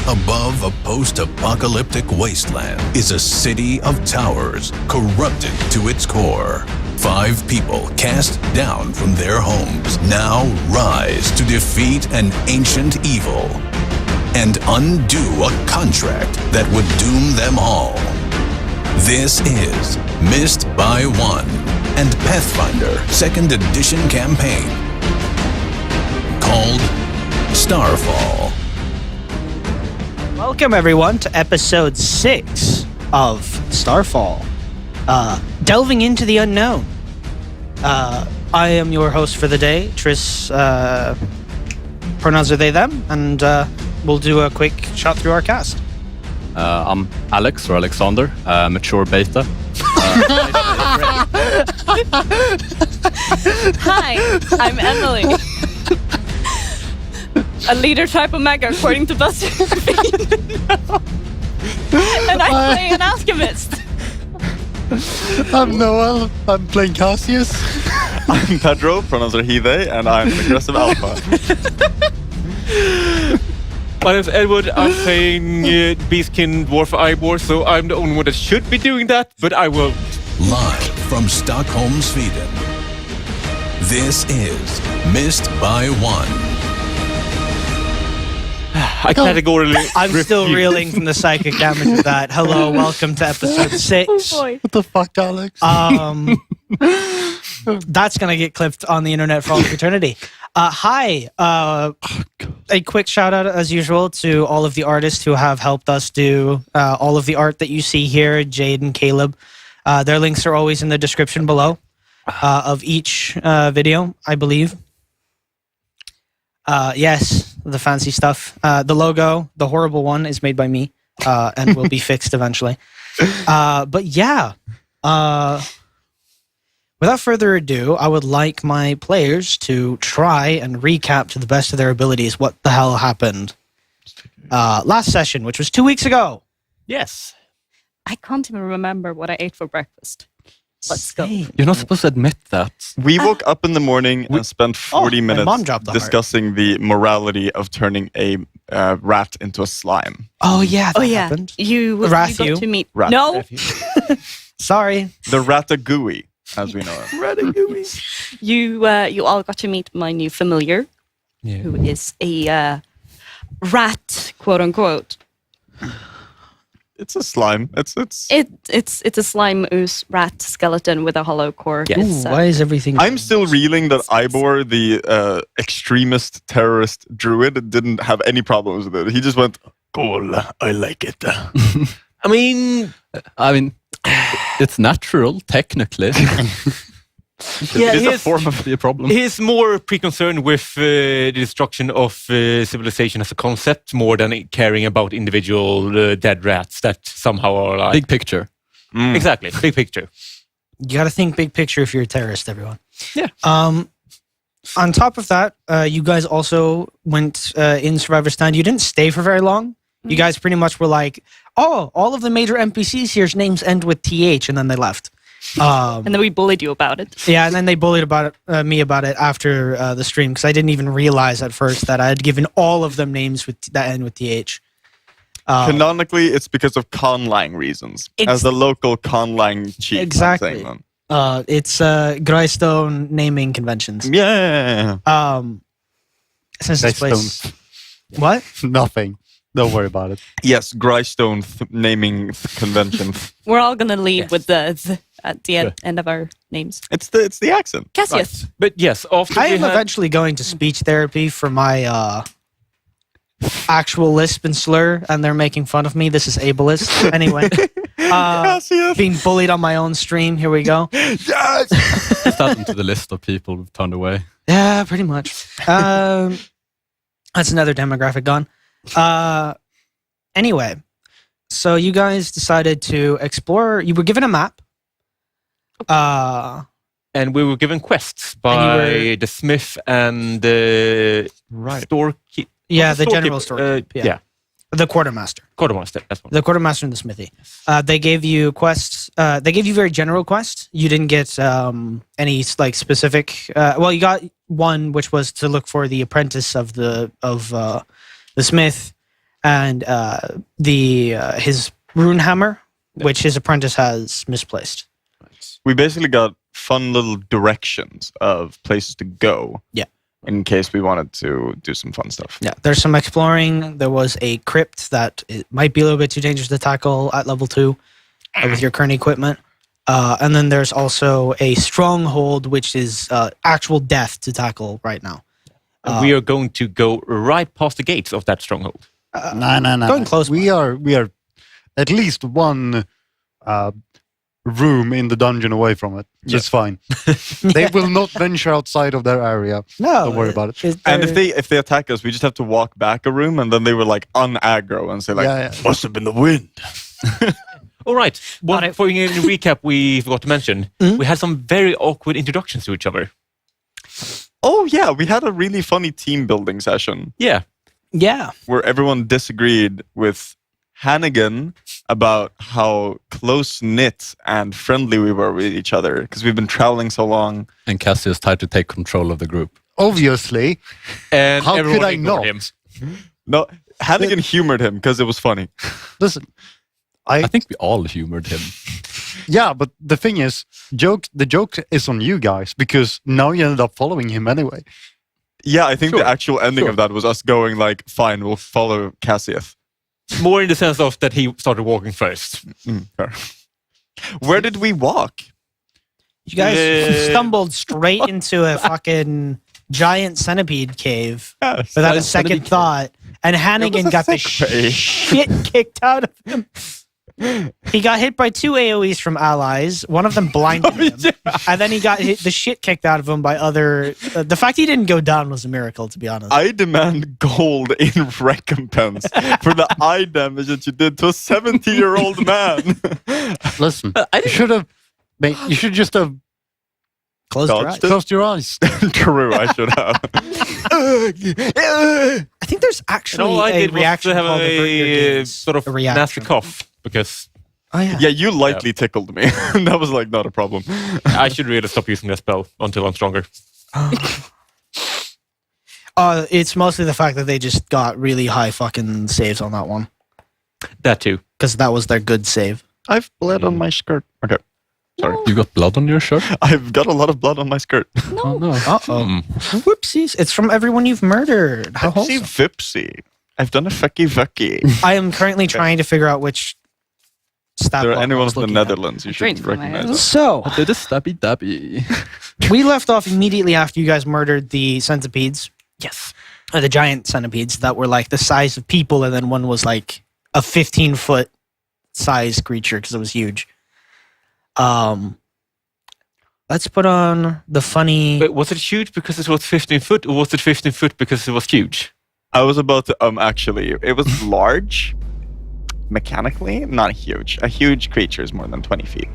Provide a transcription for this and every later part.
Above a post-apocalyptic wasteland is a city of towers, corrupted to its core. 5 people cast down from their homes now rise to defeat an ancient evil and undo a contract that would doom them all. This is MissedByOne and Pathfinder 2nd Edition campaign called Starfall. Welcome everyone to episode 6 of Starfall, delving into the unknown. I am your host for the day, Tris, pronouns are they, them, and we'll do a quick shot through our cast. I'm Alex, or Alexander, mature beta. Hi, I'm Emily. A leader type of mega, according to Buster. And I play an alchemist. I'm Noel. I'm playing Cassius. I'm Pedro, pronouns are he, they, and I'm an aggressive alpha. My name's Edward. I'm playing Beastkin Dwarf Ivor, so I'm the only one that should be doing that, but I will. Live from Stockholm, Sweden. This is MissedByOne. I categorically. I'm still reeling from the psychic damage of that. Hello, welcome to episode 6. Oh boy. What the fuck, Alex? That's gonna get clipped on the internet for all of eternity. Hi. A quick shout out, as usual, to all of the artists who have helped us do all of the art that you see here, Jade and Caleb. Their links are always in the description below of each video, I believe. Yes, the fancy stuff. The logo, the horrible one, is made by me and will be fixed eventually. But yeah, without further ado, I would like my players to try and recap to the best of their abilities what the hell happened last session, which was 2 weeks ago. Yes. I can't even remember what I ate for breakfast. Let's go. You're not supposed to admit that. We woke up in the morning and spent 40 my mom minutes dropped the heart. discussing the morality of turning a rat into a slime. Oh yeah, that Oh yeah, happened. you Wrath got you. to meet. Rat. No, Sorry. The ratatouille, as we know it. you all got to meet my new familiar, who is a rat, quote unquote. It's a slime. It's It's a slime ooze rat skeleton with a hollow core. Yes. It's, Ooh, why is everything? I'm still reeling that Ivor, the extremist terrorist druid, didn't have any problems with it. He just went, cool, I like it. I mean, It's natural, technically. yeah, It is a form of the problem. he's more pre-concerned with the destruction of civilization as a concept, more than caring about individual dead rats that somehow are like... Big picture. Exactly, big picture. You got to think big picture if you're a terrorist, everyone. Yeah. On top of that, you guys also went in Survivor's Stand. You didn't stay for very long. You guys pretty much were like, oh, all of the major NPCs here's names end with TH, and then they left. and then we bullied you about it. Yeah, and then they bullied me about it after the stream, because I didn't even realize at first that I had given all of them names that end with TH. Canonically, it's because of conlang reasons. As the local conlang chief. I'm Exactly. saying that. It's Greystone naming conventions. Yeah. Since this place... What? Nothing. Don't worry about it. Yes, Greystone naming convention. We're all gonna leave with the at the end of our names. It's the accent. Cassius. But yes, after I we am had... eventually going to speech therapy for my actual lisp and slur, and they're making fun of me. This is ableist. Anyway, being bullied on my own stream. Here we go. Yes. Just add them to the list of people we've turned away. Yeah, pretty much. That's another demographic gone. Anyway, so you guys decided to explore. You were given a map. And we were given quests by the smith and the storekeeper. Yeah, the general store. Yeah. The quartermaster. Quartermaster, that's one. The quartermaster and the smithy. They gave you quests. They gave you very general quests. You didn't get any like specific. Well, you got one, which was to look for the apprentice of the smith, and his rune hammer, which his apprentice has misplaced. We basically got fun little directions of places to go. Yeah. In case we wanted to do some fun stuff. Yeah, there's some exploring. There was a crypt that it might be a little bit too dangerous to tackle at level 2 with your current equipment. And then there's also a stronghold, which is actual death to tackle right now. We are going to go right past the gates of that stronghold. No. Going close. We are at least one room in the dungeon away from it. It's fine. They will not venture outside of their area. No, Don't worry about it. And if they attack us, we just have to walk back a room, and then they were like un-aggro and say like, must have been the wind. All right. One for in recap, we forgot to mention we had some very awkward introductions to each other. Oh yeah, we had a really funny team building session. Yeah. Where everyone disagreed with Hannigan about how close-knit and friendly we were with each other because we've been traveling so long. And Cassius tried to take control of the group. Obviously. And how everyone could I ignored not? him. No, Hannigan humored him because it was funny. Listen, I think we all humored him. yeah, but the thing is, the joke is on you guys because now you ended up following him anyway. Yeah, I think the actual ending of that was us going like, fine, we'll follow Cassius. More in the sense of that he started walking first. Fair. Where did we walk? You guys stumbled straight into a fucking giant centipede cave without a second thought, and Hannigan got the shit kicked out of him. He got hit by 2 AoEs from allies. One of them blinded him, and then he got the shit kicked out of him by other. The fact he didn't go down was a miracle, to be honest. I demand gold in recompense for the eye damage that you did to a 70-year-old man. Listen, you should just have Closed your eyes. True, I should have. I think there's actually all I a did was reaction to have called a sort of a reaction. nasty cough because Oh yeah. Yeah, you lightly tickled me. That was like not a problem. I should really stop using that spell until I'm stronger. It's mostly the fact that they just got really high fucking saves on that one. That too. Because that was their good save. I've blood on my skirt. Okay. Sorry. You got blood on your shirt? I've got a lot of blood on my skirt. Oh, no. Uh-oh. Whoopsies. It's from everyone you've murdered. How Vipsy wholesome. Vipsy. I've done a fucky vucky. I am currently trying to figure out which stat There are block I anyone was from the looking at. Netherlands, you Drink should from my recognize hands. that. So, I did a stabby dabby. we left off immediately after you guys murdered the centipedes. Yes. The giant centipedes that were like the size of people, and then one was like a 15-foot size creature because it was huge. Let's put on the funny. But was it huge because it was 15 foot, or was it 15 foot because it was huge? I was about to, actually, it was large, mechanically, not huge. A huge creature is more than 20 feet,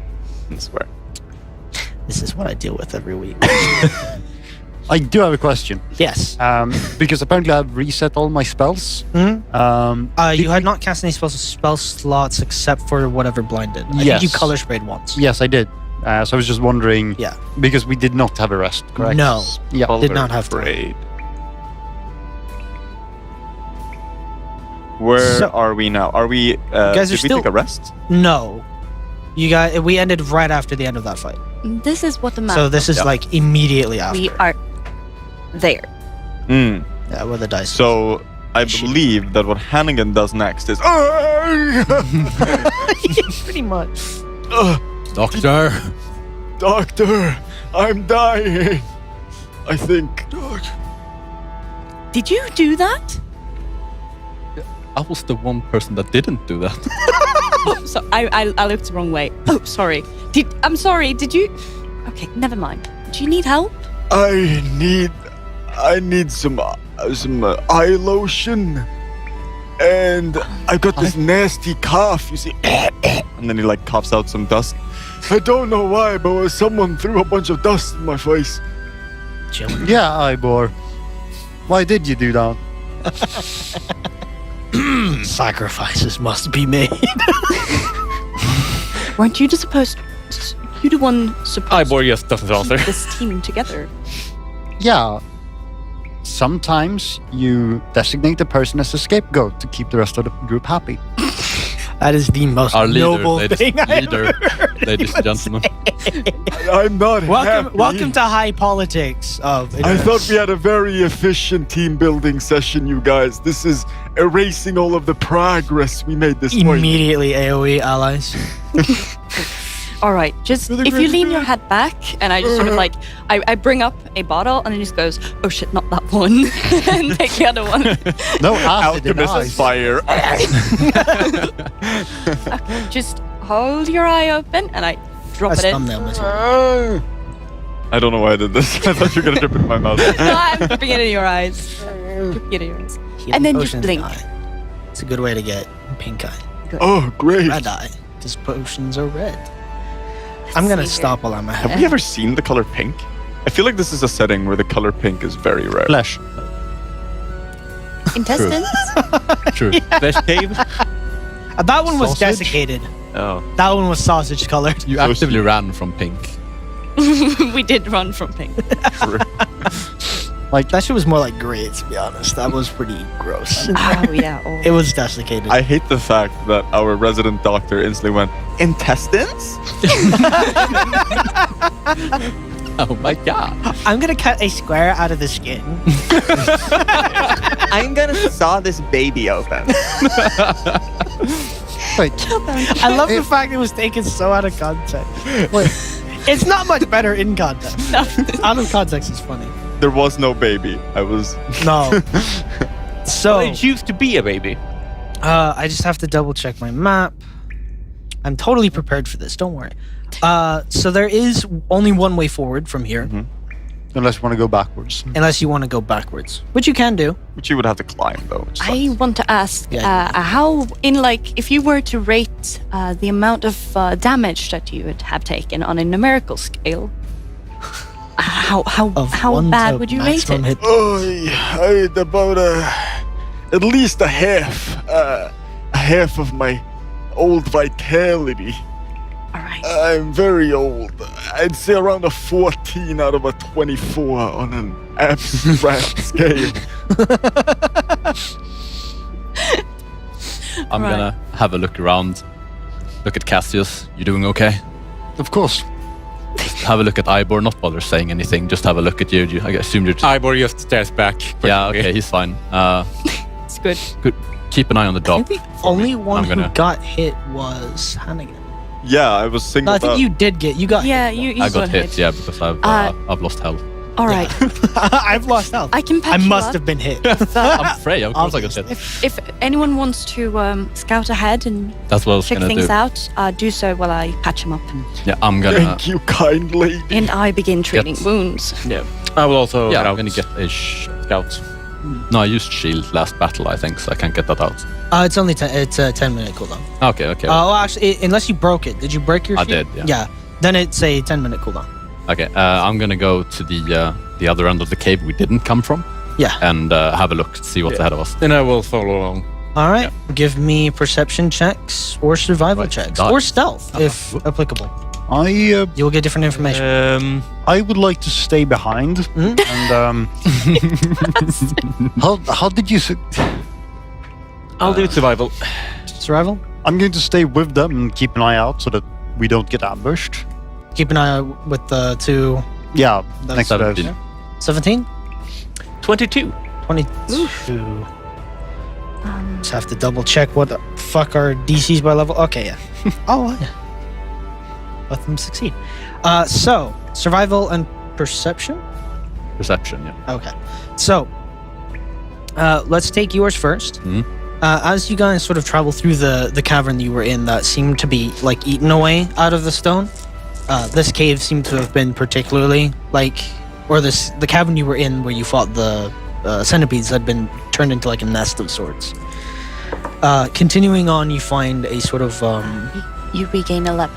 I swear. This is what I deal with every week. I do have a question. Yes. Because apparently I've reset all my spells. You had not cast any spell slots except for whatever blinded. I think you color sprayed once. Yes, I did. So I was just wondering. Yeah. Because we did not have a rest, correct? No. Yeah. Did not have to. Great. Where are we now? Are we? guys did are we still- take a rest? No. We ended right after the end of that fight. This is what the map. So this is like immediately after. we are there. Mm. Yeah, where the dice. So I believe that what Hannigan does next is. pretty much. Doctor! Doctor, I'm dying. I think. Did you do that? I was the one person that didn't do that. Oh, so I looked the wrong way. Oh, sorry. I'm sorry. Did you? Okay, never mind. Do you need help? I need some eye lotion, and I got this nasty cough. You see, and then he like coughs out some dust. I don't know why, but someone threw a bunch of dust in my face. Yeah, Ivor. Why did you do that? Sacrifices must be made. Weren't you you the one supposed Ivor just doesn't to answer. keep this team together? Yeah. sometimes you designate the person as a scapegoat to keep the rest of the group happy. That is the most Our leader, noble thing I've leader, ever heard ladies and gentlemen. I'm not happy. Welcome to high politics of. I thought we had a very efficient team building session, you guys. This is erasing all of the progress we made this morning. Immediately AOE allies. All right, just if you lean your head back, and I just sort of like, I bring up a bottle, and then he just goes, oh shit, not that one, and take the other one. No acid in Alchemist eyes. fire. Okay, just hold your eye open, and I drop That's it in. thumbnail misery. I don't know why I did this. I thought you were gonna drip it in my mouth. No, I'm dripping it in your eyes. Dripping it in your eyes. And then just Potions blink. eye. It's a good way to get pink eye. Oh, great. Red eye, because potions are red. I'm gonna see stop while I'm ahead. Have we ever seen the color pink? I feel like this is a setting where the color pink is very rare. Flesh. Intestines? True. Flesh cave. That one was Sausage? desiccated. Oh. That one was sausage colored. You actively ran from pink. We did run from pink. Like that shit was more like gray, to be honest. That was pretty gross. Oh yeah. Oh. It was desiccated. I hate the fact that our resident doctor instantly went, intestines? Oh my god. I'm gonna cut a square out of the skin. I'm gonna saw this baby open. Wait, I love the fact it was taken so out of context. Wait, it's not much better in context. Out of context is funny. There was no baby. I was... No. So, It used to be a baby. I just have to double check my map. I'm totally prepared for this. Don't worry. So there is only one way forward from here, unless you want to go backwards. unless you want to go backwards, which you can do. Which you would have to climb, though. Which I sucks. want to ask, Yeah. how in like, if you were to rate the amount of damage that you would have taken on a numerical scale, how Of how 1 bad to would you rate maximum it? hit. Oh, I had about at least a half of my old vitality. All right. I'm very old. I'd say around a 14 out of a 24 on an abstract scale. I'm Right. gonna have a look around. Look at Cassius. You doing okay? Of course. Have a look at Ivor. Not bother saying anything. Just have a look at you. I assume you're. Ivor just stares back. Yeah. Okay. He's fine. It's good. Good. Keep an eye on the I dog. think the only one I'm gonna- who got hit was Hannigan. Yeah, I was thinking No, I about... think you did get. You got. Yeah, hit, you I got hit. hit. Yeah, because I've lost health. All right. I've lost health. I can patch I you must up. have been hit. I'm afraid. Of course I got hit. If anyone wants to scout ahead and That's what I was check gonna things do. out, do so while I patch him up. Yeah, I'm gonna. Thank you, kind lady. And I begin treating Get- wounds. Yeah. I will also Yeah, head I'm out. gonna get a Scout. No, I used shield last battle, I think, so I can't get that out. It's only it's a 10-minute cooldown. Okay, okay. Well, actually, unless you broke it. Did you break your I shield? did, yeah. Then it's a 10-minute cooldown. Okay, I'm gonna go to the other end of the cave we didn't come from Yeah. and have a look, see what's ahead of us. Then I will follow along. All right. Give me perception checks or survival Right, checks die. or stealth, if applicable. You'll get different information. I would like to stay behind. Mhm. And how did you? I'll do survival. Survival. I'm going to stay with them and keep an eye out so that we don't get ambushed. Keep an eye out with the two. Yeah, That's next to those. 17. 17. 22. 22. Just have to double check what the fuck are DCs by level. Okay, yeah. Oh, yeah. Let them succeed. So survival and perception. Perception, yeah. Okay. So let's take yours first. Mhm. As you guys sort of travel through the cavern you were in that seemed to be like eaten away out of the stone, this cave seemed to have been particularly the cavern you were in where you fought the centipedes had been turned into like a nest of sorts. Continuing on, you find a sort of You regain 11.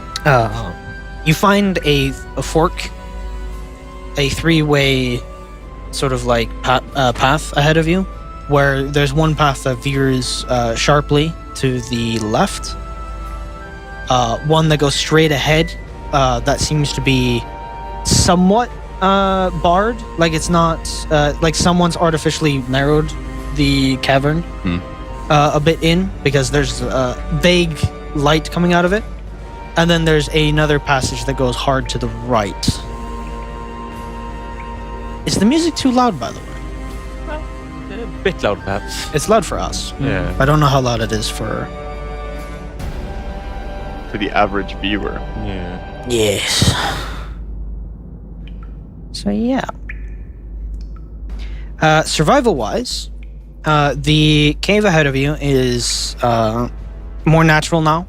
you find a fork, a three-way sort of like path ahead of you, where there's one path that veers sharply to the left, one that goes straight ahead that seems to be somewhat barred. Like it's not like someone's artificially narrowed the cavern a bit in because there's vague light coming out of it, and then there's another passage that goes hard to the right. Is the music too loud, by the way? A bit loud, perhaps. It's loud for us. Yeah. I don't know how loud it is for. To the average viewer. Yeah. Yes. So yeah. Survival-wise, the cave ahead of you is more natural now.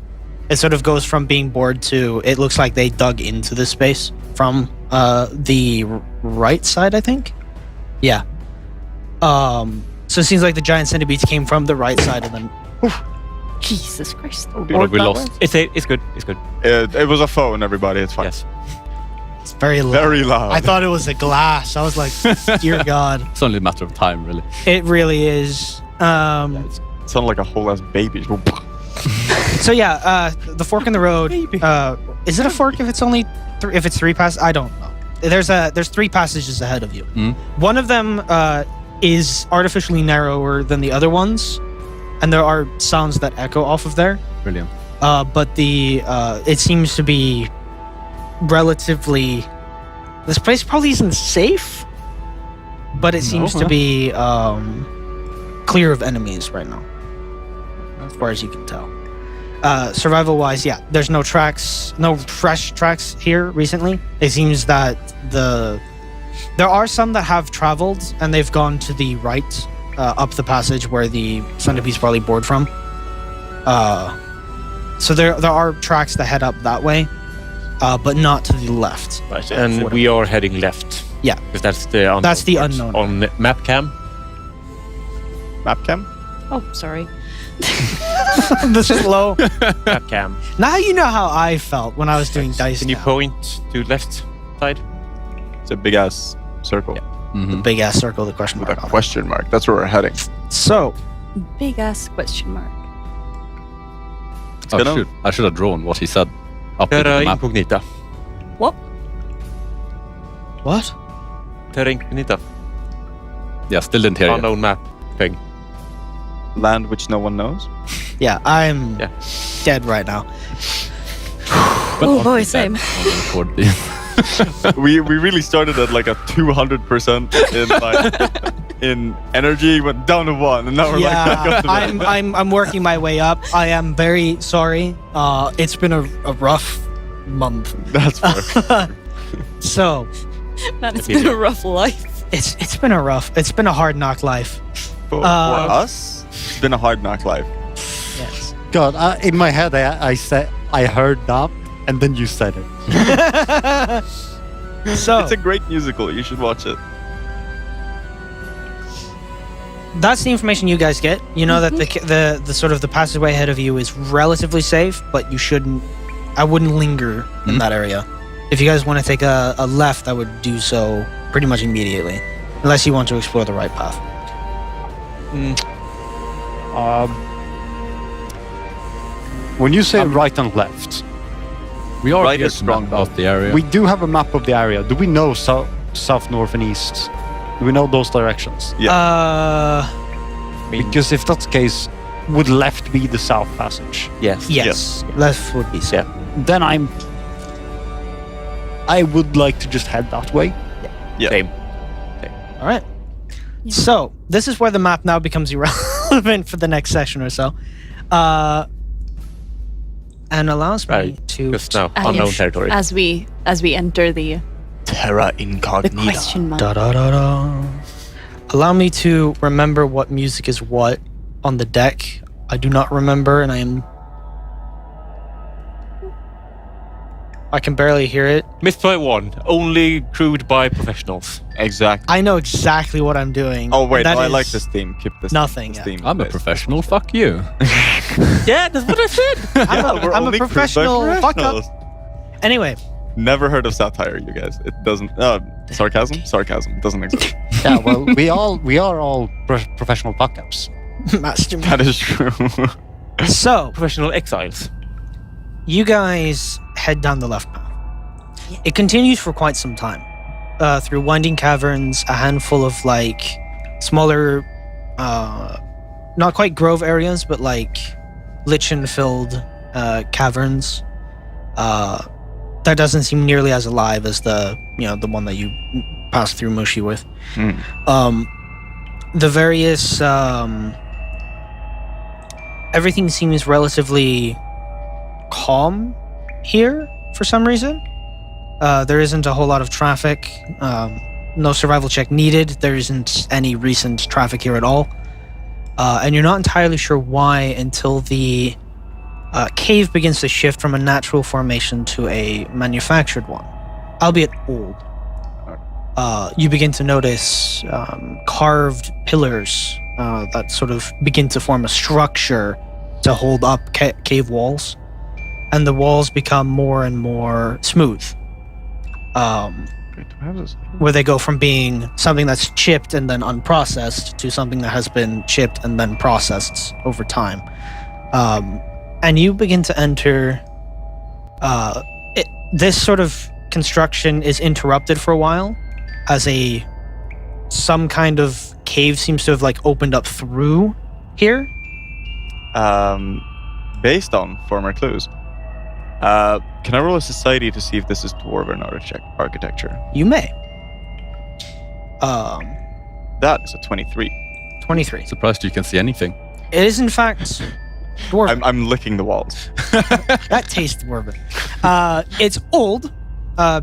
It sort of goes from being bored to it looks like they dug into this space from the right side, I think. Yeah. So it seems like the giant centipedes came from the right side and then. Jesus Christ. What have we lost? It's good. It's good. It was a phone, everybody. It's fine. Yes. It's very loud. Very loud. I thought it was a glass. I was like, dear God. It's only a matter of time, really. It really is. It sounded like a whole ass baby. So yeah, the fork in the road. Is it a fork if it's only if it's three passes? I don't know. There's three passages ahead of you. One of them is artificially narrower than the other ones, and there are sounds that echo off of there. Brilliant. But the it seems to be relatively. This place probably isn't safe, but it seems to be clear of enemies right now, as far as you can tell. Survival-wise, yeah, there's no tracks, no fresh tracks here recently. It seems that there are some that have traveled and they've gone to the right, up the passage where the centipede's probably bored from. So there are tracks that head up that way, but not to the left. Right, and we are heading left. Yeah, because that's the unknown. That's the part. unknown. On map cam. Map cam? Oh, sorry. This is low. Map cam. Now you know how I felt when I was doing dice. Can you now. point to left side? It's a big ass circle The big ass circle, the question with a mark on it. question mark. That's where we're heading. So, Big ass question mark. Oh, gonna- shoot. I should have drawn what he said up into Terra the map. incognita. What? what? Terra incognita. Yeah, still didn't hear you. Unknown map thing. Land which no one knows. Yeah, I'm Yeah. dead right now. But Oh not boy, with that same. on the record thing. we really started at like a 200% in like in energy, went down to 1, and now we're like back Yeah, up to there. I'm working my way up. I am very sorry. It's been a rough month. That's fair. So Man, it's been a rough life. it's been a hard knock life. For us, it's been a hard knock life. Yes. God, in my head, I said I heard that, and then you said it. So It's a great musical. You should watch it. that's the information you guys get. You know that the sort of the passageway ahead of you is relatively safe, but you shouldn't. I wouldn't linger in that area. If you guys want to take a left, I would do so pretty much immediately, unless you want to explore the right path. When you say right and left, We are Right here is to strong, map out the area. we do have a map of the area. Do we know south, north, and east? Do we know those directions? Because if that's the case, would left be the south passage? Yes. Yes, left would be safe. Then I would like to just head that way. Yeah. Same. All right. So this is where the map now becomes irrelevant for the next session or so, and allows me Right. to. Just now, Ah, unknown yes. territory. As we enter the Terra the incognita. question mark. Da, da, da, da. Allow me to remember what music is what on the deck. I do not remember, and I can barely hear it. MissedByOne, only crewed by professionals. Exactly. I know exactly what I'm doing. Oh wait, and that I like is this theme. Keep this. nothing, This yeah. theme, I'm a please. professional, fuck you. Yeah, that's what I said. We're I'm a only crewed by professional fuck up. professionals. Anyway, Never heard of satire, you guys. It doesn't. Sarcasm. Sarcasm doesn't exist. Yeah, well, we are all professional fuck ups. Master. That is true. So Professional exiles. you guys head down the left path. It continues for quite some time. through winding caverns, a handful of like smaller, not quite grove areas, but like lichen-filled caverns. That doesn't seem nearly as alive as the one that you passed through Mushi with. The various everything seems relatively calm here for some reason. There isn't a whole lot of traffic. No survival check needed. There isn't any recent traffic here at all. And you're not entirely sure why until the cave begins to shift from a natural formation to a manufactured one, albeit old. You begin to notice carved pillars that sort of begin to form a structure to hold up cave walls, and the walls become more and more smooth. Where they go from being something that's chipped and then unprocessed to something that has been chipped and then processed over time. And you begin to enter... this sort of construction is interrupted for a while as some kind of cave seems to have like opened up through here. Based on former clues, can I roll a society to see if this is dwarven architecture? You may. That is a 23. 23. Surprised you can see anything. It is in fact dwarven. I'm licking the walls. That tastes dwarven. It's old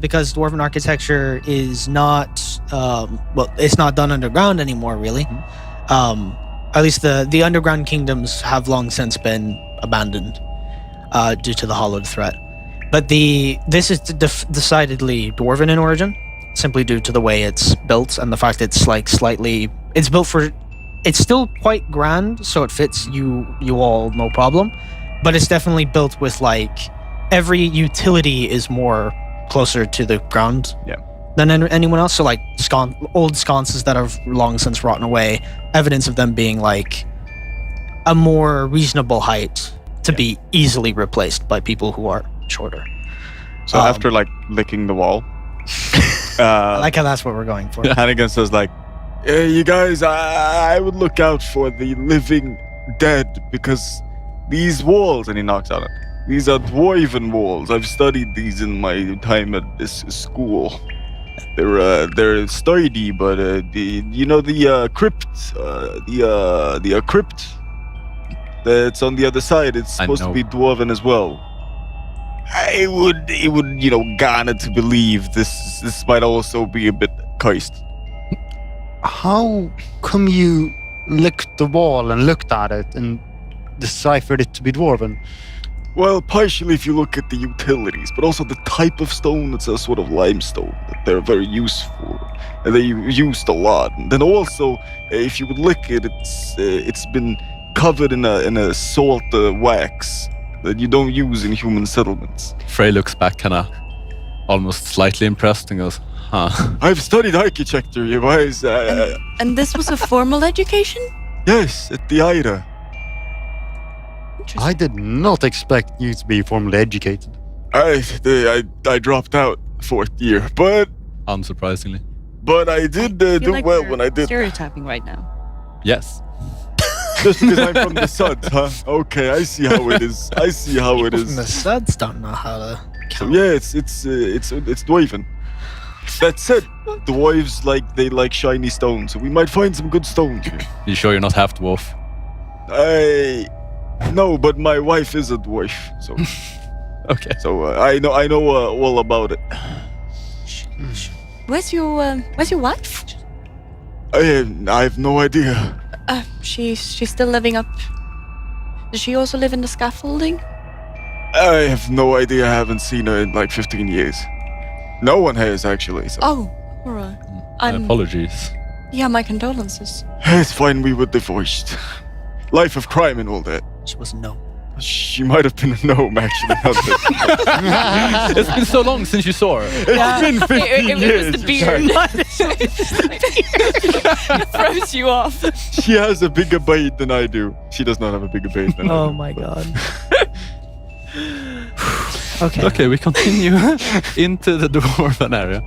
because dwarven architecture is not it's not done underground anymore, really. At least the underground kingdoms have long since been abandoned due to the hollowed threat. But this is decidedly dwarven in origin, simply due to the way it's built and the fact it's like slightly... It's built for... It's still quite grand, so it fits you all no problem. But it's definitely built with like... Every utility is more closer to the ground than anyone else. So like old sconces that have long since rotten away, evidence of them being like a more reasonable height to be easily replaced by people who are shorter. So after like licking the wall, I like how that's what we're going for. Hannigan says like, "Hey, you guys, I would look out for the living dead because these walls," and he knocks on it. "These are dwarven walls. I've studied these in my time at this school. They're sturdy, but the crypt, the crypt that's on the other side. It's supposed to be dwarven as well. It would garner to believe this might also be a bit cursed." How come you licked the wall and looked at it and deciphered it to be dwarven? Well, partially if you look at the utilities, but also the type of stone. It's a sort of limestone that they're very useful, and they used a lot. And then also, if you would lick it, it's been covered in a salt wax that you don't use in human settlements. Frey looks back, kind of almost slightly impressed, and goes, "Huh." I've studied architecture, you guys. And this was a formal education? Yes, at the IDA. I did not expect you to be formally educated. I dropped out 4th year, but Unsurprisingly. I did do like well you're when I did. Stereotyping right now. Yes. Just because I'm from the Suds, huh? Okay, I see how it is. I see how it The is. Suds don't know how to So count. yeah, it's dwarven. That said, dwarves like shiny stones, so we might find some good stones here. You sure you're not half dwarf? No, but my wife is a dwarf, so Okay. so I know all about it. Where's your wife? I have no idea. She's still living up. Does she also live in the scaffolding? I have no idea. I haven't seen her in like 15 years. No one has actually. So. Oh, alright. Apologies. Yeah, my condolences. It's fine. We were divorced. Life of crime and all that. She was no. She might have been a gnome, actually. It's been so long since you saw her. It's been 15 it years. was the beard. It throws you off. She has a bigger bait than I do. She does not have a bigger bait than I do. Oh my god. Okay. Okay, we continue into the dwarven area.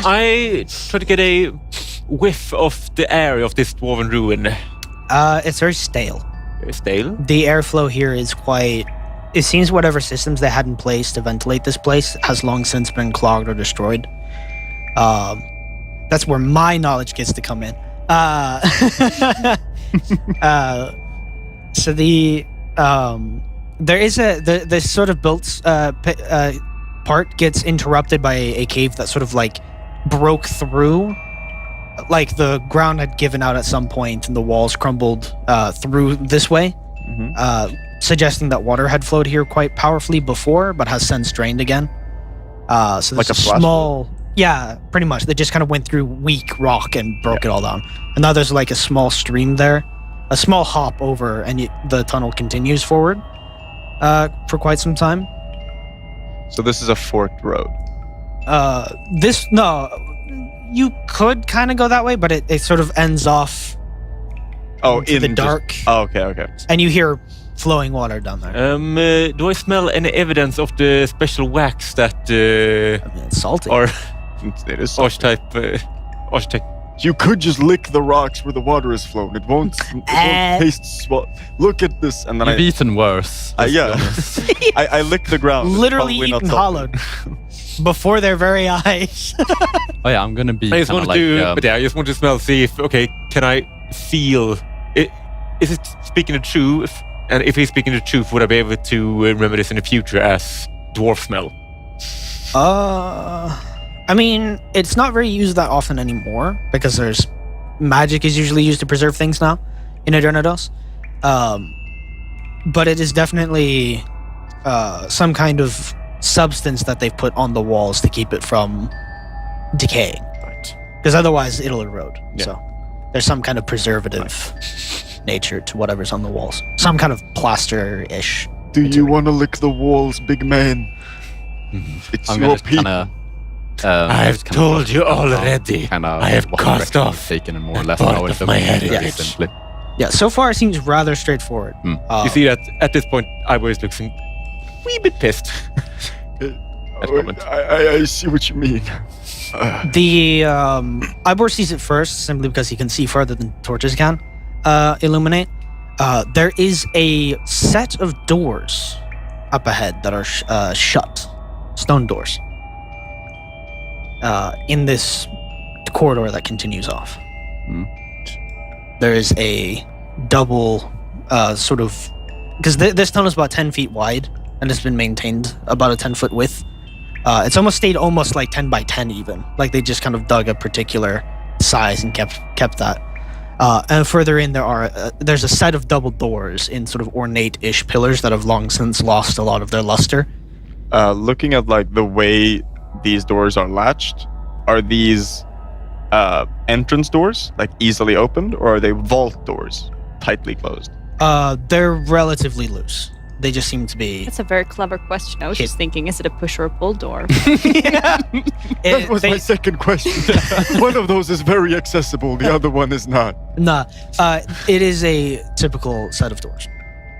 I try to get a whiff of the area of this dwarven ruin. It's very stale. Stale? The airflow here is quite. It seems whatever systems they had in place to ventilate this place has long since been clogged or destroyed. That's where my knowledge gets to come in. So there is the sort of built part gets interrupted by a cave that sort of like broke through. Like the ground had given out at some point and the walls crumbled through this way. Suggesting that water had flowed here quite powerfully before, but has since drained again. So there's Like a flash small, yeah, pretty much. They just kind of went through weak rock and broke it all down. And now there's like a small stream there, a small hop over, and the tunnel continues forward for quite some time. So this is a forked road. You could kind of go that way, but it sort of ends off. In the dark. Okay. And you hear flowing water down there. Do I smell any evidence of the special wax that I mean, it's salty. our It is. architect? You could just lick the rocks where the water has flown. It won't taste Look at this, and then You've eaten worse. yeah. I lick the ground. It's Literally probably not eaten salty. hollowed before their very eyes. Oh yeah, I'm gonna be I just kinda wanted like, to, but yeah, I just want to smell, see if, okay, can I feel it? Is it speaking the truth? And if he's speaking the truth, would I be able to remember this in the future as dwarf smell? I mean, it's not very used that often anymore because there's magic is usually used to preserve things now in Eternados. But it is definitely some kind of substance that they've put on the walls to keep it from decaying. Right. Because otherwise it'll erode. Yeah. So there's some kind of preservative nature to whatever's on the walls. Some kind of plaster-ish. Do you want to lick the walls, big man? It's I'm your gonna just people. kinda. I've told you already. I have cast off taken and more or less part now of with my them very heritage. simply. Yeah, so far it seems rather straightforward. You see that at this point, Ivor looks a wee bit pissed. I see what you mean. The Ivor sees it first simply because he can see farther than torches can illuminate. There is a set of doors up ahead that are shut, stone doors, in this corridor that continues off. There is a double sort of, because this tunnel is about 10 feet wide and it's been maintained about a 10-foot width. It's almost stayed almost like 10 by 10 even. Like they just kind of dug a particular size and kept that. And further in there's a set of double doors in sort of ornate-ish pillars that have long since lost a lot of their luster. Looking at like the way these doors are latched, are these entrance doors like easily opened, or are they vault doors tightly closed? They're relatively loose. They just seem to be. That's a very clever question. I was just thinking, is it a push or a pull door? That was my second question. One of those is very accessible, the other one is not. Nah, it is a typical set of doors.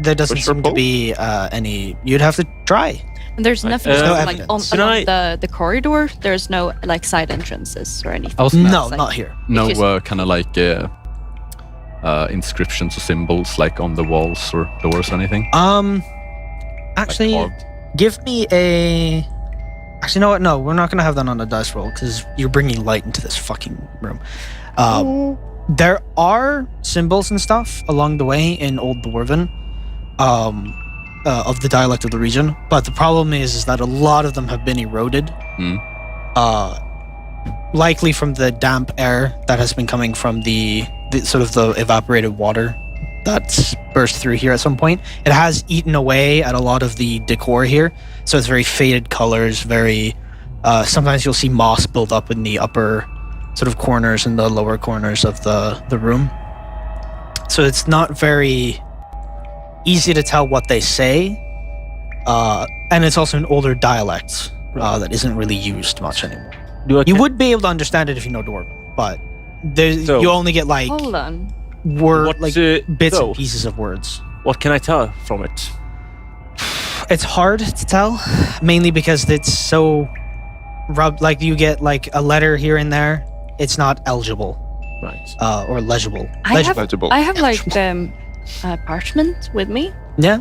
There doesn't Push or seem to pull? be any. You'd have to try. And there's nothing no like evidence. along the corridor. There's no like side entrances or anything. Also, No, like- not here. no It's just- kind of like inscriptions or symbols like on the walls or doors or anything. Actually, carved. give me a. Actually, you know what? No, we're not gonna have that on a dice roll because you're bringing light into this fucking room. There are symbols and stuff along the way in Old Dwarven, of the dialect of the region, but the problem is that a lot of them have been eroded. Likely from the damp air that has been coming from the sort of the evaporated water that's burst through here at some point. It has eaten away at a lot of the decor here, so it's very faded colors, very sometimes you'll see moss build up in the upper sort of corners and the lower corners of the room. So it's not very easy to tell what they say, and it's also an older dialect that isn't really used much anymore. You would be able to understand it if you know Dwarven, but you only get like Hold on. What, bits so- and pieces of words. What can I tell from it? It's hard to tell, mainly because it's so rubbed. Like you get like a letter here and there. It's not eligible, Right. or legible. Legible. I have like parchment with me. Yeah.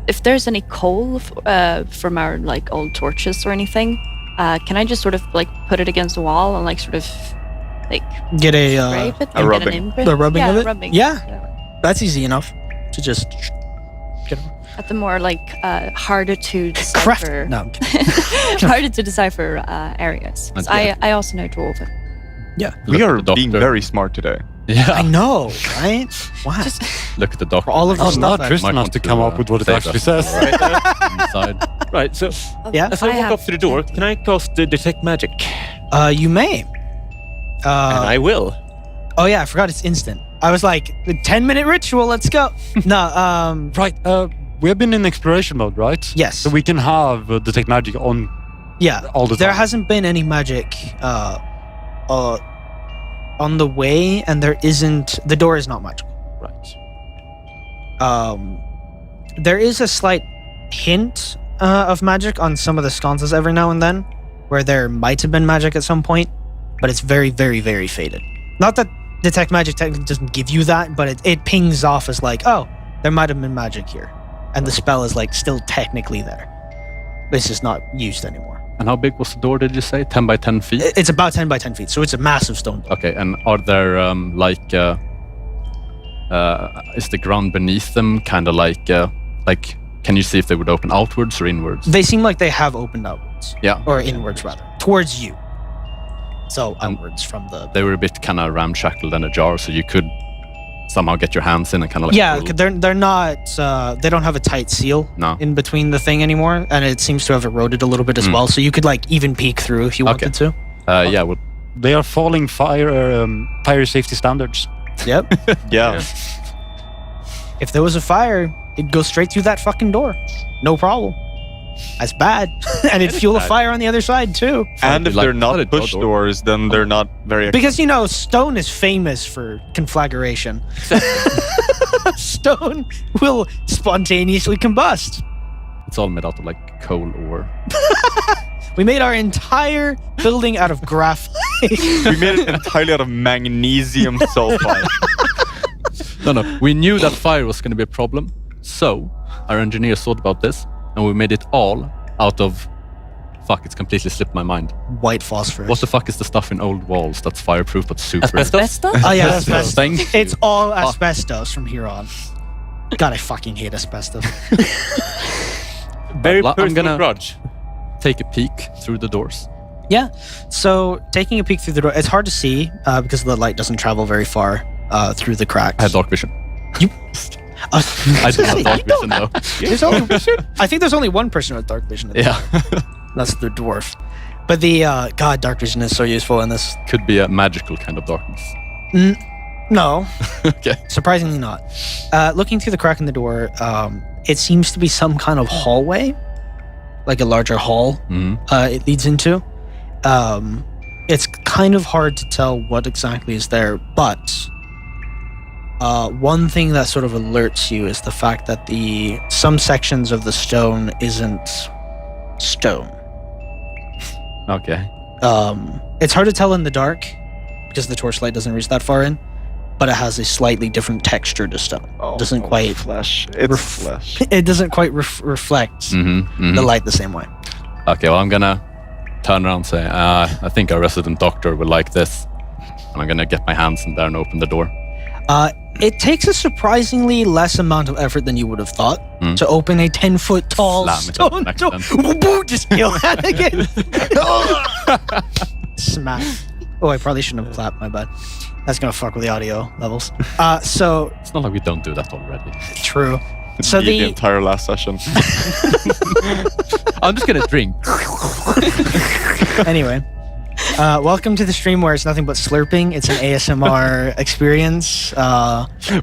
If there's any coal from our like old torches or anything, can I just sort of like put it against the wall and like sort of like Get a scrape it? a and get rubbing. an imprint? The rubbing yeah, of it? Rubbing. Yeah. That's easy enough to just get At the more like harder to craft. decipher, No, I'm kidding. harder to decipher areas. 'Cause I also know Dwarven. We Look are at the being doctor. very smart today. Yeah. I know, right? Wow. Look at the doctor. For all of the Oh, stuff now I- Tristan Might has want to come up with what it save actually us. says. Right. Inside. Right. So Yeah. as I walk up to the door, can I cast detect magic? You may. And I will. Oh yeah, I forgot it's instant. I was like, the 10-minute ritual. Let's go. No. Right. We have been in exploration mode, right? Yes. So we can have detect magic on Yeah. all the time. There hasn't been any magic on the way, and there isn't. The door is not magical. Right. There is a slight hint of magic on some of the sconces every now and then, where there might have been magic at some point, but it's very, very, very faded. Not that detect magic technically doesn't give you that, but it pings off as like, oh, there might have been magic here, and the spell is like still technically there, but it's just not used anymore. And how big was the door, did you say? 10 by 10 feet? It's about 10 by 10 feet, so it's a massive stone door. Okay, and are there is the ground beneath them kind of like can you see if they would open outwards or inwards? They seem like they have opened outwards, Yeah. or inwards rather, towards you. So outwards from the. They were a bit kind of ramshackled and ajar, so you could somehow get your hands in and kind of like Yeah, pull. they're not. They don't have a tight seal No. in between the thing anymore, and it seems to have eroded a little bit as well. So you could like even peek through if you Okay. wanted to. Yeah, well, They are falling fire safety standards. Yep. Yeah. If there was a fire, it'd go straight through that fucking door. No problem. That's bad, and it'd fuel a fire on the other side too. And if Like, they're not solid push door. doors, then they're not very. Because you know, stone is famous for conflagration. Stone will spontaneously combust. it's all made out of like coal ore. We made our entire building out of graphite. We made it entirely out of magnesium sulfide. No. We knew that fire was going to be a problem, so our engineers thought about this, and we made it all out of. Fuck! It's completely slipped my mind. White phosphorus. What the fuck is the stuff in old walls that's fireproof but super? Asbestos? Oh yeah, Asbestos. asbestos. Thank you. It's all asbestos from here on. God, I fucking hate asbestos. Very I'm personal gonna- grudge. Take a peek through the doors. Yeah. So taking a peek through the door, it's hard to see because the light doesn't travel very far through the cracks. I had dark vision. I did have dark vision though. There's only, I think there's only one person with dark vision. Yeah, That's the dwarf. But the God, dark vision is so useful in this. could be a magical kind of darkness. No, Okay. surprisingly not. Looking through the crack in the door, it seems to be some kind of hallway, like a larger hall. Mhm. It leads into. It's kind of hard to tell what exactly is there, but one thing that sort of alerts you is the fact that some sections of the stone isn't stone. Okay. It's hard to tell in the dark because the torchlight doesn't reach that far in, but it has a slightly different texture to stone. It doesn't quite flesh. It's flesh. it doesn't quite reflect the light the same way. Okay. Well, I'm gonna turn around and say, I think our resident doctor will like this, and I'm gonna get my hands in there and open the door. It takes a surprisingly less amount of effort than you would have thought to open a 10-foot tall Slam it stone open door. accident. Boo, just kill that again. Smack. Oh, I probably shouldn't have clapped. My bad. That's gonna fuck with the audio levels. So It's not like we don't do that already. true. So the entire last session. I'm just gonna drink. Anyway, welcome to the stream where it's nothing but slurping. It's an ASMR experience.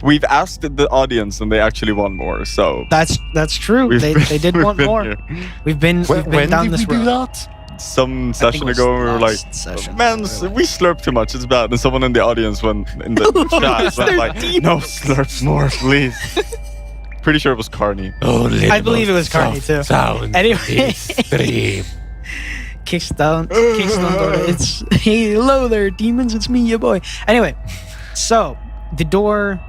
We've asked the audience, and they actually want more. So That's true. They did we've want been more. here. We've been When down did this we do road. that? Some I think session it was ago, we were like, last session. "Man, Really. we slurp too much. It's bad." And someone in the audience went in the chat, went like, "No, slurp more, please." pretty sure it was Carney. Oh, I believe it was Carney too. Sound Anyway. stream. Kickstone door. It's hello there, demons. It's me, your boy. Anyway, so the door,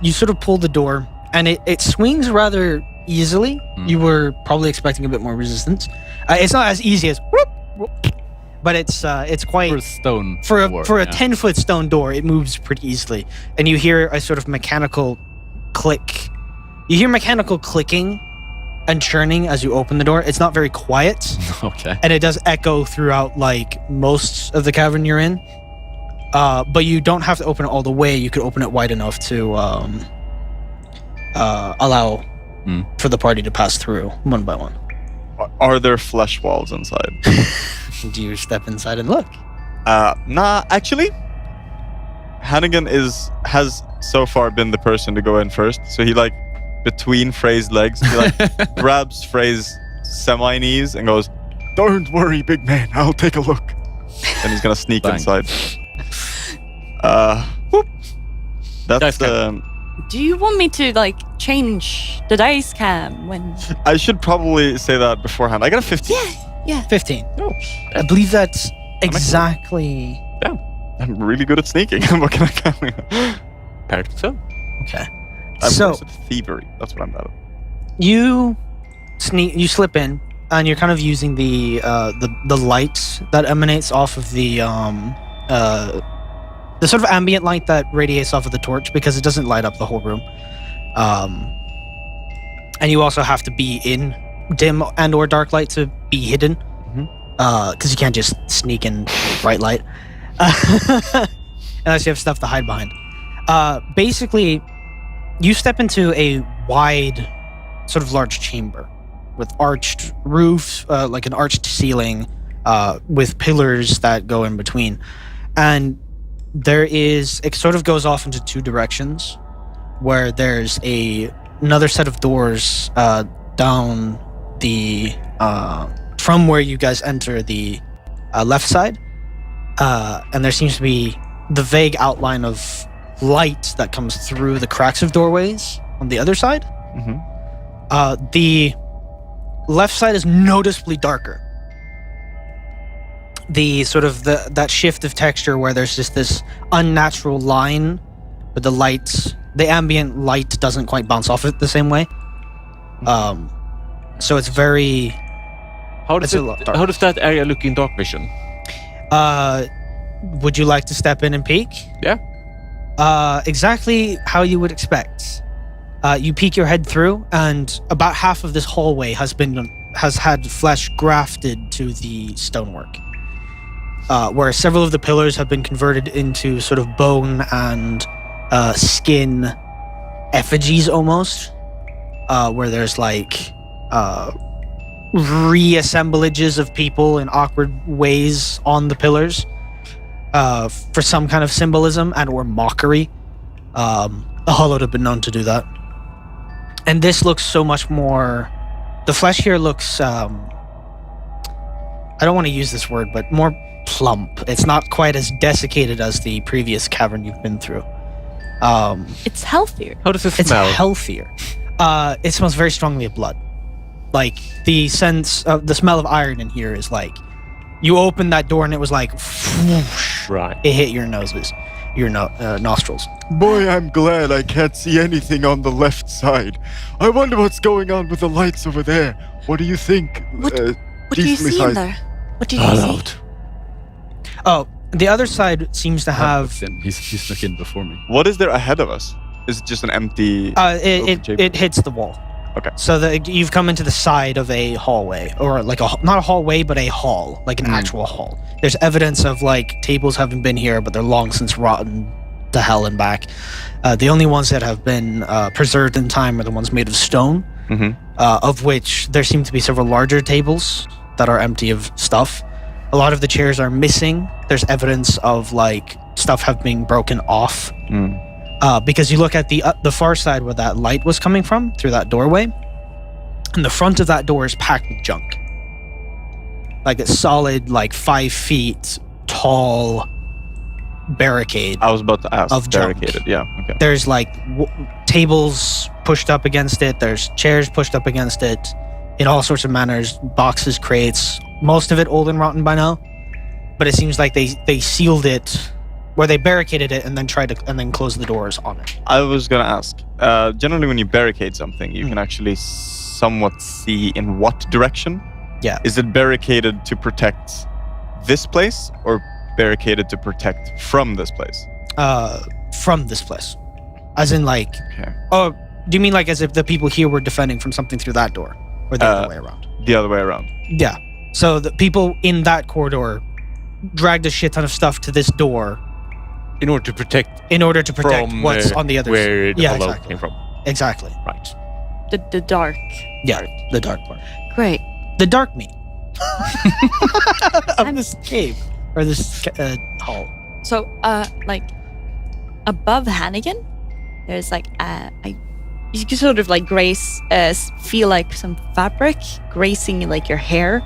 you sort of pull the door, and it swings rather easily. You were probably expecting a bit more resistance. It's not as easy as whoop, whoop, but it's quite For a stone. for door, a yeah. 10-foot stone door. It moves pretty easily, and you hear a sort of mechanical click. You hear mechanical clicking and churning as you open the door. It's not very quiet. Okay. And it does echo throughout like most of the cavern you're in. But you don't have to open it all the way. You could open it wide enough to allow for the party to pass through one by one. Are there flesh walls inside? Do you step inside and look? Nah, actually, Hannigan has so far been the person to go in first. So he like between Frey's legs, he like grabs Frey's semi-knees and goes, "Don't worry, big man, I'll take a look." And he's gonna sneak Bang. inside. Whoop. That's Nice Do you want me to like change the dice cam when? I should probably say that beforehand. I got a 15. Yeah. 15. Oh, I believe that's exactly... I'm really good at sneaking. What can I tell you? Apparently so. Okay. I'm So- worse at thievery. That's what I'm bad at. You slip in, and you're kind of using the light that emanates off of the sort of ambient light that radiates off of the torch, because it doesn't light up the whole room. And you also have to be in dim and or dark light to be hidden, because you can't just sneak in bright light unless you have stuff to hide behind. Basically, you step into a wide, sort of large chamber with arched roof, like an arched ceiling, with pillars that go in between. And it sort of goes off into two directions, where there's another set of doors down the from where you guys enter the left side, and there seems to be the vague outline of light that comes through the cracks of doorways on the other side. The left side is noticeably darker. The sort of that shift of texture where there's just this unnatural line, but the ambient light doesn't quite bounce off it the same way. So it's very. How does It's a lot darker. how does that area look in dark vision? Would you like to step in and peek? Yeah. Exactly how you would expect. You peek your head through, and about half of this hallway has had flesh grafted to the stonework, where several of the pillars have been converted into sort of bone and skin effigies almost, where there's like reassemblages of people in awkward ways on the pillars for some kind of symbolism and or mockery. A Hollowed have been known to do that. And this looks so much more... The flesh here looks... I don't want to use this word, but more plump. It's not quite as desiccated as the previous cavern you've been through. It's healthier. How does it It's smell? healthier. It smells very strongly of blood. Like, the smell of iron in here is like... You opened that door and it was like... whoosh, Right. it hit your nostrils. Boy, I'm glad I can't see anything on the left side. I wonder what's going on with the lights over there. What do you think? What do you decently see in sized- there? What did you see? Oh, the other side seems to have... He snuck in before me. What is there ahead of us? Is it just an empty... open chamber? It hits the wall. Okay. So you've come into the side of a hallway, or like not a hallway, but a hall, like an actual hall. There's evidence of like tables having been here, but they're long since rotten to hell and back. The only ones that have been preserved in time are the ones made of stone, of which there seem to be several larger tables that are empty of stuff. A lot of the chairs are missing. There's evidence of like stuff have been broken off. Because you look at the far side where that light was coming from, through that doorway, and the front of that door is packed with junk. Like a solid, like 5 feet tall barricade. I was about to ask. Of junk. Barricaded, yeah, okay. There's like tables pushed up against it. There's chairs pushed up against it in all sorts of manners. Boxes, crates, most of it old and rotten by now. But it seems like they sealed it, where they barricaded it and then closed the doors on it. I was gonna ask. Generally, when you barricade something, you can actually somewhat see in what direction. Yeah. Is it barricaded to protect this place, or barricaded to protect from this place? From this place, as in like. Okay. Oh, do you mean like as if the people here were defending from something through that door, or the other way around? The other way around. Yeah. So the people in that corridor dragged a shit ton of stuff to this door In order to protect from what's on the other side. where the hollow exactly. came from. Exactly. Right. The dark. Yeah, the dark part. Great. The dark meat of this cave or this hall. So, like, above Hannigan, there's like you can sort of like feel like some fabric grazing like your hair,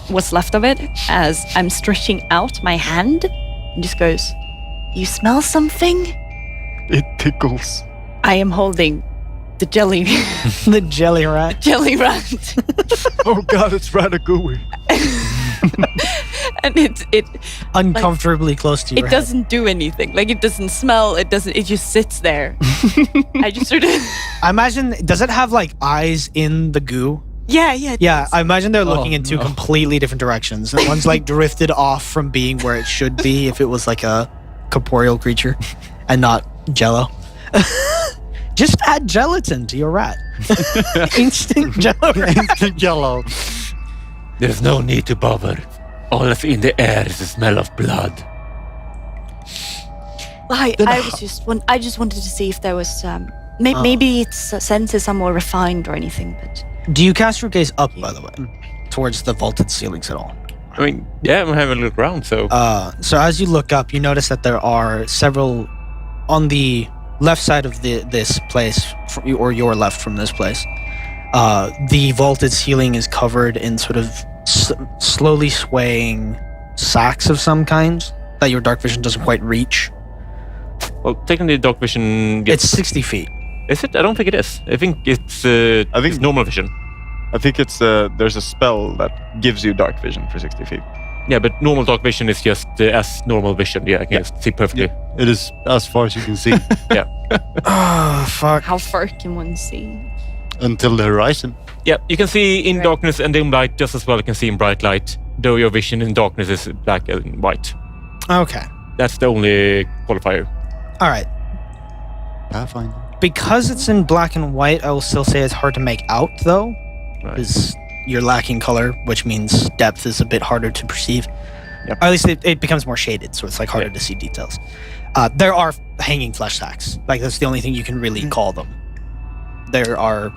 what's left of it, as I'm stretching out my hand, and just goes, "You smell something?" It tickles. I am holding the jelly The jelly rat. jelly rat, Oh God, it's ratatouille. and it Uncomfortably close to your it head. doesn't do anything. Like, it doesn't smell. It just sits there. I just sort of I imagine, does it have like eyes in the goo? yeah. Yeah, I imagine they're looking in two no. completely different directions. And one's like drifted off from being where it should be if it was like a corporeal creature and not jello. Just add gelatin to your rat. Instant jello rat. Instant jello. There's no need to bother. All that's in the air is the smell of blood. I just wanted to see if there was maybe its senses are more refined or anything, but Do you cast your gaze up, by the way, towards the vaulted ceilings at all? I mean, yeah, I'm having a look around, so... So as you look up, you notice that there are several on the left side of this place, or your left from this place. The vaulted ceiling is covered in sort of slowly swaying sacks of some kind that your dark vision doesn't quite reach. Well, technically, dark vision gets... It's 60 feet. Is it? I don't think it is. I think it's normal vision. I think it's there's a spell that gives you dark vision for 60 feet. Yeah, but normal dark vision is just as normal vision. Yeah, I can just see perfectly. It is as far as you can see Oh, fuck. how far can one see? until the horizon. Yeah, you can see in Right. darkness and dim light just as well as you can see in bright light, though your vision in darkness is black and white. Okay. That's the only qualifier. All right. Pathfinder. Because it's in black and white, I will still say it's hard to make out, though. Right. Because you're lacking color, which means depth is a bit harder to perceive. Yep. Or at least it becomes more shaded, so it's like harder Yeah. to see details. There are hanging flesh sacks. Like, that's the only thing you can really call them. There are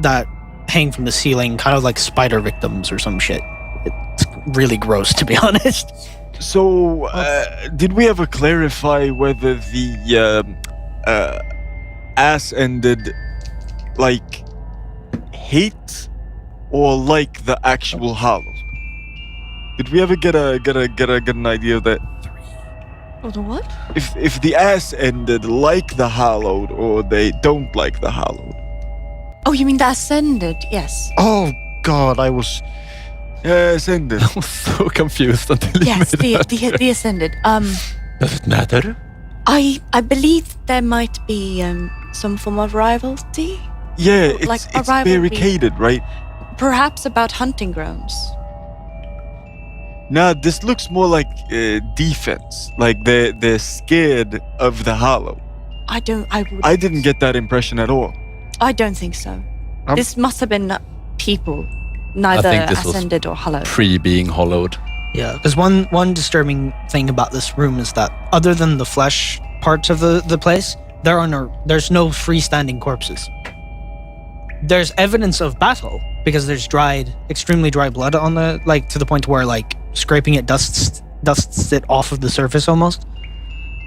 that hang from the ceiling, kind of like spider victims or some shit. It's really gross, to be honest. So, did we ever clarify whether the ass-ended like hate or like the actual hollow? Did we ever get an idea of that? Oh, the what? If the ass-ended like the hallowed or they don't like the hallowed? Oh, you mean the ascended? Yes. Oh God, I was. Ascended. I was so confused until you Yes, made that. the ascended. Does it matter? I believe there might be some form of rivalry, Yeah, Like a it's rivalry. barricaded, right? perhaps about hunting grounds. Nah, this looks more like defense. Like they're scared of the hollow. I I didn't get that impression at all. I don't think so. This must have been people, I neither think this was ascended or hollow. Pre-being hollowed. Yeah, because one disturbing thing about this room is that other than the flesh parts of the place, there's no freestanding corpses. There's evidence of battle because there's extremely dry blood on to the point where like scraping it dusts it off of the surface almost.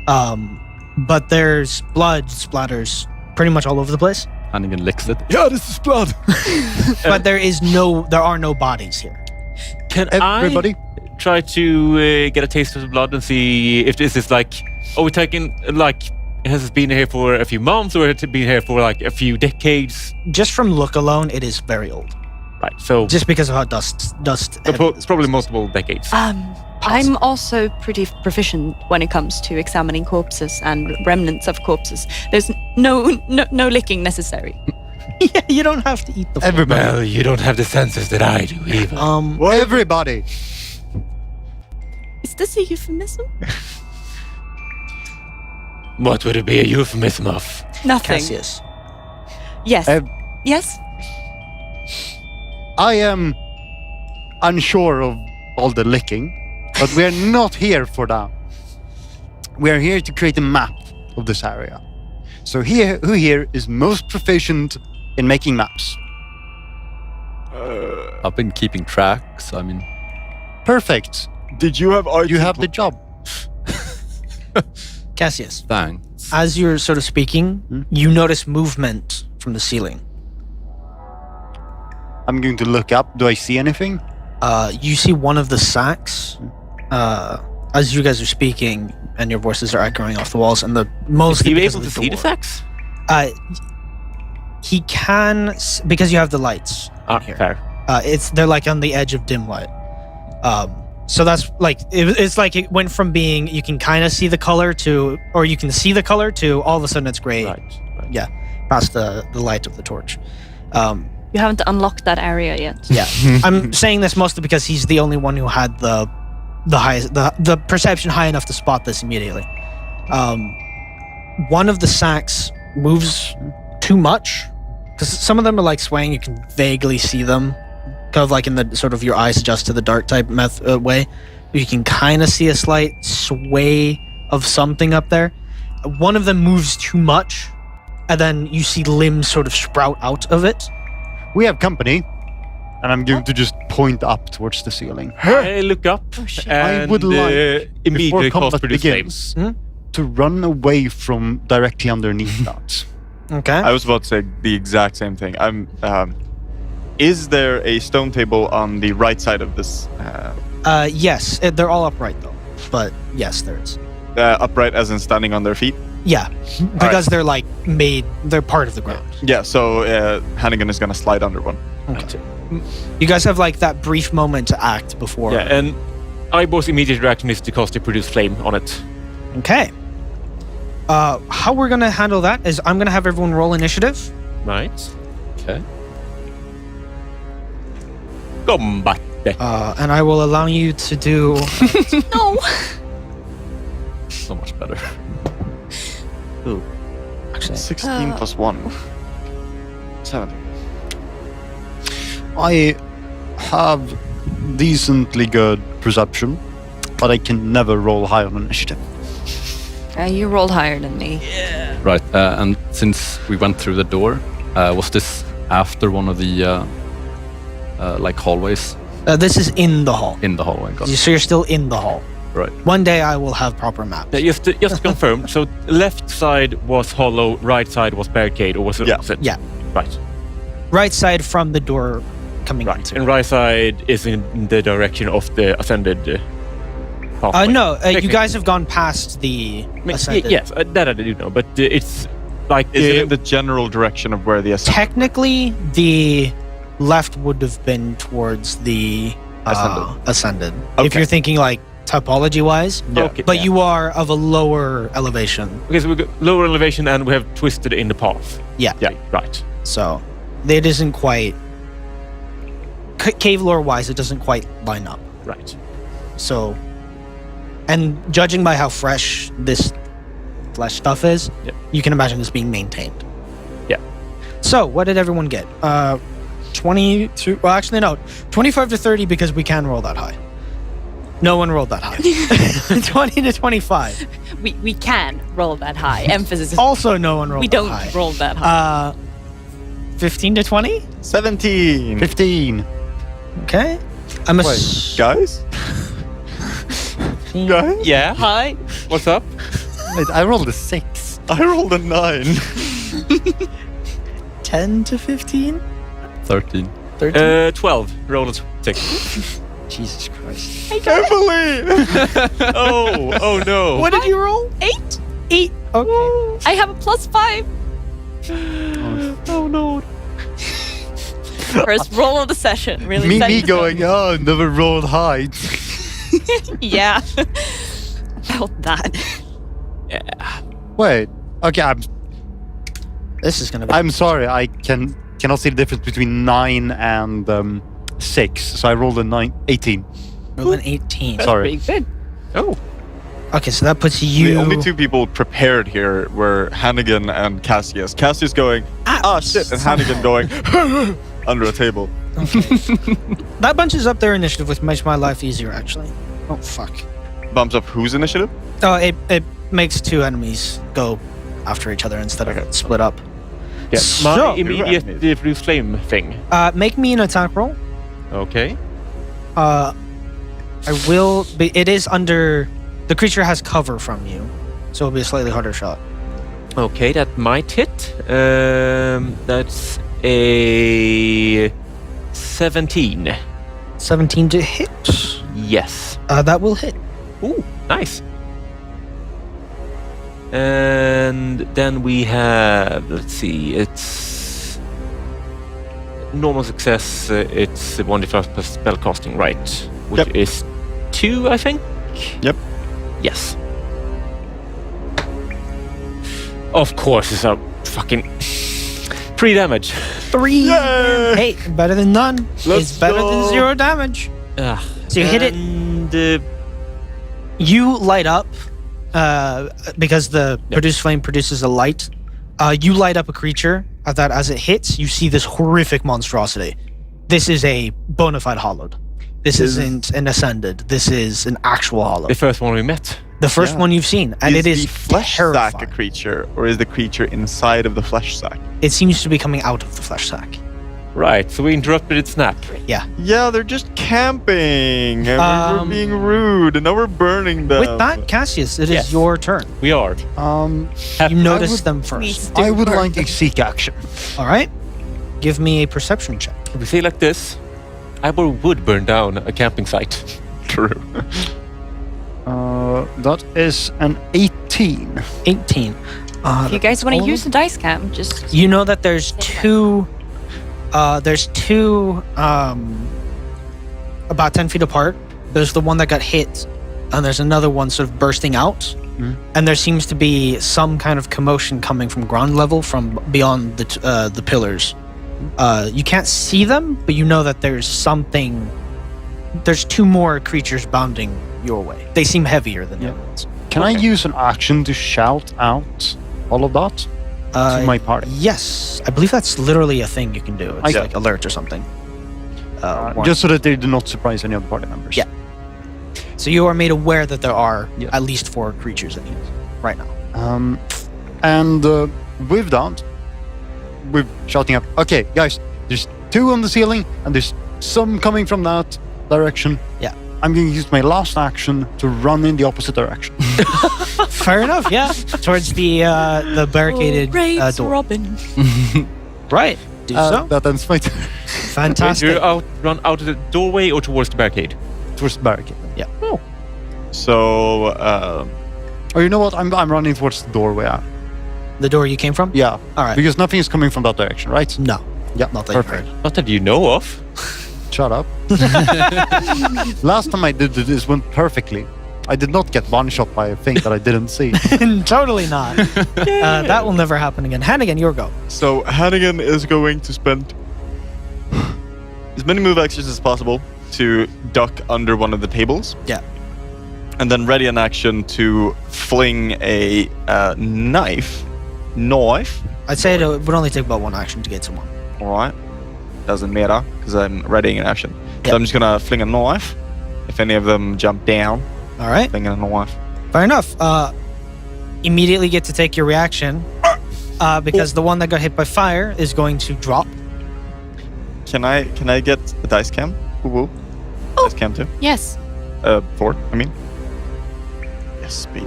But there's blood splatters pretty much all over the place. Hannigan licks it. Yeah, this is blood. But there are no bodies here. Can Everybody. I try to get a taste of the blood and see if this is like... Are we taking like has it been here for a few months, or has it been here for like a few decades? Just from look alone, it is very old. Right. So Just because of how dust. probably multiple decades. I'm also pretty proficient when it comes to examining corpses and remnants of corpses. There's no licking necessary. Yeah, you don't have to eat the. Everybody. Well, you don't have the senses that I do either. Everybody. Is this a euphemism? What would it be a euphemism of? Nothing. Cassius. Yes. Yes. I am unsure of all the licking, but we are not here for that. We are here to create a map of this area. So who here is most proficient in making maps? I've been keeping track, so I mean, Perfect. Did you have art? You have the job. Cassius. thanks. As you're sort of speaking, you notice movement from the ceiling. I'm going to look up. Do I see anything? You see one of the sacks. As you guys are speaking, and your voices are echoing off the walls, and the mostly Are you because able of to the see the door. sacks? He can because you have the lights Ah, here. fair. They're like on the edge of dim light. So that's like it's like it went from being you can kind of see the color to, or you can see the color to all of a sudden it's gray. Right. Yeah, past the light of the torch. You haven't unlocked that area yet. Yeah, I'm saying this mostly because he's the only one who had the highest the perception high enough to spot this immediately. One of the sacks moves too much because some of them are like swaying. You can vaguely see them, kind of like in the sort of your eyes adjust to the dark type way. You can kind of see a slight sway of something up there. One of them moves too much, and then you see limbs sort of sprout out of it. We have company, and I'm going to just point up towards the ceiling. I look up and I would like, immediately before cast combat produce begins, flames. to run away from directly underneath that. Okay. I was about to say the exact same thing. Is there a stone table on the right side of this? Yes, they're all upright though. But yes, there is. Upright as in standing on their feet? Yeah, because they're like they're part of the ground. Yeah, so Hannigan is going to slide under one. Okay. You guys have like that brief moment to act before. Yeah, and Ibor's immediate reaction is to cast a produce flame on it. Okay. How we're gonna handle that is I'm gonna have everyone roll initiative. Right. Okay. Combate. And I will allow you to do. No. So much better. Actually, 16 plus 1. 17. I have decently good perception, but I can never roll high on initiative. You rolled higher than me. Right, and since we went through the door, was this after one of the like hallways? this is in the hall. In the hallway, got it. So you're still in the hall. Right. One day I will have proper maps. Yeah, just to confirm, so left side was hollow, right side was barricade, or was it Yeah. opposite? Yeah. Right. Right side from the door coming Right. into. And right side is in the direction of the ascended pathway. No, you Technically. guys have gone past the I mean, ascended. yes, that I do know, but it's like Is it in the general direction of where the ascent? Technically, the left would have been towards the ascended. If Okay. you're thinking like topology-wise, Yeah. Okay. but you are of a lower elevation. Okay, so we got lower elevation and we have twisted in the path. Yeah. Yeah. Right. So it isn't quite cave lore-wise. It doesn't quite line up. Right. So, and judging by how fresh this flesh stuff is, Yeah. you can imagine this being maintained. Yeah. So, what did everyone get? 22. Well, actually, no, 25 to 30 because we can roll that high. No one rolled that high. 20 to 25. We can roll that high. Emphasis is Also, no one rolled we that don't high. roll that high. 15 to 20. 17. 15. Okay. I'm a Wait, guys? Guys? Yeah. Hi. What's up? Wait, I rolled a 6. I rolled a 9. 10 to 15. 13. 13. 12. Roll a 6. Jesus Christ. Emily! Oh no. What did you roll? 8. 8. Okay. I have a +5. Oh no. First roll of the session. Really. Me set in stone. going, oh, never rolled high. Yeah. About that. Wait. Okay, This is gonna be. I'm sorry. I cannot see the difference between 9 and 6. So I rolled a 18. Roll an 18. Sorry. Pretty good. Oh. Okay, so that puts you. The only 2 people prepared here were Hannigan and Cassius. Cassius going, ah shit, and Hannigan going under a table. That bunches up their initiative, which makes my life easier, actually. Oh fuck. Bumps up whose initiative? Oh, it makes 2 enemies go after each other instead of split up. Yeah. My So- immediate Bruce Flame thing. Make me an attack roll. Okay. I will. Be, it is under. The creature has cover from you, so it'll be a slightly harder shot. Okay, that might hit. That's a 17. 17 to hit. Yes. That will hit. Ooh, nice. And then we have, let's see, it's normal success. It's 1d+ plus spell casting, right? Which Yep. is 2, I think. Yep. Yes. Of course, it's a fucking 3 damage. 3. Yay! Hey, better than none. Let's It's better go. than 0 damage. So you hit it. And You light up because the produce flame produces a light. You light up a creature that as it hits, you see this horrific monstrosity. This is a bona fide hollowed. This isn't an ascended. This is an actual hollow. the first one we met. The first one you've seen, and it is the flesh terrifying. sack a creature, or is the creature inside of the flesh sack? It seems to be coming out of the flesh sack. Right, so we interrupted its nap. Yeah. Yeah, they're just camping. And we're being rude, and now we're burning them. With that, Cassius, it is Yes. your turn. We are. You notice would- them We first. still I would burn like a seek action. All right. Give me a perception check. If we say it like this, I would burn down a camping site. True. That is an 18. 18. If you guys want to use the dice cam, just You know that there's two about 10 feet apart. There's the one that got hit, and there's another one sort of bursting out. And there seems to be some kind of commotion coming from ground level from beyond the pillars. You can't see them, but you know that there's something. There's 2 more creatures bounding your way. They seem heavier than the other ones. Can I use an action to shout out all of that to my party? Yes, I believe that's literally a thing you can do. It's I- like alert or something. Warn. Just so that they do not surprise any of the party members. Yeah. So you are made aware that there are Yeah. at least 4 creatures in here right now. And with that, we're shouting up, okay, guys, there's 2 on the ceiling, and there's some coming from that direction. Yeah. I'm going to use my last action to run in the opposite direction. Fair enough. Yeah, towards the barricaded Raves door. Robin. Right. Do so. That ends my turn. Fantastic. You run out of the doorway or towards the barricade? Towards the barricade. So, Or you know what? I'm running towards the doorway. The door you came from? Yeah. All right. Because nothing is coming from that direction, right? No. Yeah. Not that you've Perfect. heard. Not that you know of. Shut up. Last time I did this went perfectly. I did not get one shot by a thing that I didn't see. Totally not. That will never happen again. Hannigan, your go. So Hannigan is going to spend as many move actions as possible to duck under one of the tables. Yeah. And then ready an action to fling a knife. I'd say it would only take about 1 action to get to one. All right. Doesn't matter because I'm readying an action. Yep. So I'm just gonna fling a knife. If any of them jump down, All right. fling a knife. Fair enough. Immediately get to take your reaction because the one that got hit by fire is going to drop. Can I get a dice cam? Woo. Dice cam too. Yes. 4. I mean. Yes, baby.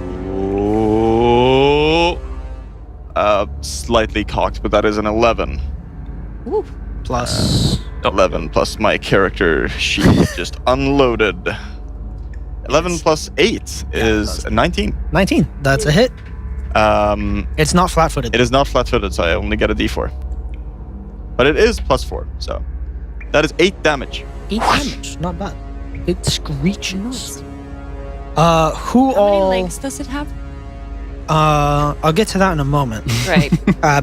Slightly cocked, but that is an 11. Ooh. Plus 11 plus my character sheet just unloaded. 11 plus 8 is 19. 19. That's a hit. It's not flat-footed. It is not flat-footed, so I only get a D4. But it is +4, so that is 8 damage. 8 damage, not bad. It screeches. Nice. Who How all? many legs does it have? I'll get to that in a moment. Right.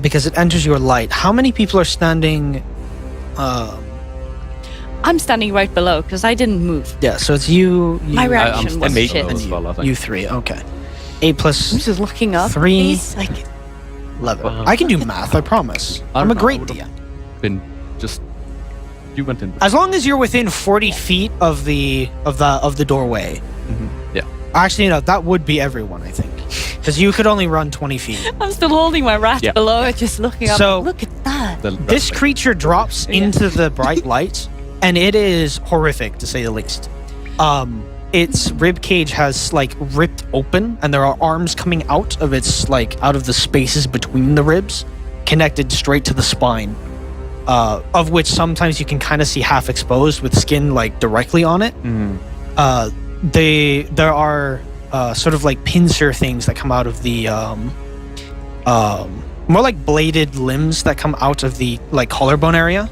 Because it enters your light. How many people are standing? I'm standing right below because I didn't move. Yeah, so it's you. My I'm reaction was standing shit. below as well, I think. You 3. Okay. 8 plus I'm just looking up. 3. These, like, 11. Wow. I can do math. I promise. I I'm a don't know, great I would've- DM. Been just you went in. As long as you're within 40 feet of the doorway. Yeah. Actually, no, that would be everyone, I think, because you could only run 20 feet. I'm still holding my rat Yeah. below, just looking up. So- Look at that. This creature drops into the bright light, and it is horrific to say the least. Its rib cage has like ripped open, and there are arms coming out of its out of the spaces between the ribs, connected straight to the spine. Of which sometimes you can kind of see half exposed with skin like directly on it. There are sort of like pincer things that come out of the more like bladed limbs that come out of the like collarbone area,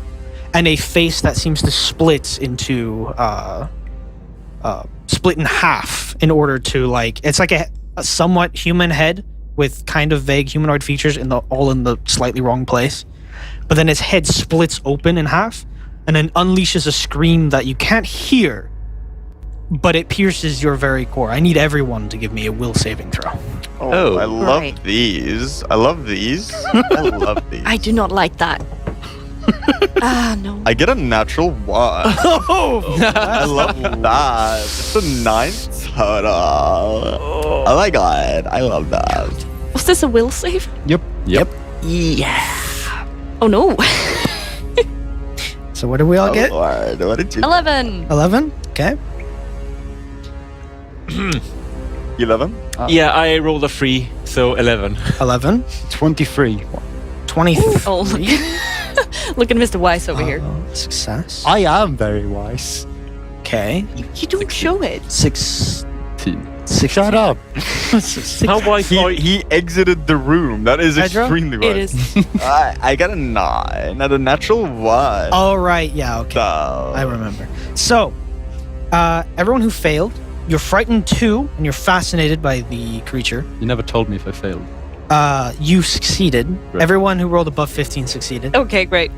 and a face that seems to split into split in half in order to it's like a somewhat human head with kind of vague humanoid features all in the slightly wrong place. But then its head splits open in half and then unleashes a scream that you can't hear, but it pierces your very core. I need everyone to give me a will saving throw. Oh, I love Right. these. I love these. I love these. I do not like that. No. I get a natural 1. I love that. It's a 9 total. Oh my god, I love that. Was this a will save? Yep. Yeah. Oh no. So what do we all get? Lord, what did you 11. 11? Okay. 11? Yeah, I rolled a 3, so 11. 11. 23. 23. Oh, look at Mr. Wise over here. Success. I am very wise. Okay. You don't show it. 16. Shut up. How wise are you? He exited the room. That is Hydra? extremely It wise. is. I got a 9 and a natural 1. All right. Yeah. Okay. So, I remember. So, everyone who failed, you're frightened 2, and you're fascinated by the creature. You never told me if I failed. You succeeded. Right. Everyone who rolled above 15 succeeded. Okay, great.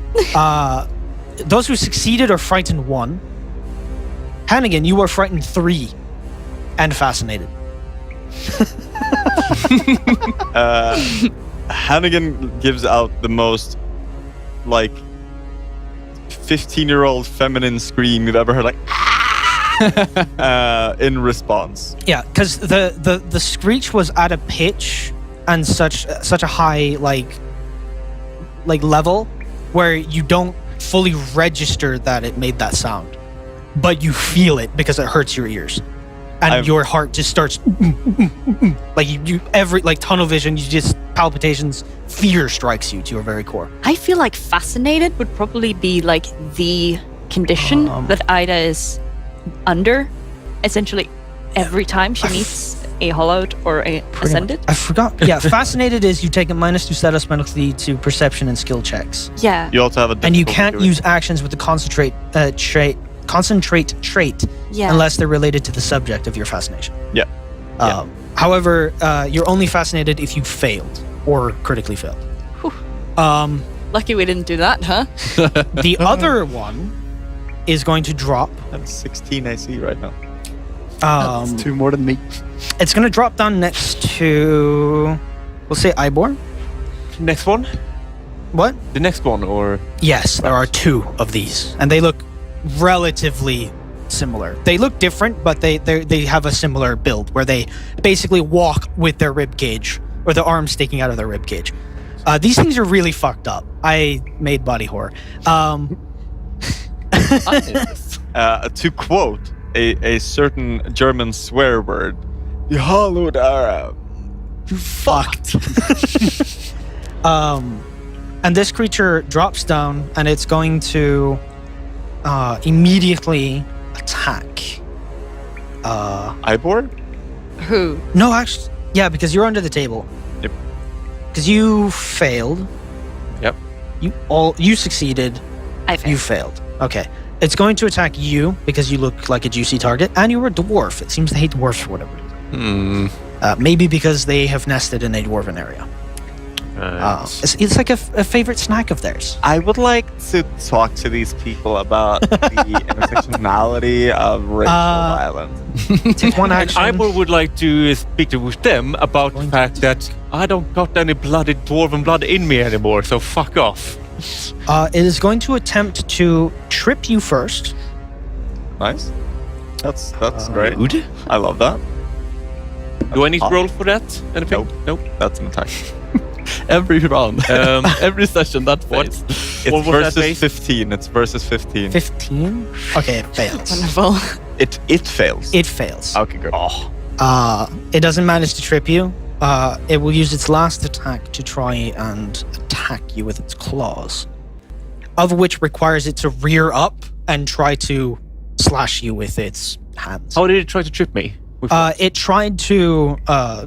Those who succeeded are frightened 1. Hannigan, you are frightened 3 and fascinated. Hannigan gives out the most 15-year-old feminine scream you've ever heard, in response. Yeah, because the screech was at a pitch and such a high level where you don't fully register that it made that sound, but you feel it because it hurts your ears, and your heart just starts you every tunnel vision. You just palpitations, fear strikes you to your very core. I feel like fascinated would probably be the condition that Ida is under, essentially every time she meets a hollowed or a ascended. I forgot. Yeah, fascinated is you take a -2 status penalty to perception and skill checks. Yeah. You also have a And you difficulty can't doing use actions with the concentrate trait Yeah. unless they're related to the subject of your fascination. Yeah. However, you're only fascinated if you failed or critically failed. Lucky we didn't do that, huh? The other one is going to drop. That's 16 I see right now. It's 2 more than me. It's going to drop down next to, we'll say Ybor. Next one? What? The next one, or? Yes, there are 2 of these, and they look relatively similar. They look different, but they have a similar build where they basically walk with their rib cage or the arms sticking out of their rib cage. These things are really fucked up. I made body horror. To quote a certain German swear word, "You hollowed Arab. You fucked." And this creature drops down, and it's going to immediately attack. Ybor? Who? No, actually, yeah, because you're under the table. Yep. Because you failed. Yep. You succeeded. I failed. You failed. Okay. It's going to attack you because you look like a juicy target, and you're a dwarf. It seems to hate dwarfs for whatever reason. Maybe because they have nested in a dwarven area. It's like a favorite snack of theirs. I would like to talk to these people about the intersectionality of racial violence. Take one And action. Ivor would like to speak with them about the fact that I don't got any blooded dwarven blood in me anymore, so fuck off. It is going to attempt to trip you first. Nice. That's great. I love that. Do I need to roll for that? Anything? Nope. That's an attack. Every round, every session, that fails. It's What was that versus base? 15. It's versus 15. 15. Okay, it fails. Wonderful. It fails. It fails. Okay, good. It doesn't manage to trip you. It will use its last attack to try and attack you with its claws, of which requires it to rear up and try to slash you with its hands. How did it try to trip me? It tried to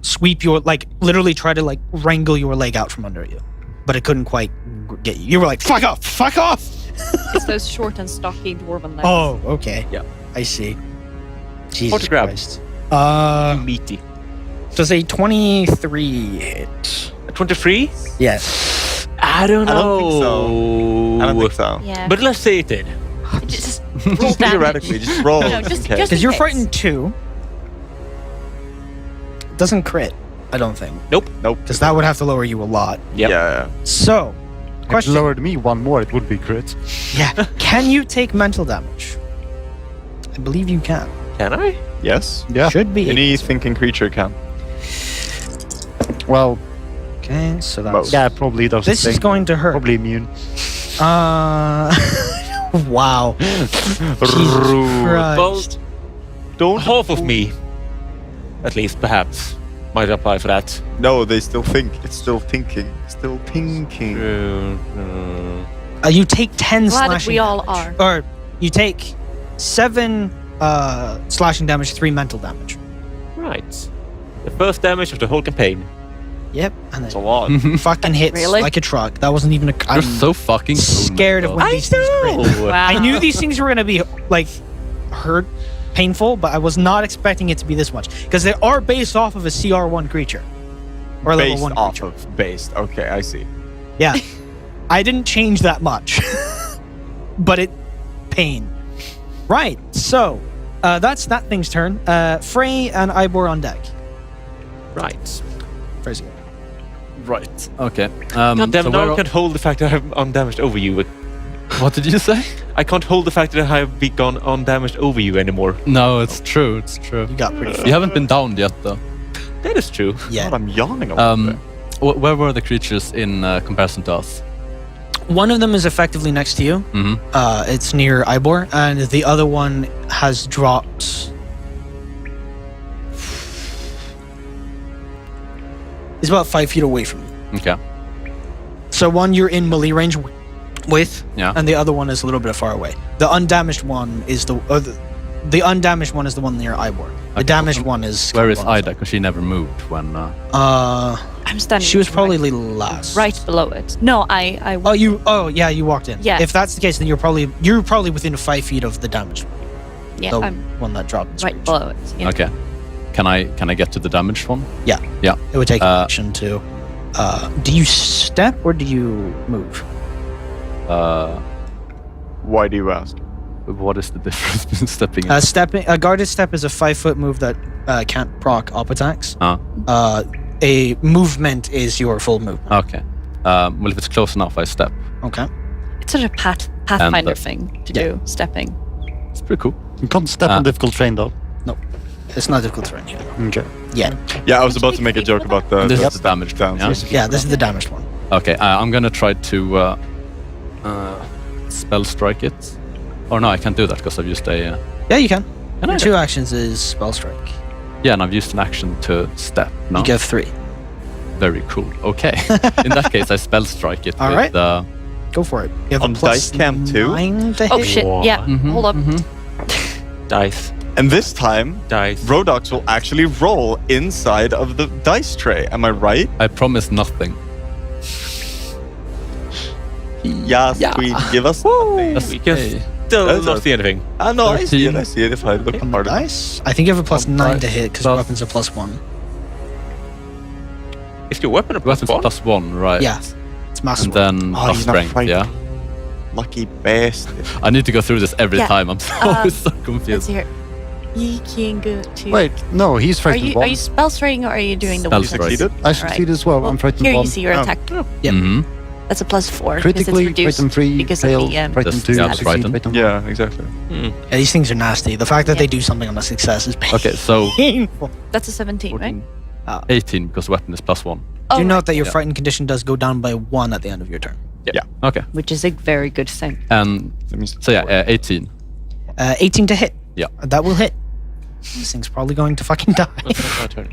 sweep your, literally try to wrangle your leg out from under you, but it couldn't quite get you. You were like, fuck off, fuck off! It's those short and stocky dwarven legs. Oh, okay. Yeah. I see. Jesus grab. Christ. Meaty. Does a 23 hit? 23? Yes. I don't I know. don't think so. I don't think so. Yeah. But let's say it did. just roll damage. Theoretically, just roll. No, in just- case. just- Because you're case. frightened 2. Doesn't crit, I don't think. Nope. Because that would have to lower you a lot. Yep. Yeah. So, If it question. lowered me one more, it would be crit. Yeah. Can you take mental damage? I believe you can. Can I? Yes. Yeah. Should be. Any thinking creature can. Well, Okay, so that's... Most. yeah, probably does. This is going to hurt. Probably immune. Wow. Rude. Well, Christ. Don't. half of me, at least, perhaps, might apply for that. No, they still think. It's still thinking. Still thinking. You take 10 Glad slashing we all damage. are. Or you take 7 slashing damage, 3 mental damage. Right. The first damage of the whole campaign. Yep. And It's a then lot. fucking hits Really? like a truck. That wasn't even a... You're I'm so fucking scared of when I these things crit. know. Wow. I knew these things were going to be, hurt, painful, but I was not expecting it to be this much. Because they are based off of a CR1 creature. Or a level Based 1 off creature. of based. Okay, I see. Yeah. I didn't change that much. But it... pain. Right, so... that's that thing's turn. Frey and Ivor on deck. Right. Frey's again. Right. Okay. God damn so it, now we're I can't hold the fact that I'm undamaged over you. What did you say? I can't hold the fact that I have gone undamaged over you anymore. No, it's true. It's true. You got pretty far. You haven't been downed yet, though. That is true. Yeah. God, I'm yawning a little bit. Where were the creatures in comparison to us? One of them is effectively next to you. Mm-hmm. It's near Ivor, and the other one has dropped. It's about 5 feet away from you. Okay. So one you're in melee range with, Yeah. and the other one is a little bit far away. The undamaged one is the undamaged one is the one near Ivor. The Okay. damaged one is. Where is one on Ida? Because she never moved when. I'm standing. She was probably right, last. right below it. No, I. Oh, you. Oh, yeah. You walked in. Yeah. If that's the case, then you're probably within 5 feet of the damaged one. Yeah, The I'm one that dropped. right below it. Yeah. Okay. Can I get to the damaged one? Yeah. Yeah. It would take action to. Do you step or do you move? Why do you ask? What is the difference between stepping and Stepping. A guarded step is a 5-foot move that can't proc op attacks. A movement is your full movement. Okay. Well, if it's close enough, I step. Okay. It's such a Pathfinder And, thing to yeah. do, stepping. It's pretty cool. You can't step on difficult terrain though. It's not difficult terrain here. Okay. Yeah. Yeah, I was about to make a joke about the. This the is the damaged one, yeah? Yeah. This is the damaged one. Okay. I'm gonna try to spell strike it. Or no, I can't do that because I've used a. Yeah, you can. Can I? 2 actions is spell strike. Yeah, and I've used an action to step. No. You get 3. Very cool. Okay. In that case, I spell strike it. All with, right. Go for it. You have On a plus dice cam too? 9 to hit. Oh shit! Yeah, Mhm, hold up. mhm. Dice. And this time, Dice. Rodox will actually roll inside of the dice tray. Am I right? I promise nothing. Yes, Queen. Give us something. We can still That's not a- see anything. No, I see it. 13. I see it if I look On the harder. dice? I think you have a plus 9 to hit because Plus- weapons are +1. Is your weapon a plus Weapons one? +1, right? Yeah. It's massive. And then Oh, plus he's not strength, frightened. yeah? Lucky bastard. I need to go through this every Yeah. time. I'm so, Um, so Let's confused. see here. You can go to. Wait, no, he's Are frightened you one. spell writing or are you doing the Spell one? strike. Succeeded? I succeed as well. I'm frightened Here one. you see your Oh. attack. Yep. Mhm. That's a +4 because it's Critically, reduced frightened 3, because fail, of the frightened Just- 2, yeah, succeed, frightened. frightened 1. Yeah, exactly. Yeah, these things are nasty. The fact that they do something on a success is Okay, so painful. That's a 17, right? 14, 18 because weapon is +1. Oh, Do right. note that your Yeah. frightened condition does go down by 1 at the end of your turn. Okay. Which is a very good thing. And Let me so yeah, 18. 18 to hit. Yeah. That will hit. This thing's probably going to fucking die. That's my turn.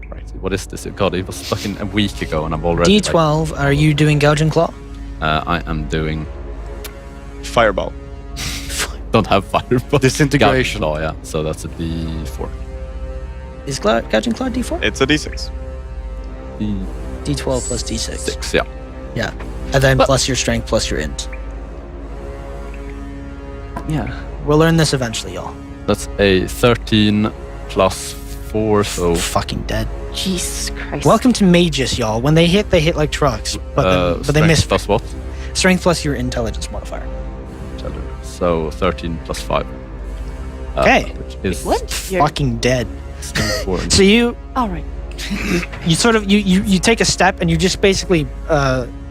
Right. What is this? God, it was fucking a week ago and I'm already D12, are you doing Gouging Claw? I am doing. Fireball. Don't have fireball. Disintegration. Claw, yeah. So that's a D4. Is Gouging Claw D4? It's a d6. D12 plus D6. D6, yeah. Yeah. And then plus your strength plus your int. Yeah. We'll learn this eventually, y'all. That's a 13 plus 4, so Fucking dead. Jesus Christ. Welcome to mages, y'all. When they hit like trucks, but they strength miss. plus what? Strength plus your intelligence modifier. So 13 plus 5. Okay. Which is What? You're- Fucking dead. 4. So you All right. you sort of you take a step and you just basically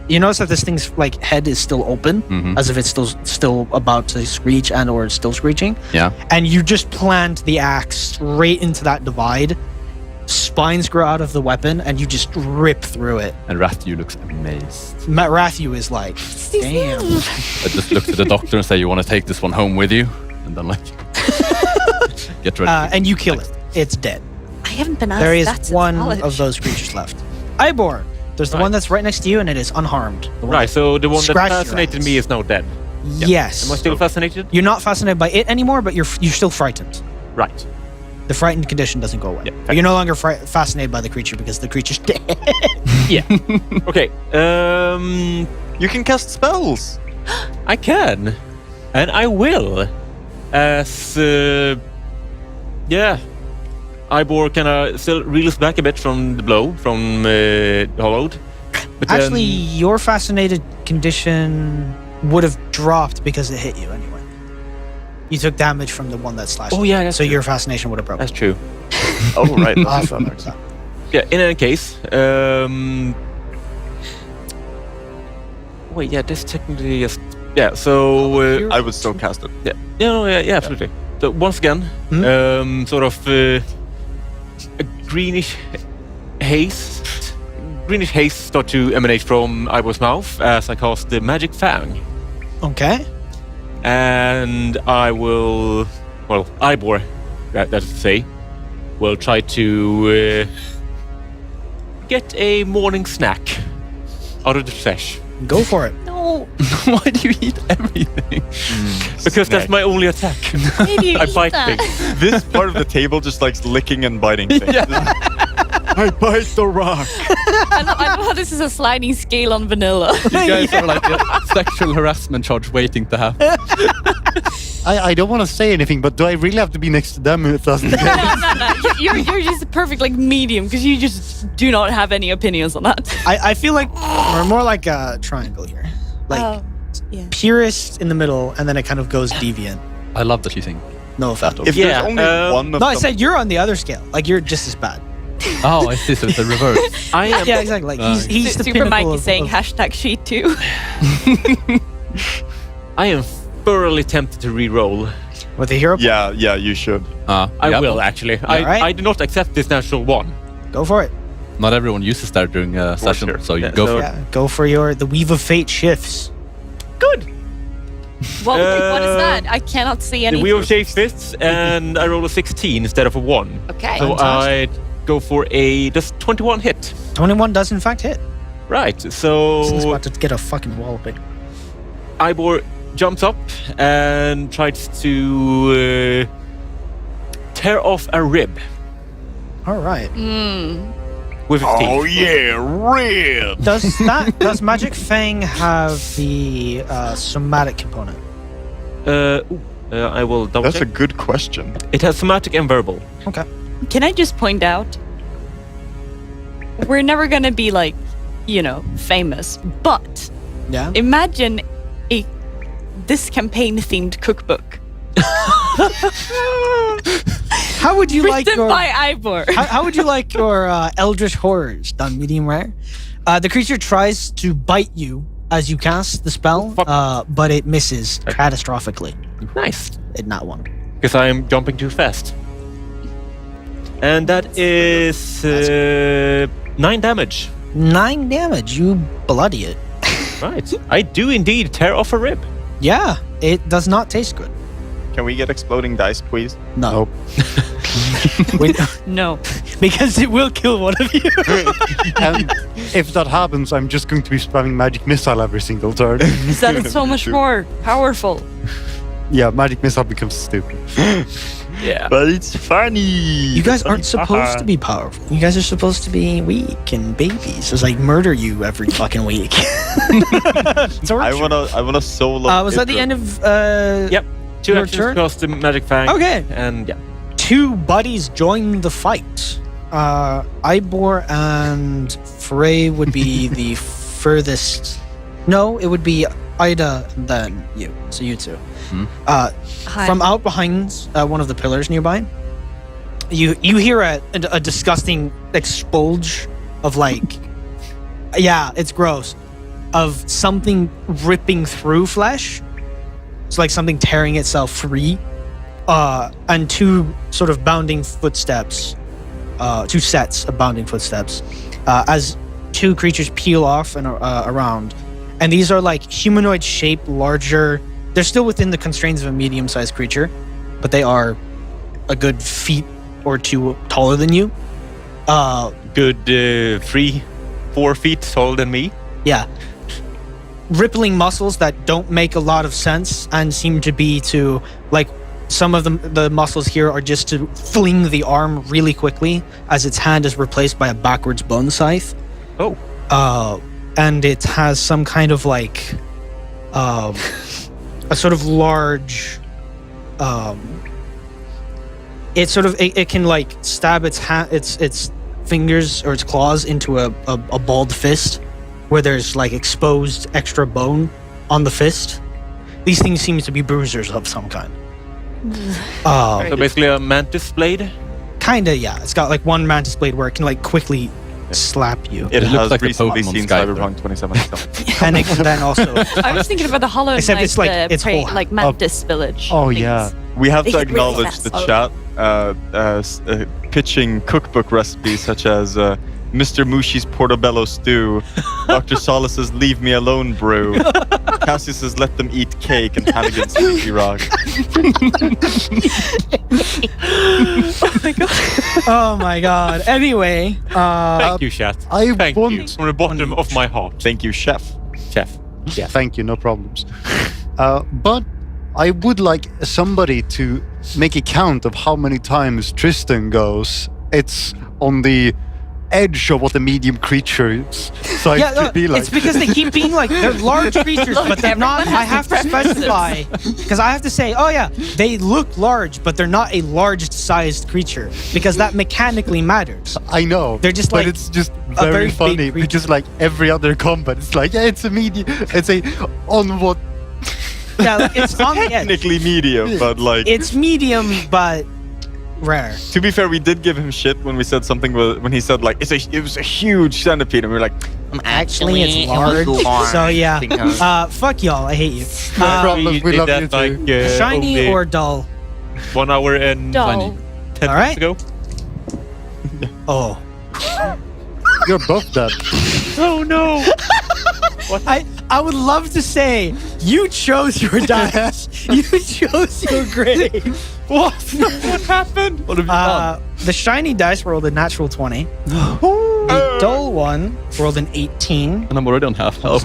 you notice that this thing's like head is still open Mhm. as if it's still about to screech and or it's still screeching, Yeah. and you just plant the axe straight into that divide. Spines grow out of the weapon and you just rip through it. And Rathu looks amazed. Matt Rathu is like, damn. I just look to the doctor and say, "You want to take this one home with you?" And then like, get ready. And you kill it. It's dead. I haven't been asked There is that since one college. of those creatures left. Ivor, there's the Right. one that's right next to you and it is unharmed. The one Right, so the one that Scratch your fascinated ass. me is now dead. Yes. Am I still fascinated? You're not fascinated by it anymore, but you're still frightened. Right. The frightened condition doesn't go away. Yeah, But you're no longer fascinated by the creature because the creature's dead. Yeah. Okay. You can cast spells. I can, and I will. As yeah, Ivor kind of still reels back a bit from the blow from Hollowed. But Actually, then, your fascinated condition would have dropped because it hit you anyway. You took damage from the one that slashed. Oh, you. yeah, that's so true. your fascination would have broken. that's true. Oh, right. Ah, That's fuck, so. Yeah. In any case, wait. Yeah, this technically just yeah. So I would still cast it. yeah, yeah, absolutely. So once again, sort of a greenish haze start to emanate from Ivor's mouth as I cast the magic fang, Okay. and I will, well, Ivor, that is to say, will try to get a morning snack out of the flesh Go for it. No, Why do you eat everything? because that's my only attack. maybe you I eat bite that. things. This part of the table just likes licking and biting things. I bite the rock. I love how this is a sliding scale on vanilla. You guys are like a sexual harassment charge waiting to happen. I don't want to say anything, but do I really have to be next to them if it doesn't? No. You're just a perfect like medium because you just do not have any opinions on that. I feel like we're more like a triangle here. Like Oh, yeah. purist in the middle, and then it kind of goes deviant. I love that you think. No offense. If Yeah, there's only one of No, I them, said you're on the other scale. Like you're just as bad. Oh, I see. So it's a reverse. I am. Yeah, exactly. Like he's the Super Mike pinnacle is of- saying of- hashtag sheet too. I am thoroughly tempted to re-roll. with the hero. yeah, you should. I Yeah. will actually. right. I do not accept this natural one. Go for it. Not everyone uses that during a session, sure. so you Yeah, go so- for it. Yeah, go for the weave of fate shifts. Good. What is that? I cannot see The anything. wheel of shape fits, and I roll a 16 instead of a 1. Okay. So I go for a just 21 hit. 21 does in fact hit. Right. This thing's So about to get a fucking walloping. Ivor jumps up and tries to tear off a rib All right. with his teeth. Oh yeah, rib. Does Magic Fang have the somatic component? I will double That's a check. good question. It has somatic and verbal. Okay. Can I just point out, we're never gonna be like, famous, but Yeah. imagine this campaign-themed cookbook How would you like written your by Ivor. how would you like your Eldritch Horrors done medium rare? The creature tries to bite you as you cast the spell, but it misses catastrophically. Nice. It not one. Because I am jumping too fast. And that is 9 damage. 9 damage. You bloody it. Right. I do indeed tear off a rib. Yeah. It does not taste good. Can we get exploding dice, please? No. Nope. We- No. because it will kill one of you. And if that happens, I'm just going to be spamming magic missile every single turn. That is so much more powerful. Yeah, magic missile becomes stupid. Yeah. But it's funny. You guys aren't supposed to be powerful. You guys are supposed to be weak and babies. It's like murder you every fucking week. I wanna solo. Was that the end of Yep. 2 Your actions turn? cost the magic fang. Okay. And yeah. 2 buddies join the fight. Ivor and Frey would be the furthest. No, it would be Ida and then you. So you two. Hi. From out behind one of the pillars nearby, you hear a disgusting expulge of it's gross, of something ripping through flesh. It's like something tearing itself free, and 2 sort of bounding footsteps, 2 sets of bounding footsteps, as 2 creatures peel off and around, and these are like humanoid shaped, larger. They're still within the constraints of a medium-sized creature, but they are a good feet or 2 taller than you. Good 3-4 feet taller than me. Yeah. Rippling muscles that don't make a lot of sense and seem to be to, like, some of the muscles here are just to fling the arm really quickly as its hand is replaced by a backwards bone scythe. Oh. And it has some kind of like a sort of large it can like stab its fingers or its claws into a balled fist where there's like exposed extra bone on the fist. These things seem to be bruisers of some kind. So basically a mantis blade. Kinda, yeah. It's got like one mantis blade where it can like quickly slap you. It looks has like the recently Pokemon seen Skype, Cyberpunk 2077. And it can then also I was thinking about the Hollow Knight, Except it's like its whole- like Mantis Village. Oh, things. yeah. We have to They hit really acknowledge fast. the chat pitching cookbook recipes such as Mr. Mushi's Portobello Stew, Dr. Solace's Leave Me Alone Brew, Cassius's Let Them Eat Cake, and Hannigan's Sleepy Rock. Oh my god. Anyway, Thank you, chat. I Thank want- you from the bottom of my heart. Thank you, Chef. Chef. Yes. Thank you, no problems. But I would like somebody to make a count of how many times Tristan goes. It's on the edge of what a medium creature is. So yeah, I no, could be like, it's because they keep being like they're large creatures, but they're not. everyone I has have to their preferences. specify because I have to say, oh yeah, they look large, but they're not a large-sized creature because that mechanically matters. I know. They're just but like it's just very very big funny creature. because like every other combat, it's like, yeah, it's a medium. It's a on what. Yeah, like, it's on the edge. Technically medium, but like, It's medium, but rare. to be fair, we did give him shit when we said something when he said like it was a huge centipede, and we were like, Actually, it's large. So yeah, fuck y'all. I hate you. No problem. We did love that you like too. Shiny only or dull? 1 hour and Dull. 10 All right. minutes ago. Oh, You're both dead. Oh no! I would love to say you chose your dice. You chose your grave. What? What happened? What have you done? The shiny dice rolled a natural 20. The dull one rolled an 18. And I'm already on half health.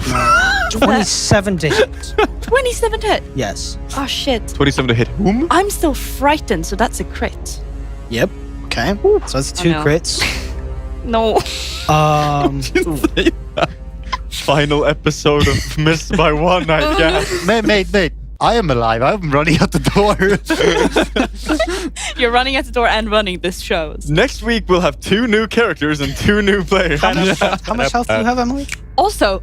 27 to hit. 27 hit. Yes. Oh shit. 27 to hit whom? I'm still frightened, so that's a crit. Yep. Okay. So that's 2 no. crits. No. Final episode of Missed by One, I guess. Mate. I am alive. I'm running out the door. You're running at the door and running this show. Next week we'll have 2 new characters and 2 new players. How much health do you have, Emily? Also,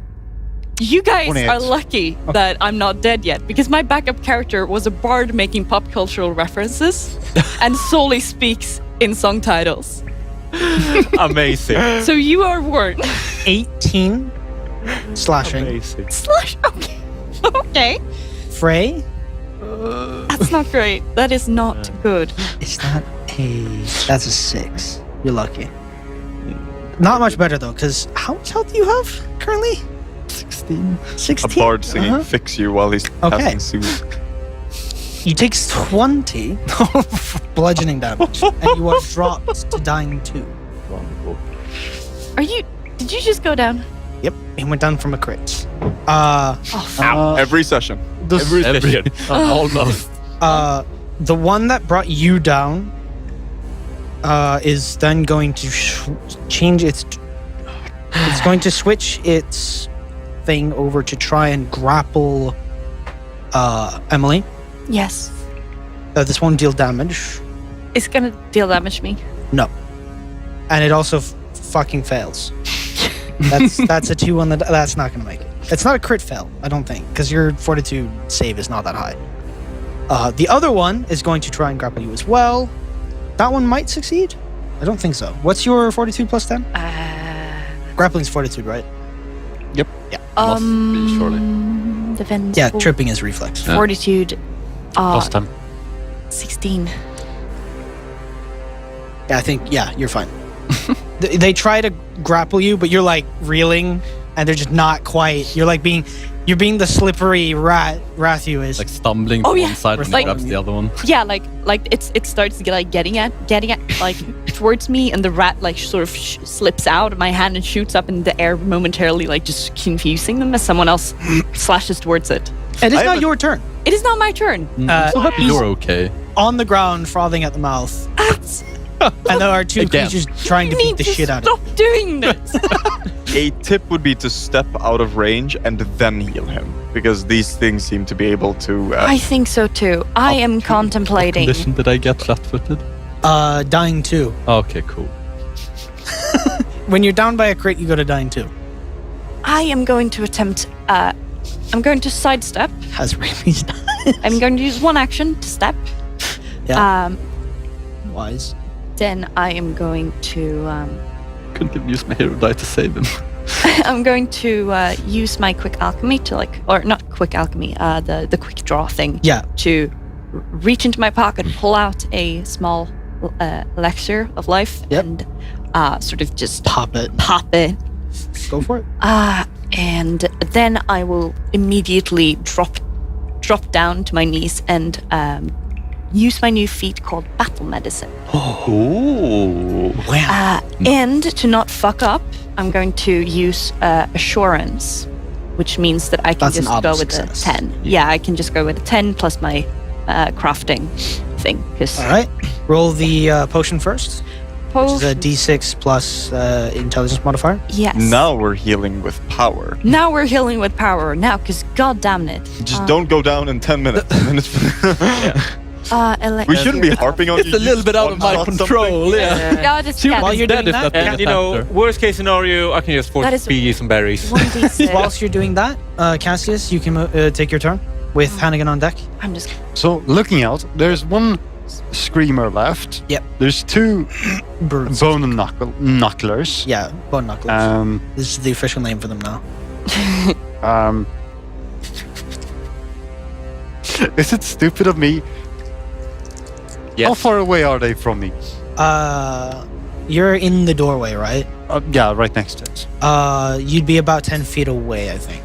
you guys 28. are lucky that I'm not dead yet, because my backup character was a bard making pop cultural references and solely speaks in song titles. Amazing. So you are warned. 18 slashing. Amazing. Slash. Okay. Okay. Frey, That's not great. That is not good. is that that's a 6. You're lucky. Not much better though, because how much health do you have currently? 16. 16. A bard singing Uh-huh. Fix You while he's Okay. passing suit. He takes 20 bludgeoning damage, and you are dropped to dying 2. Wonderful. Did you just go down? Yep, he went down from a crit. Every session. Every session. Almost. The one that brought you down is then going to change its. It's going to switch its thing over to try and grapple Emily. Yes. This won't deal damage. It's gonna deal damage to me. No. And it also fucking fails. That's a 2 on the. That's not gonna make it. It's not a crit fail, I don't think, because your fortitude save is not that high. The other one is going to try and grapple you as well. That one might succeed. I don't think so. What's your fortitude plus 10? Grappling's fortitude, right? Must be, surely. Defense. Yeah, tripping is reflex. Yeah. Fortitude. Plus 10. 16. Yeah, I think, you're fine. They try to grapple you, but you're like reeling, and they're just not quite. You're being the slippery Rathu is. Like stumbling Oh, to yeah. one side and Like- grabs the other one. Yeah, like it starts to get like getting at like towards me, and the rat like sort of slips out of my hand and shoots up in the air momentarily, like just confusing them as someone else slashes towards it. And it's I have not a- your turn. It is not my turn. I'm so happy he's you're okay. on the ground, frothing at the mouth, and there are 2 Again. creatures trying to You beat need the to shit out of stop doing this. A tip would be to step out of range and then heal him, because these things seem to be able to. I think so too. I am contemplating. Condition did I get flat-footed? Dying 2. Okay, cool. When you're down by a crit, you go to dying 2. I am going to attempt. I'm going to sidestep. Has rabies. I'm going to use one action to step. Yeah. Wise. Then I am going to. Couldn't have used my hero die to save him. I'm going to use my quick alchemy to or not quick alchemy, the quick draw thing. Yeah. To reach into my pocket, pull out a small elixir of life, Yep. and sort of just Pop it. pop it. Go for it. And then I will immediately drop down to my knees and use my new feat called Battle Medicine. Ooh. Wow. And to not fuck up, I'm going to use Assurance, which means that I can That's an just auto go with success. a 10. Yeah, I can just go with a 10 plus my crafting thing. All right. Roll the potion first, which is a d6 plus intelligence modifier. Yes. Now we're healing with power. Now we're healing with power. Now, because god damn it. Just don't go down in 10 minutes. And then it's we shouldn't be harping on you. It's a little bit out of my one-shot control, yeah. Yeah, just, Shoot, yeah, while you're dead doing if that, that And you know, worst case scenario, I can just That is- force feed you some berries. 1d6. Whilst you're doing that, Cassius, you can take your turn with Hannigan on deck. I'm just. So looking out, there's one screamer left. Yep. There's 2 Birds. bone knucklers. Yeah, bone knuckles. Um, This is the official name for them now. Is it stupid of me? Yes. How far away are they from me? You're in the doorway, right? Yeah, right next to it. You'd be about 10 feet away, I think.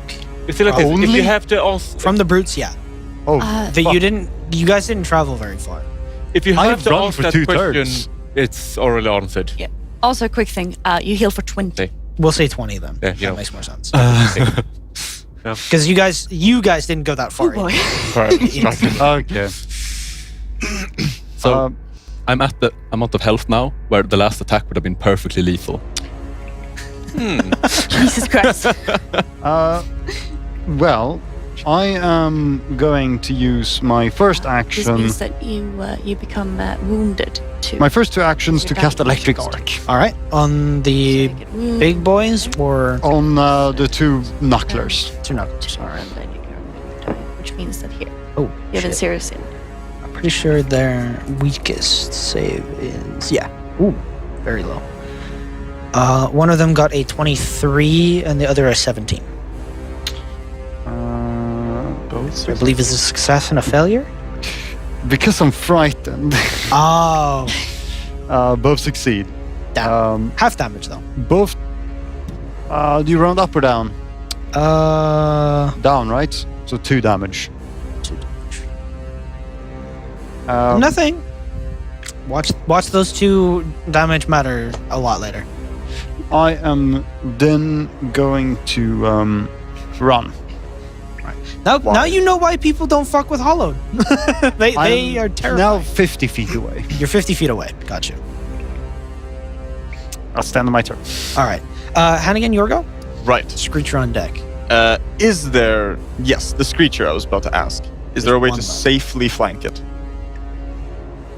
It's like this, if Only- you have to ask, From the brutes, yeah. Oh, But you guys didn't travel very far. if you I have have to run ask for that 2/3. question, it's already answered. Yeah. Also, a quick thing. You heal for 20. Okay. We'll say 20 then. Yeah, that you know. makes more sense. Yeah. Because you guys didn't go that far. Oh boy. Correct. okay. So, I'm at the amount of health now where the last attack would have been perfectly lethal. Jesus Christ. Well, I am going to use my first This action. means that you become wounded too. My first two actions to Your cast damage electric goes arc All right, on the So you get wounded, big boys or on the two knucklers. two knuckles? All right. and then you can which means that here Oh, you have a shit. serious injury. I'm pretty sure their weakest save is ooh, very low. One of them got a 23 and the other a 17. Both. I believe is a success and a failure. Because I'm frightened, Oh, both succeed. damn. Half damage though. Both. Do you round up or down? Down, right? So 2 damage. Nothing. Watch those 2 damage matter a lot later. I am then going to run. Now you know why people don't fuck with Hollowed. they I'm are terrible. now 50 feet away. You're 50 feet away. Got you. I'll stand on my turn. All right. Hannigan, your go. Right. Screecher on deck. Is there... Yes, the Screecher I was about to ask. Is there a way to one left. safely flank it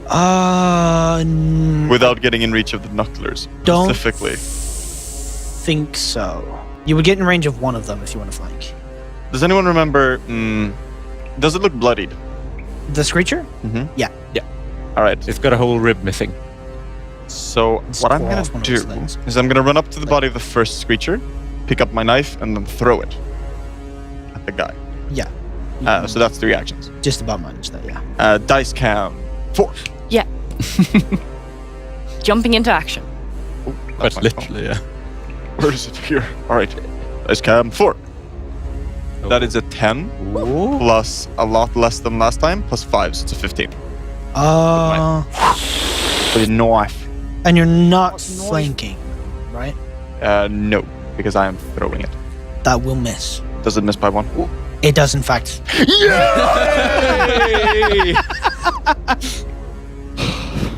Without without getting in reach of the Knucklers don't specifically? think so. You would get in range of one of them if you want to flank. Does anyone remember... does it look bloodied? The Screecher? Mm-hmm. Yeah. All right. It's got a whole rib missing. So what I'm Squall is gonna one of do those things. is I'm gonna run up to the body of the first Screecher, pick up my knife, and then throw it at the guy. Yeah. So that's 3 actions. Just about manage that, yeah. Dice cam 4. Yeah. Jumping into action. Oh, Quite that's my literally, yeah. phone. Where is it here? All right. Dice cam 4. That is a 10 plus a lot less than last time, plus 5, so it's a 15. With a knife. And you're not flanking, right? No, because I am throwing it. That will miss. Does it miss by 1? It does, in fact.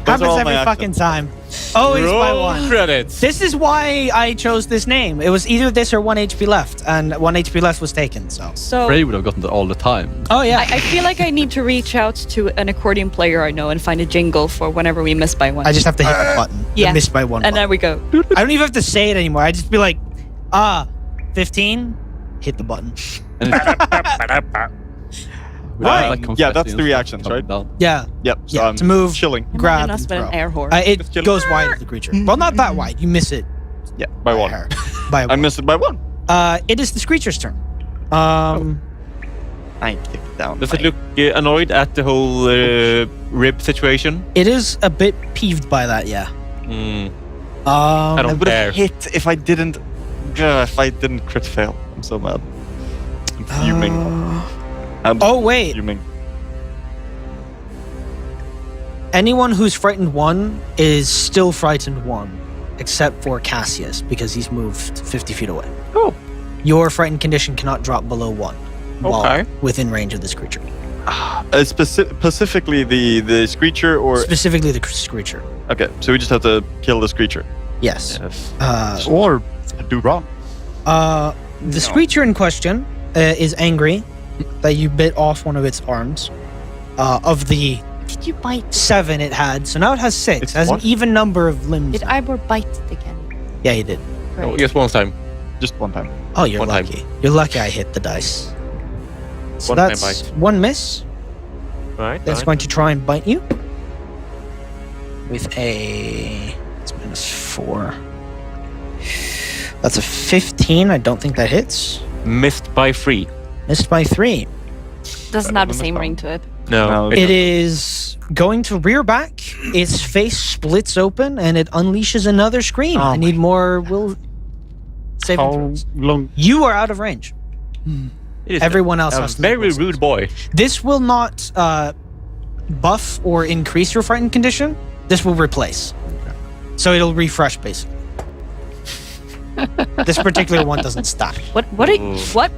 Happens all every my fucking time. Always by 1. Credits. This is why I chose this name. It was either this or 1 HP left, and 1 HP left was taken, so. So Frey would have gotten that all the time. Oh, yeah. I feel like I need to reach out to an accordion player I know and find a jingle for whenever we miss by 1. I just have to hit the button. Yeah. The missed by 1 and button. there we go. I don't even have to say it anymore. I just be like, 15, hit the button. And Right. Yeah, that's 3 actions, right? Yeah. Yep. So Yeah, I'm to move. chilling. Grab Must and be an throw. air horn. It chilling. goes wide of the creature. Well, not that wide. You miss it Yeah, by 1. hair. By I 1. missed it by 1. It is the Screecher's turn. I kicked it down. Does it look annoyed at the whole rib situation? It is a bit peeved by that, yeah. I I don't would care. have hit if I didn't. If I didn't crit fail. I'm so mad. I'm fuming. I'm Oh, wait. fuming. Anyone who's frightened 1 is still frightened 1, except for Cassius, because he's moved 50 feet away. Oh. Your frightened condition cannot drop below 1 while Okay. within range of this creature. Specifically the Screecher or... Specifically the Screecher. Okay, so we just have to kill the Screecher. Yes. Yes. Or do wrong. The Screecher in question is angry that you bit off one of its arms. Of the Did you bite? 7 it had, so now it has 6. It's It has what? an even number of limbs. Did now. Ivor bite it again? Yeah, he did. Oh, yes, one time. Just 1 time. Oh, you're One time. lucky. You're lucky I hit the dice. So One time that's bite. 1 miss. Right. That's right. going to try and bite you. With a... It's -4. That's a 15. I don't think that hits. Missed by 3. Missed by 3. Doesn't have the same ring to it. No. No, It is going to rear back. Its face splits open and it unleashes another scream. Oh I need more will saving How throws. long? You are out of range. It is Everyone else a has to very make wisdom. rude boy. This will not buff or increase your frightened condition. This will replace. So it'll refresh basically. This particular one doesn't stack. What? What?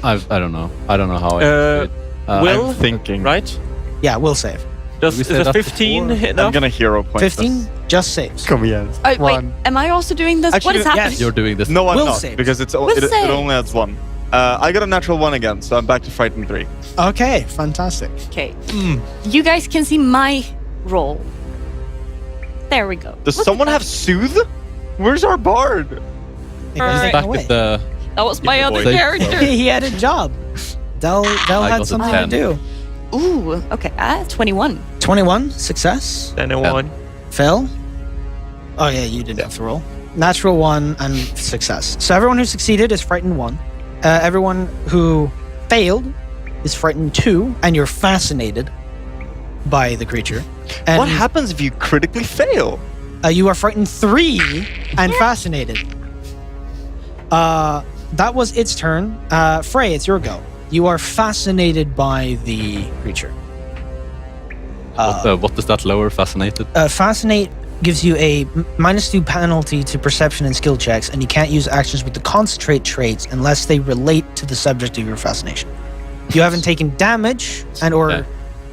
I don't know. I don't know how I Uh, did. Will, I'm thinking. right? Yeah, will save. Does we say that 15 before? hit now? I'm gonna hero point 15 this. just saves. Come here. Wait, One. am I also doing this? What Actually, is happening? yes. You're doing this. No, I'm Will not saves. because it saves. only adds 1. I got a natural 1 again, so I'm back to frightened 3. Okay, fantastic. Okay. You guys can see my roll. There we go. Does Look someone at have soothe? Where's our bard? It was taken Back away. with the. that. That was my Give the other boy. character. He had a job. Del I had got a something 10. to do. Ooh, okay. 21. 21, success. Then 1. Phil? Oh yeah, you didn't have to roll. Natural 1 and success. So everyone who succeeded is frightened 1. Everyone who failed is frightened 2, and you're fascinated by the creature. And What happens if you critically fail? you are frightened 3 and fascinated. That was its turn. Frey, it's your go. You are fascinated by the creature. What does that lower? Fascinated. Fascinate gives you a -2 penalty to perception and skill checks, and you can't use actions with the concentrate traits unless they relate to the subject of your fascination. You haven't taken damage, and or Okay.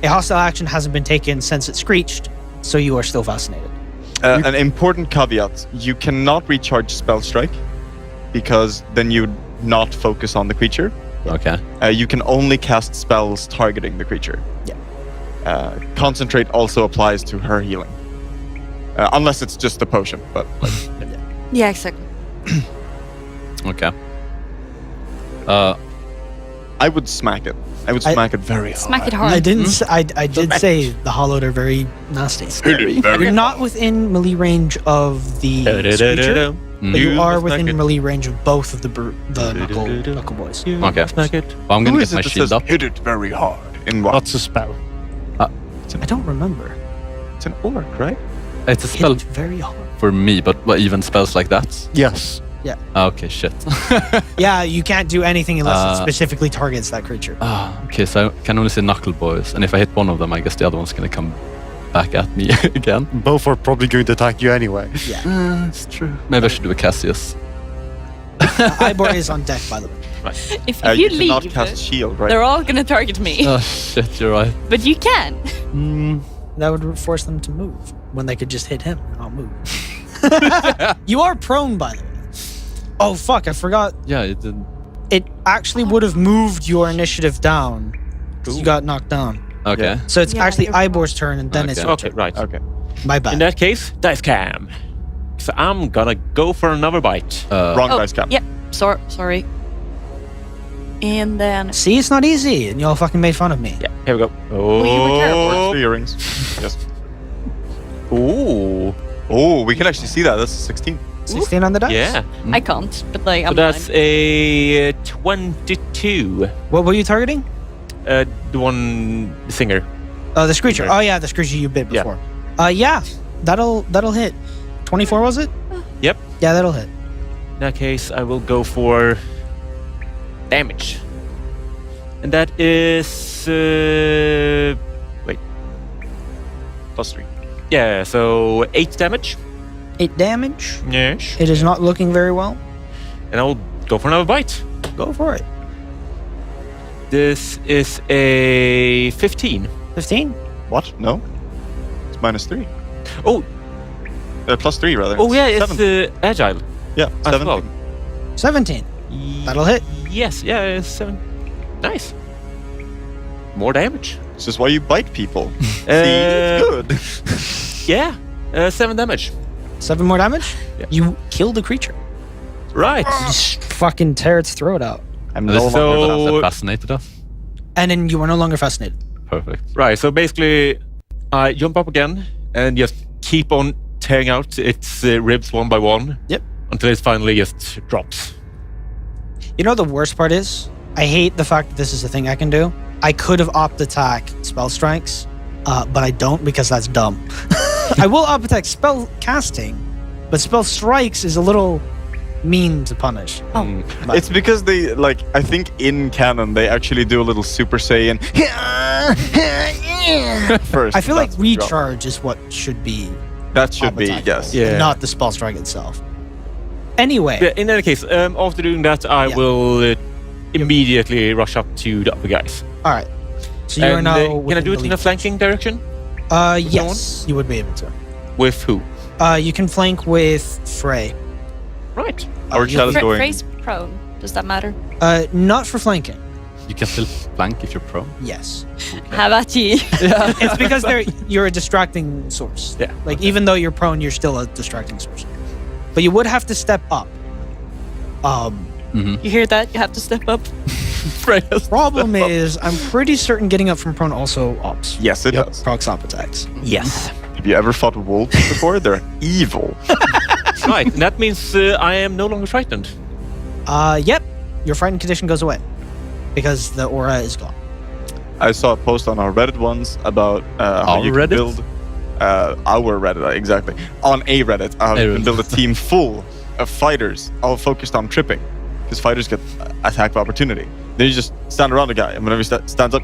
a hostile action hasn't been taken since it screeched, so you are still fascinated. An important caveat: you cannot recharge spell strike because then you'd not focus on the creature. Okay. You can only cast spells targeting the creature. Yeah. Concentrate also applies to her healing, unless it's just a potion. But like, Yeah, exactly. Okay. I would smack it. I would smack it very hard. Smack it hard. I didn't. I did say the hollowed are very nasty. You're not within melee range of the creature, but you are within melee range of both of the knuckle boys. Okay. Smack it. Well, I'm Who gonna is get my it that shield says up. hit it very hard? In what? What's a spell? I don't remember. It's an orc, right? It's a Hit spell it very hard. for me, but what, even spells like that? Yes. Okay, shit. Yeah, you can't do anything unless it Uh, specifically targets that creature. Okay, so I can only see knuckle boys, and if I hit one of them, I guess the other one's gonna come back at me again. Both are probably going to attack you anyway. That's true. Maybe I should do a Cassius. Ibor is on deck, by the way. If You you cannot leave, cast shield, right? they're all gonna target me. Oh shit, you're right. But you can. That would force them to move when they could just hit him and not move. You are prone, by the way. Oh fuck! I forgot. Yeah, it did. It actually would have moved your initiative down because you got knocked down. Okay. Yeah. So it's Yeah, actually you're right. Ibor's turn, and then it's Okay. your Okay, turn. right. Okay. My In bad. that case, dice cam. So I'm gonna go for another bite. Wrong dice cap. Yep. Sorry. And then See, it's not easy, and y'all fucking made fun of me. Yeah, here we go. Well, you were terrible. Works for earrings. Yes. Ooh. Oh, we can actually see that. That's a 16. 16 on the dice. Yeah. I can't, but like So I'm that's fine. a 22. What were you targeting? The one singer. Oh, the screecher. Okay. Oh yeah, the screecher you bit Yeah. before. Yeah, that'll hit. 24 was it? Yep. Yeah, that'll hit. In that case, I will go for damage. And that is. Wait. +3. Yeah, so 8 damage. 8 damage. Yes. It is not looking very well. And I'll go for another bite. Go for it. This is a 15. 15. What? No. It's -3. Oh, +3 rather. oh yeah, it's 7. agile. Yeah, as 17. well. 17. That'll hit. Yes, yeah, it's 7. Nice. More damage. This is why you bite people. See, Uh, it's good. Yeah, 7 damage. 7 more damage. Yeah. You kill the creature. Right. Just fucking tear its throat out, I'm This is So- that fascinated us. and then you are no longer fascinated. Perfect. Right, so basically, I jump up again and just keep on tearing out its ribs one by one. Yep. Until it finally just drops. You know the worst part is, I hate the fact that this is a thing I can do. I could have opt attack spell strikes, but I don't because that's dumb. I will opt attack spell casting, but spell strikes is a little mean to punish. It's because they, like, I think in canon, they actually do a little Super Saiyan first. I feel like That's what drop. recharge is what should be That should be, attack, yes. Yeah. not the spell strike itself. Anyway, Yeah, in any case, after doing that, I Yeah. will immediately rush up to the other guys. all right. So you are And, now. can I within do it the in a lead. flanking direction? Yes, you would be able to. With who? You can flank with Frey. Right. Our chat is going. Frey's prone. Does that matter? Not for flanking. You can still flank if you're prone. Yes. How about you? It's because you're a distracting source. Yeah. Like, even though you're prone, you're still a distracting source. But you would have to step up. You hear that? You have to step up. Problem is, I'm pretty certain getting up from prone also ops. Yes, it does. Procs op attacks. Yes. Have you ever fought wolves before? They're evil. Right. That means I am no longer frightened. Yep. Your frightened condition goes away. Because the aura is gone. I saw a post on our Reddit once about how you Reddit? can build our Reddit, exactly. On a Reddit, how you can build a team full of fighters, all focused on tripping. Because fighters get attack of opportunity. Then you just stand around the guy, and whenever he stands up,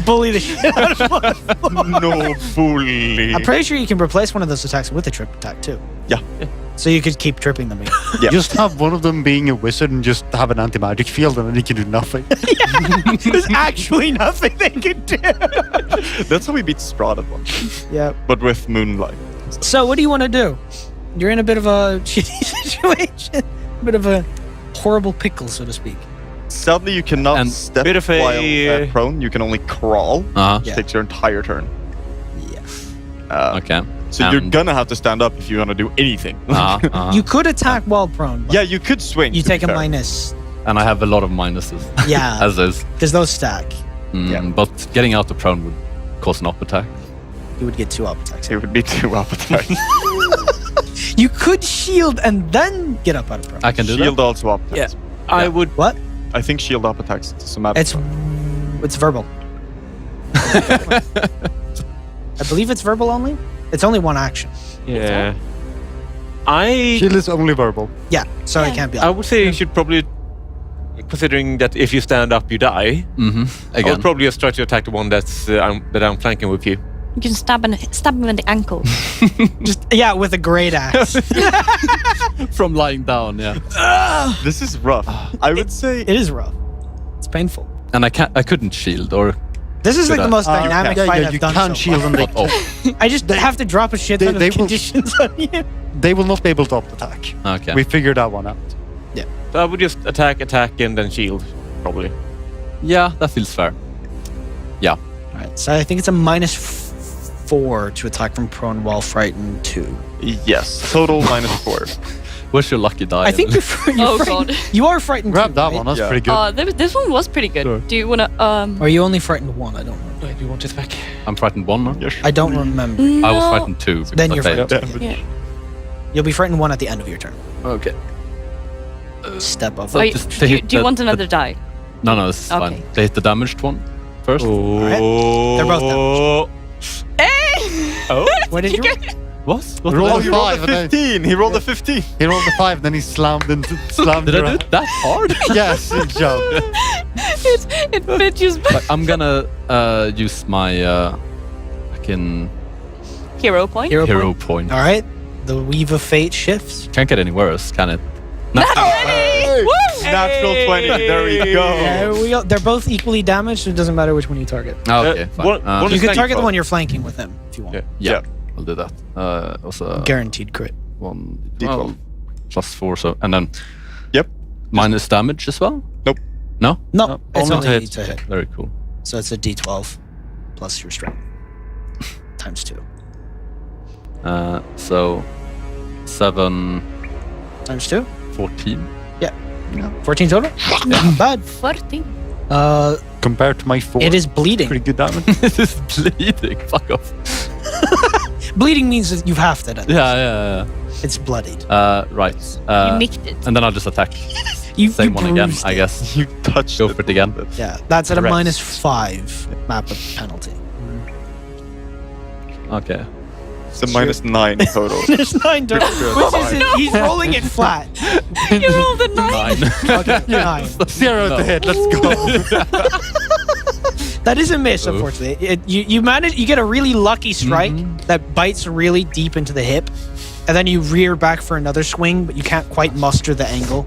Bully the shit out of him. no bully. I'm pretty sure you can replace one of those attacks with a trip attack too. Yeah. So you could keep tripping them. Yeah. Just have one of them being a wizard and just have an anti-magic field and then he can do nothing. There's actually nothing they can do. That's how we beat Strahd at once. Yeah. But with Moonlight. So what do you want to do? You're in a bit of a shitty situation. A bit of a horrible pickle, so to speak. Sadly, you cannot And step bit of a- while prone. You can only crawl. Uh-huh. Which Yeah. takes your entire turn. Yeah. Okay. So you're And- gonna have to stand up if you want to do anything. You could attack while prone. But Yeah, you could swing. You to be take a fair. minus. And I have a lot of minuses. Yeah. As is. Because those stack. Yeah. But getting out of prone would cause an up attack. You would get 2 up attacks. It would be 2 up attacks. You could shield and then get up out of prone. I can do Shield also up Yeah. attacks. I would. What? I think shield up attacks doesn't matter. It's verbal. I believe it's verbal only. It's only one action. Yeah. I Shield is only verbal. Yeah, so it Yeah. can't be. I would say you should probably, considering that if you stand up, you die. Mm-hmm. I Again. would probably just try to attack the one that I'm flanking with you. You can stab him in the ankle. Just with a great axe. From lying down, yeah. This is rough. I would say It is rough. It's painful. And I couldn't shield or This is like the most Uh, dynamic yeah, fight yeah, I've you done. can't so shield far. and they, I just have to drop a shit ton they of will- conditions on you. they will not be able to up attack. okay. We figured that one out. So I would just attack, and then shield, probably. Yeah, that feels fair. Yeah. Alright, so I think it's a -4 to attack from prone while frightened 2. yes. Total -4. Where's your lucky die? I think you're Oh, frightened. God. You are frightened Grab 2, that right? one. That's Yeah. pretty good. This one was pretty good. Sure. Do you wanna Or are you only frightened 1? I don't remember. Do you want it back? I'm frightened 1 now. Yes. I don't remember. I was No. frightened 2. because Then I you're failed. frightened. Yeah. Yeah. You'll be frightened 1 at the end of your turn. Okay. Step up. So Wait, just to do you hit the- want another die? No, this is Okay. fine. They hit the damaged one first. Oh. They're both damaged. Oh. What did you roll? What? What Roll Oh, a he rolled 5 a and then 15. He rolled a 15. he rolled a 5, then he slammed Did I do around. it that hard? Yes, he jumped. It fit just Like, I'm gonna use my fucking hero point. hero point. All right. The weave of fate shifts. Can't get any worse, can it? Natural 20. There we go. They're both equally damaged, so it doesn't matter which one you target. Okay, fine. one- one You is can flank target the roll. one you're flanking with him if you want. Yeah. yeah, I'll do that. Also Guaranteed crit. 1 D12. plus 4, so and then Yep. minus damage as well. Nope. No, No, it's only only to to hit. Very cool. So it's a d12 plus your strength times 2. So 7, Times 2? 14. 14 total? Not bad. 14. Compared to my 4. It is bleeding. pretty good damage. This is bleeding. Fuck off. Bleeding means that you've halved it. Yeah. It's bloodied. Right. You nicked it. And then I'll just attack. You Same one again, bruised I it. guess. You touched Go it for it again. a little bit. Yeah, that's at a Rest. -5 map of penalty. Okay. It's a -9 total. There's 9 total, which is he's rolling it flat. You rolled a 9. 9. Okay, 9. 0 to hit. Let's go. That is a miss, Oof. unfortunately. You manage. You get a really lucky strike that bites really deep into the hip, and then you rear back for another swing, but you can't quite muster the angle.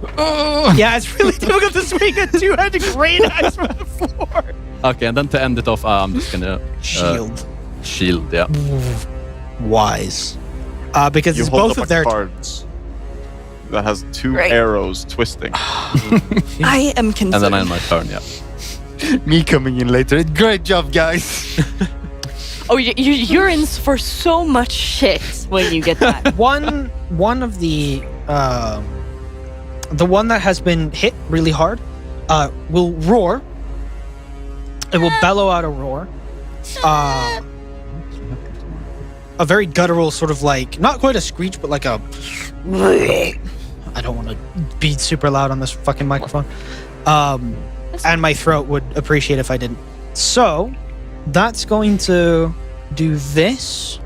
Yeah, it's really difficult to swing a two-handed great axe from the floor. Okay, and then to end it off, I'm just gonna Shield. shield. Yeah. Wise. Because You it's hold both up of a their card that has 2 Great. arrows twisting. I am And concerned. then I end my turn. Yeah. Me coming in later. Great job, guys. Oh, you're in for so much shit when you get that. one of the one that has been hit really hard will roar. It will bellow out a roar. A very guttural sort of like, not quite a screech, but like a... I don't want to be super loud on this fucking microphone. And my throat would appreciate if I didn't. So, that's going to do this.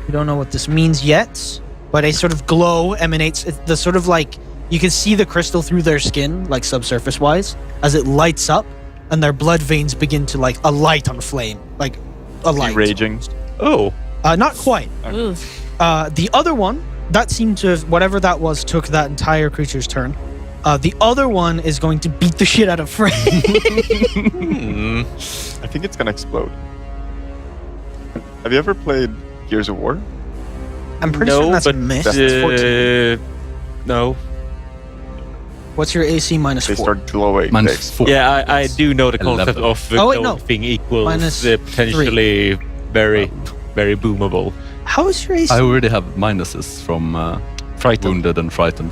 We don't know what this means yet, but a sort of glow emanates. The sort of like, you can see the crystal through their skin, like subsurface wise, as it lights up, and their blood veins begin to like a light on flame, like a light. Raging. Oh. Not quite. The other one, that seemed to have, whatever that was, took that entire creature's turn. The other one is going to beat the shit out of Frey. I think it's gonna explode. Have you ever played Gears of War? I'm pretty sure that's a miss. That's 14. No. What's your AC minus They 4? start glowing. Minus They 4. Yeah, I do know the concept 11. of Oh, wait, no. thing equals Minus potentially very, very boomable. How is your AC? I already have minuses from Frightened. wounded and frightened.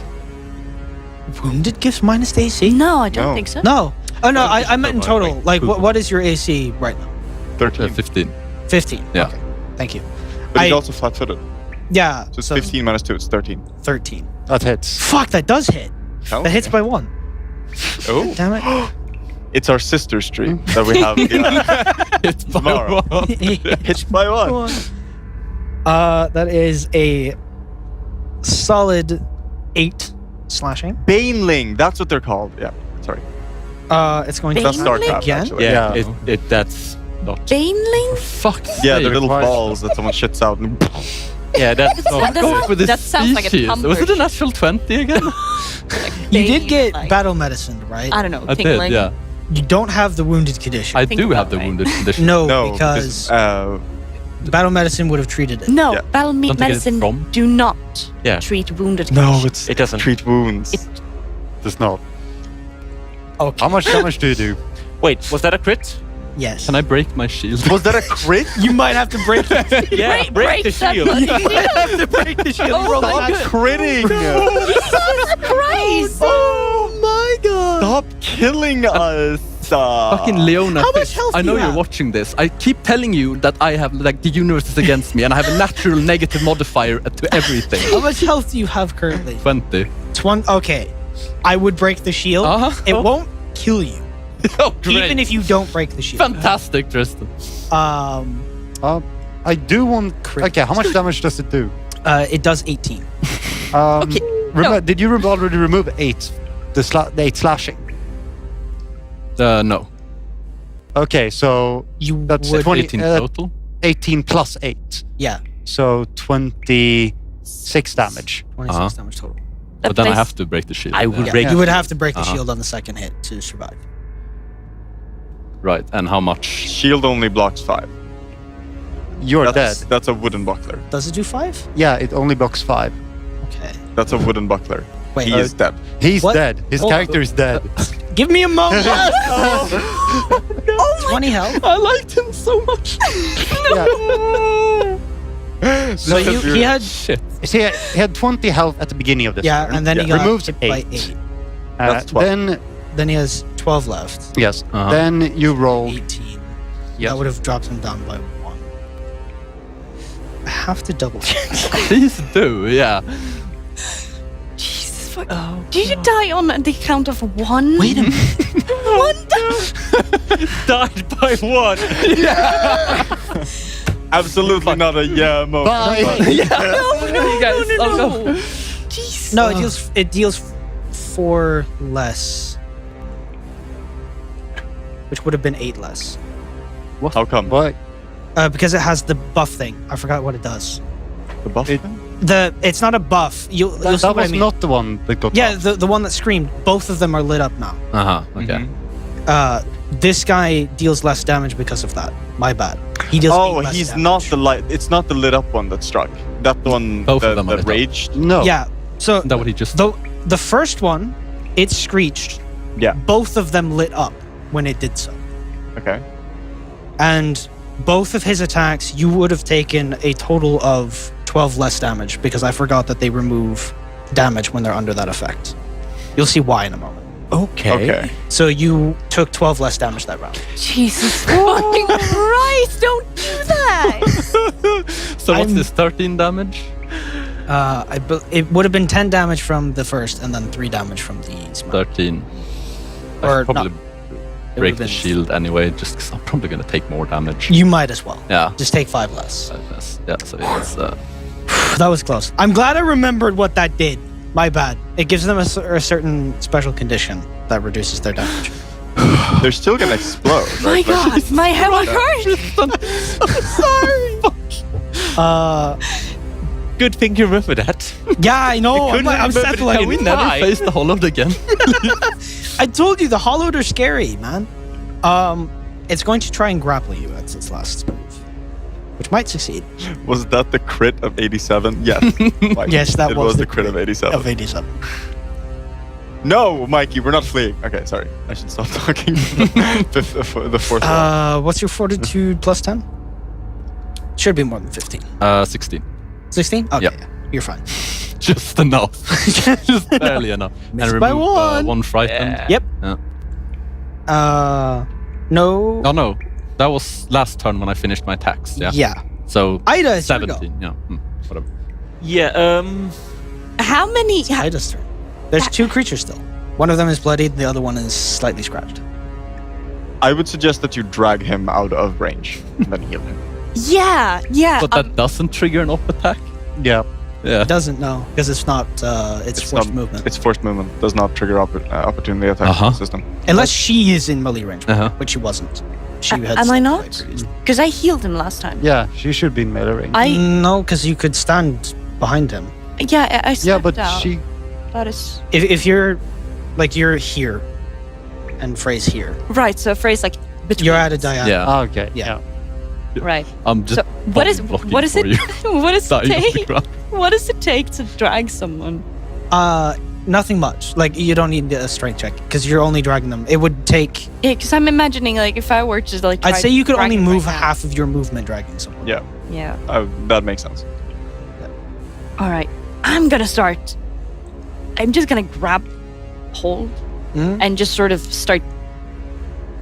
Wounded gives minus to AC? No, I don't No. think so. No. Oh, no, I meant in Like, total. Like, what is your AC right now? 13. 15. 15. Yeah. Okay. Thank you. But he's I- also flat-footed. Yeah. So it's 15 minus 2, it's 13. 13. That hits. Fuck, that does hit. Oh, That hits okay. by 1. Oh, Damn it. it's our sister stream that we have It's tomorrow. Hit by 1. That is a solid 8 slashing. Baneling, that's what they're called. Yeah, sorry. It's going to That's Baneling? StarCraft, Again? actually. Yeah, Yeah. that's not. Baneling? Fuck. Yeah, they're little Christ. balls that someone shits out. And Yeah, that's not. That sounds like a species. tumblr. Was it a natural 20 again? You did get Like, battle medicine, right? I don't know. I tingling. did, yeah. You don't have the wounded condition. I think do about have the right. wounded condition. no, no, because battle medicine would have treated it. No, Yeah. battle Don't you get it medicine from? do not Yeah. treat wounded. no, conditions. it's It doesn't. treat wounds. It- Does not. Okay. How much damage do you do? Wait, was that a crit? Yes. Can I break my shield? Was that a crit? You might have to break it. Yeah, break the that shield. bloody You might have to break the shield. Oh Roll my that. God. Critting! Christ! Oh my god. Stop killing us! Fucking Leona. How much Fish. health I do know you you're have? watching this. I keep telling you that I have, like, the universe is against me and I have a natural negative modifier to everything. How much health do you have currently? 20. Okay. I would break the shield. Uh-huh. It won't kill you. Oh, great. Even if you don't break the shield. Fantastic, Tristan. I do want. Okay, how much damage does it do? It does 18. Okay, no. Did you already remove 8? The 8 slashing. No. Okay, so You That's would 20. 18 total. 18 plus 8. Yeah. So 26 damage. 26 Uh-huh. damage total. But then I place- have to break the shield. I would yeah. break You would have to break the Uh-huh. shield on the second hit to survive. Right, and how much? Shield only blocks 5. You're That's, dead. that's a wooden buckler. Does it do 5? Yeah, it only blocks 5. Okay. That's a wooden buckler. Wait. He is dead. He's What? dead. His Hold- character is dead. Give me a moment. 20 health. I liked him so much. So he had Shit. See, he had 20 health at the beginning of this. yeah, turn. and then he Yeah. got Removes hit by 8. 8. That's 12. Then he has 12 left. Yes. Uh-huh. Then you roll. 18. Yes. That would have dropped him down by 1. I have to double check. Please do, yeah. Jesus fuck. Did you die on the count of 1? Wait a minute. One die. died by 1. Absolutely not a yeah moment. Bye. No. Jesus. No, it deals 4 less. Which would have been 8 less. How come? What? Because it has the buff thing. I forgot what it does. The buff? It- It's not a buff. You'll see That what I was mean. not the one that got Yeah, buffed. the one that screamed. Both of them are lit up now. Uh huh. Okay. Mhm. this guy deals less damage because of that. My bad. He deals Oh, 8 less he's damage. not the light. It's not the lit up one that struck. That the one Both of them are that lit up. raged. No. Yeah. So Is that what he just... the first one, it screeched. Yeah. Both of them lit up when it did so. Okay. And both of his attacks, you would have taken a total of 12 less damage because I forgot that they remove damage when they're under that effect. You'll see why in a moment. Okay. So you took 12 less damage that round. Jesus fucking Christ! Don't do that. So what's I'm- this, 13 damage? It would have been 10 damage from the first and then 3 damage from the smack. 13. I Or should probably It break would've the been- shield anyway, just because I'm probably going to take more damage. You might as well. Yeah. Just take 5 less. Yeah, so it's... That was close. I'm glad I remembered what that did. My bad. It gives them a certain special condition that reduces their damage. They're still gonna explode. My right? God, my head hurt. Good thing you remember that. Yeah, I know. couldn't I'm remember the settling. time we never face the Hollowed again. I told you the Hollowed are scary, man. It's going to try and grapple you at its last move, which might succeed. Was that the crit of 87? Yes. Mike, Yes, that it was was the the crit of 87. Of 87. No, Mikey, we're not fleeing. Okay, sorry. I should stop talking. the fourth one. What's your fortitude plus 10? Should be more than 15. 16. 16? Okay, Yep. yeah, you're fine. Just enough. Just barely enough. Missed and by remove one. one frightened. Yep. Yeah. No. Oh no, that was last turn when I finished my attacks. Yeah. Yeah. So Ida, it's your go. 17. Yeah. Whatever. Yeah. How many? It's Ida's turn. There's 2 creatures still. One of them is bloodied, the other one is slightly scratched. I would suggest that you drag him out of range and then heal him. Yeah. But that doesn't trigger an op attack. Yeah. Yeah. It doesn't know because it's not. It's forced not- movement. It's forced movement. Does not trigger opportunity attack Uh-huh. system. Unless she is in melee range, Uh-huh. which she wasn't. She had. Am I stepped not? away previously. Because I healed him last time. Yeah, she should be in melee range. No, because you could stand behind him. I yeah, stepped but out. she... That is If you're, like, you're here, and Frey's here, right. So a phrase like between. you're at a diagonal. Yeah. Ah, okay. Yeah. Right. I'm just. So what is blocking what is for it? you. What does it Dying on the take? ground. What does it take to drag someone? Nothing much. Like, you don't need a strength check because you're only dragging them. It would take. Yeah, because I'm imagining like if I were to like. I'd try say you could only dragging move right now. half of your movement dragging someone. Yeah, Yeah. that makes sense. All right. I'm gonna start. I'm just gonna grab hold Mhm. and just sort of start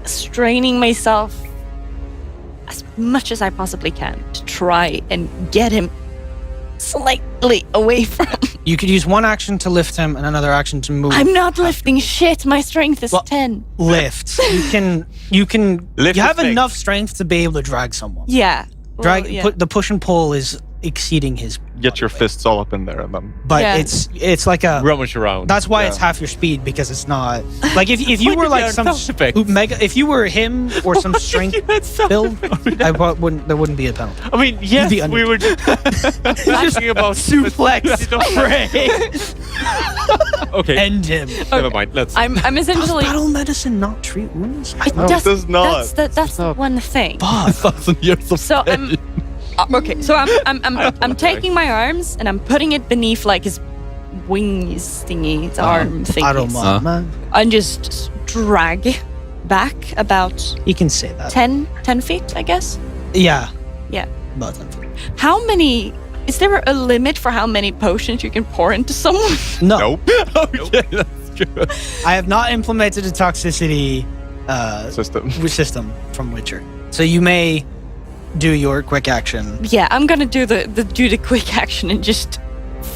straining myself as much as I possibly can to try and get him slightly away from. You could use one action to lift him and another action to move. I'm not lifting shit. My strength is Well, 10. Lift. You can. Lift you is have big. enough strength to be able to drag someone. Yeah. Drag. Well, yeah. Put the push and pull is exceeding his. Get your body weight. fists all up in there and then. But Yeah. it's like a. Rummage around. That's why Yeah. it's half your speed because it's not like if you Why were did like you some have sound effects? mega if you were him or some strength build, wouldn't there wouldn't be a penalty. I mean, yes, the we were just talking about Suplex Okay, End him. never mind. Let's. I'm Does essentially. battle medicine not treat wounds? It No, does, it does not. That's the not. one thing. 1,000 years of So pain. okay. So I'm taking my arms and I'm putting it beneath like his wings thingy, his arm thingy. I don't mind, man. And just drag back about You can say that. 10 feet, I guess. Yeah. Yeah. About 10 feet. How many? Is there a limit for how many potions you can pour into someone? No, Nope. Okay, that's true. I have not implemented a toxicity system from Witcher. So you may do your quick action. Yeah, I'm gonna do the quick action and just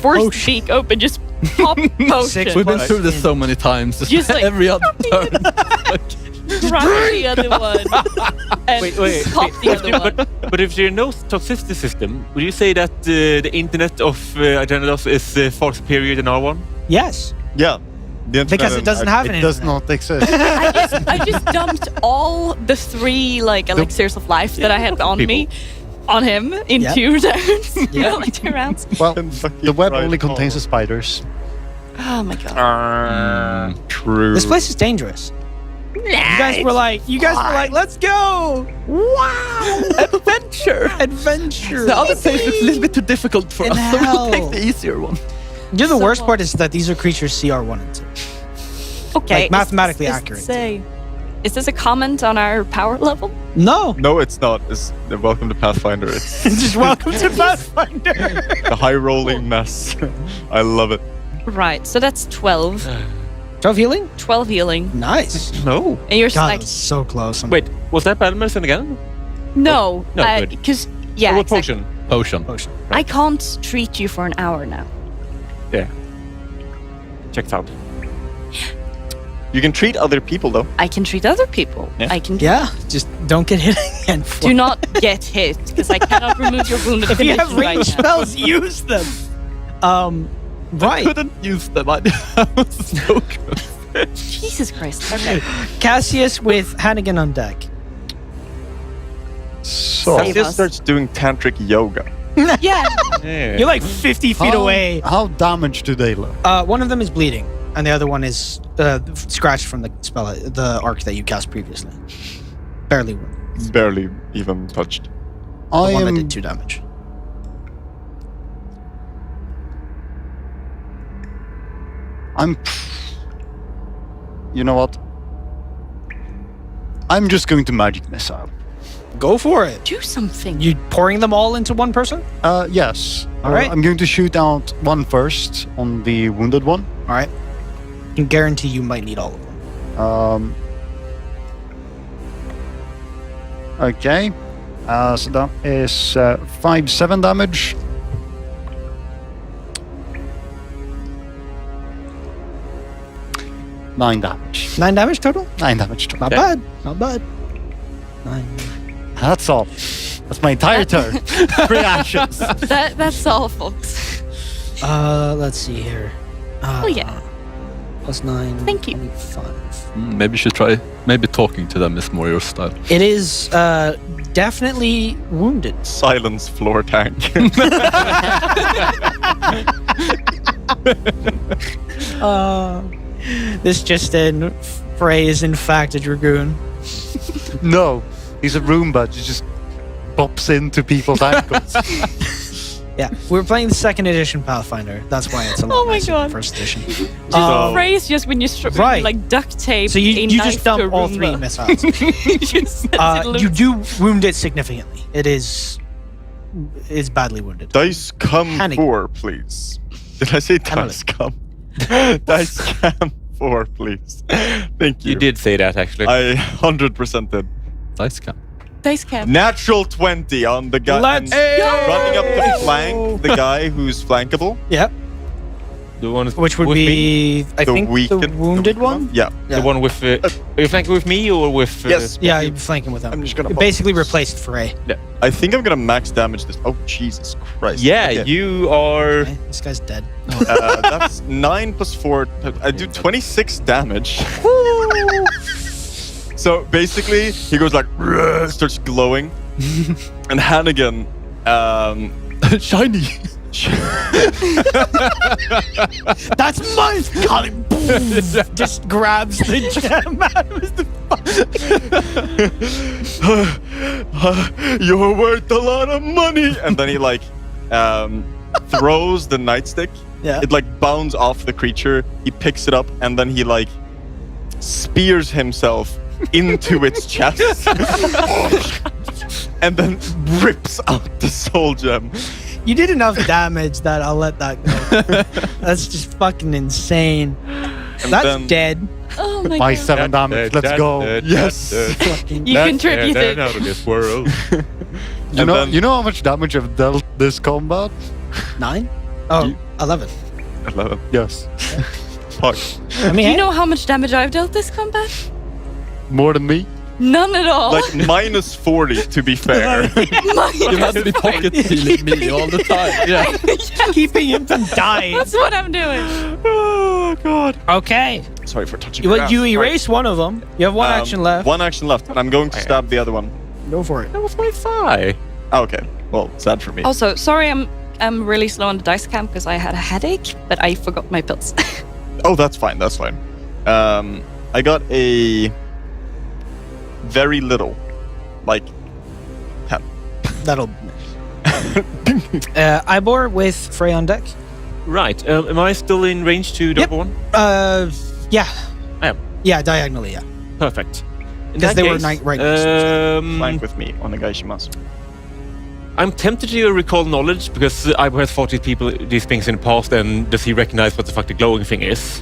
force the Potion. beak open, just pop potion. Six We've been Plus through this in. so many times. Just like- every other turn. Grab the other one and pop the other one. But if there are no toxicity system, would you say that the internet of Agendas is far superior than our one? Yes, Yeah. The internet because it doesn't have an It does internet. not exist. I just dumped all the 3 like elixirs of life that I had on me on him in Yep. 2 turns. Yep. Like 2 rounds. Well, Kentucky the web Fried only contains the Collar. spiders. Oh my god. True. This place is dangerous. You guys were like, let's go! Wow! Adventure! Adventure! The other place looks a little bit too difficult for In us, so we'll take hell. the easier one. You know, the worst So- part is that these are creatures CR1 and 2. Okay. Like, mathematically is accurate. Is this a comment on our power level? No! No, it's not. It's welcome to Pathfinder. It's Just welcome to Pathfinder! the high rolling mess. I love it. Right. So that's 12. 12 healing? 12 healing. Nice. No. And you're God, like, that's so close. Wait, was that battle medicine again? no. No, good. Because, Or yeah, what exactly. potion? Potion. I can't treat you for an hour now. Yeah. Checked out. You can treat other people though. I can treat other people. Yeah. I can Yeah, just don't get hit again. do not get hit because I cannot remove your wounded If you have condition right range now. spells, use them. Right. Couldn't use them. I was so good. Jesus Christ. Okay. Cassius with Hannigan on deck. So, Save Cassius us. starts doing tantric yoga. Yeah. Yeah. You're like 50 feet away. how damaged do they look? One of them is bleeding, and the other one is scratched from the spell, the arc that you cast previously. Barely wounded. Barely even touched. The I one that am. did 2 damage. You know what? I'm just going to magic missile. Go for it. Do something. You pouring them all into one person? Yes. All right. I'm going to shoot out one first on the wounded one. All right. I can guarantee you might need all of them. Okay. So that is 5-7 damage. Nine damage. 9 damage total? 9 damage total. Not Yeah. bad. Not bad. 9. That's all. That's my entire turn. 3 actions. That's all, folks. Let's see here. Oh yeah. Plus 9. Thank you. 25. Maybe you should try. Maybe talking to them is more your style. It is definitely wounded. Silence floor tank. This just in, Frey is in fact a dragoon. No, he's a Roomba. He just bops into people's ankles. Yeah, we're playing the 2nd edition Pathfinder. That's why it's a lot Oh my nicer than God. 1st edition. So- Phrase just when you Right. like duct tape. So you a just knife to dump a all 3 Roomba. missiles. You just said it You looks- do wound it significantly. It is badly wounded. Dice come Hannigan. 4, please. Did I say dice come? Dice come 4, please. Thank you. You did say that actually. I 100% did. Dice cam. Dice cap. Natural 20 on the guy. Let's and go! running up to flank the guy who's flankable. Yeah, The one which would with me? be, I think, the wounded one. Yeah. The one with. Are you flanking with me or with? Yes. Yeah, you'd be flanking with him. I'm just gonna You pop basically this. replaced Frey. I think I'm gonna max damage this. Oh, Jesus Christ. Yeah, Okay. you are. Okay, this guy's dead. That's 9 plus 4. I do 26 damage. So basically, he goes like, "Rrr," starts glowing, and Hannigan, Shiny. That's my calling. Boom! Just grabs the gem out of the. you're worth a lot of money, and then he like throws the nightstick. Yeah. It like bounds off the creature. He picks it up, and then he like spears himself into its chest, and then rips out the soul gem. You did enough damage that I'll let that go. That's just fucking insane. That's then- dead. Oh my My god. 7 damage. Let's go. Yes. Fucking- You contributed. out of this world. You And know, then- you know how much damage I've dealt this combat? 9? Oh, 11. 11. Yes. Fuck. I mean, Do you know how much damage I've dealt this combat? More than me? None at all. Like minus 40 to be fair. You have to be pocket healing me all the time. Yeah. keeping him from dying. That's what I'm doing. Oh god. Okay. Sorry for touching. You, grass. you erase one of them. You have one action left. One action left, and I'm going to stab the other one. Go for it. That was my thigh. Oh, okay. Well, sad for me. Also, sorry, I'm really slow on the dice cam because I had a headache, but I forgot my pills. Oh, that's fine. That's fine. I got a very little. Like 10. That'll. Ivor with Frey on deck. Right. Am I still in range to the Yep. other one? Yeah. I am. Yeah, diagonally, yeah. Perfect. In Because that they were case, right next to each other. Flank with me on the Gaishimasu. I'm tempted to recall knowledge because Ivo has fought these things in the past, and does he recognize what the fuck the glowing thing is?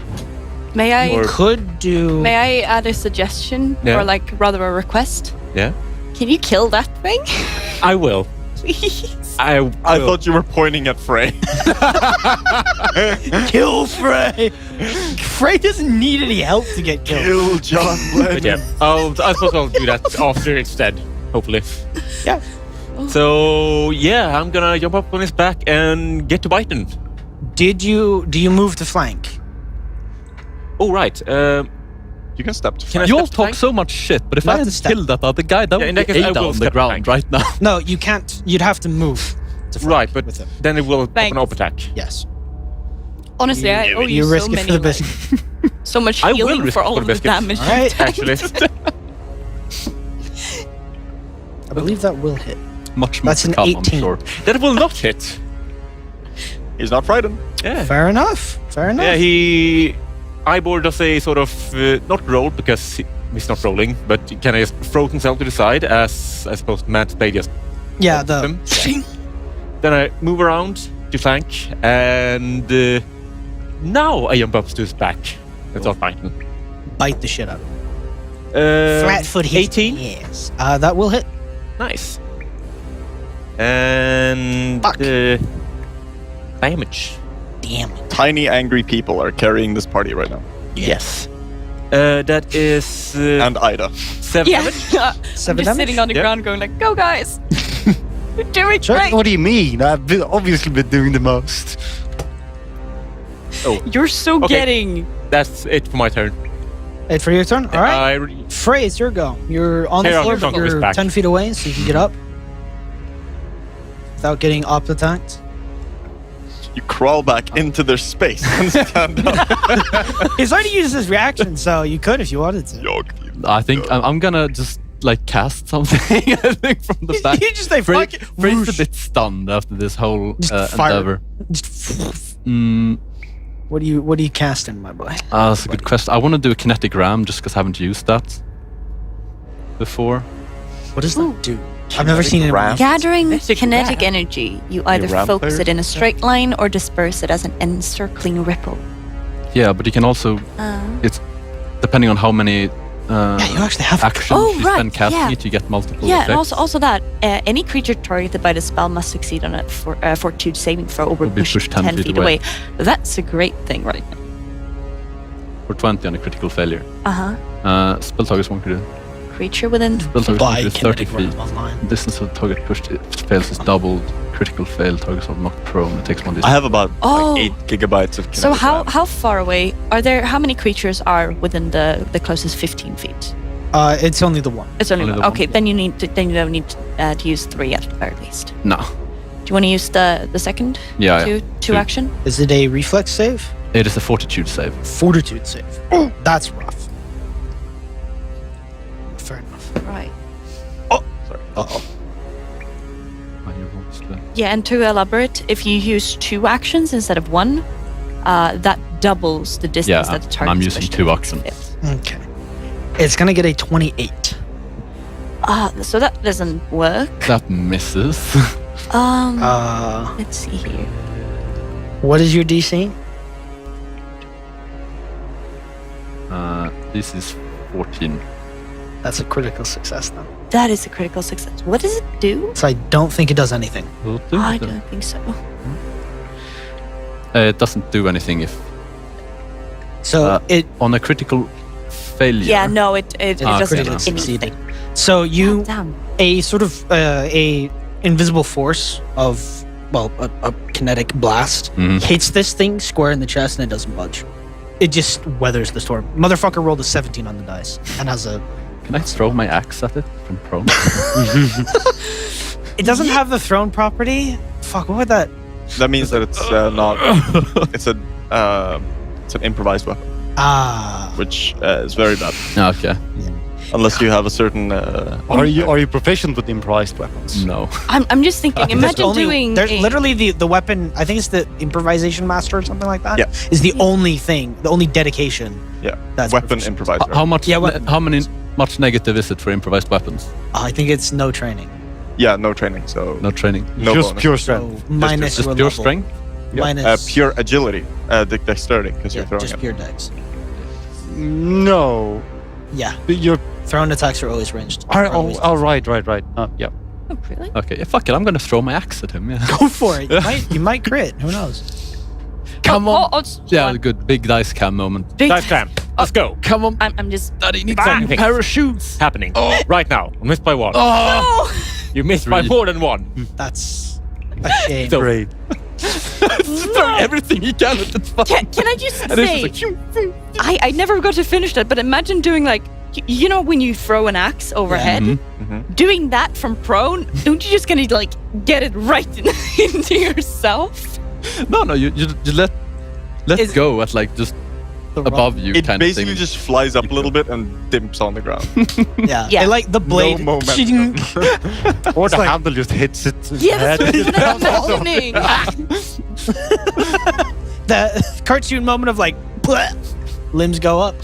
May I You could do. may I add a suggestion Yeah. or like rather a request? Yeah. Can you kill that thing? I will. Please. I I thought you were pointing at Frey. Kill Frey! Frey doesn't need any help to get killed. Kill John But Lennon. yeah, I suppose I'll do that after it's dead, hopefully. Yeah. So yeah, I'm gonna jump up on his back and get to biting. Do you move to flank? Oh right. You can step to Can I You all step to talk flank? so much shit, but if Not I had to step. killed that other guy, that Yeah, in would that be case, I Ada will on the step ground back. right now. No, you can't. You'd have to move to flank Right, but with him. then it will Thanks. open up attack. Yes. Honestly, I owe you You so risk it many, for the like, biscuit. so much I will healing risk for it all for of the the biscuits. damage. All right. Actually. I believe that will hit. Much more That's to an come, 18. I'm sure. That will not hit. He's not frightened. Yeah. Fair enough. Fair enough. Yeah, Ivor does a sort of not roll because he's not rolling, but he kind of just throws himself to the side as I suppose Matt's blade just. Yeah, him. the. Then I move around to flank, and now I jump up to his back. That's not biting. Bite the shit out of him. Flat foot hit. 18. Yes. That will hit. Nice. And Fuck. Damage. Damn it. Tiny angry people are carrying this party right now. Yes. That is And Ida. 7 Yeah. damage. I'm Seven just damage? sitting on the Yep. ground going like, go guys. You're doing Sure. great. What do you mean? Obviously been doing the most. You're so Okay. getting. That's it for my turn. Wait for your turn. All right. Frey, it's your go. You're on the Tear off floor, the but trunk of his you're back. 10 feet away, so you can get up without getting op attacked. You crawl back into their space and stand up. He's already used his reaction, so you could if you wanted to. Yog. I think I'm gonna just like cast something. I think from the back. You just say Frey, fuck it. Frey's Whoosh. a bit stunned after this whole Just fire. endeavor. Just Mm, what are you casting, my boy? that's a good question. I want to do a kinetic ram just because I haven't used that before. What does that do? I've never seen it. ram? Gathering Kinetic kinetic ram. energy, you either ram focus player? it in a straight line or disperse it as an encircling ripple. Yeah, but you can also, it's depending on how many Yeah, you actually have. actions Oh, you right, spend casting yeah. it, you get multiple Yeah, effects. and also that any creature targeted by the spell must succeed on a fortitude saving throw or Will be pushed pushed 10 feet away. That's a great thing right now. For 20 on a critical failure. Uh-huh. Spell targets won't do. Creature within... Spell targets By won't do 30 kinetic feet. ram online. Distance of the target pushed if it fails is doubled. Critical fail, targets are knocked prone. It takes 1d6. I have about Oh. like 8 gigabytes of So kinetic RAM. how far away are there? How many creatures are within the closest 15 feet? It's only the one. It's only, Only one. the one. Okay, then you don't need to use 3 at the very least. No. Do you want to use the second Yeah, two yeah. two Two. action? Is it a reflex save? It is a fortitude save. Fortitude save. That's rough. Fair enough. Right. Sorry. Uh-oh. Yeah, and to elaborate, if you use 2 actions instead of 1, that doubles the distance Yeah, that the target. I'm using 2 actions. Okay. It's gonna get a 28. So that doesn't work. That misses. Let's see here. What is your DC? This is 14. That's a critical success, then. That is a critical success. What does it do? So I don't think it does anything. Will do I it. don't think so. It doesn't do anything if So it on a critical failure. Yeah, no, it doesn't okay, do no. succeeded. anything. So you Damn. a sort of a invisible force of a kinetic blast Mhm. hits this thing square in the chest and it doesn't budge. It just weathers the storm. Motherfucker rolled a 17 on the dice and has a. Can I throw my axe at it from prone? It doesn't have the thrown property. Fuck, what would that? That means that it's not. It's an improvised weapon, Ah. which is very bad. Okay. Unless you have a certain. Are you proficient with improvised weapons? No. I'm just thinking. Imagine doing. There's literally the weapon. I think it's the improvisation master or something like that. Yeah. Is the only thing, the only dedication. Yeah. That's Weapon proficient. improviser. How much? Yeah, what- Much negative is it for improvised weapons? I think it's no training. Yeah, no training. So No training. no Just bonus. pure So strength. minus Just your pure level. strength. Minus Pure agility, dexterity, because yeah, you're throwing just it. pure dex. No. Yeah. You're. Thrown attacks are always ranged. Right. Yeah. Oh, really? Okay, fuck it. I'm gonna throw my axe at him. Yeah. Go for it. You might crit. Who knows? Come on. it's Yeah, one. good. Big dice cam moment. Big Dive cam. Let's go. Come on. I'm just. Daddy needs Bang. some parachutes. Happening right now. Missed by one. Oh. Oh! You missed by Three. more than one. That's a shame. So- Great. Throw everything he can at the fuck. Can I just And it's say, just like, I never got to finish that, but imagine doing like, you know, when you throw an axe overhead, doing that from prone, don't you just gonna like get it right into yourself? no, you let Is- go at like just above you It kind basically of thing. just flies up a little bit and dimps on the ground. Yeah. Yeah. It, like the blade. No momentum. Or the like- handle just hits it. Yeah, that's head. what I'm imagining. The cartoon moment of like, bleh, limbs go up.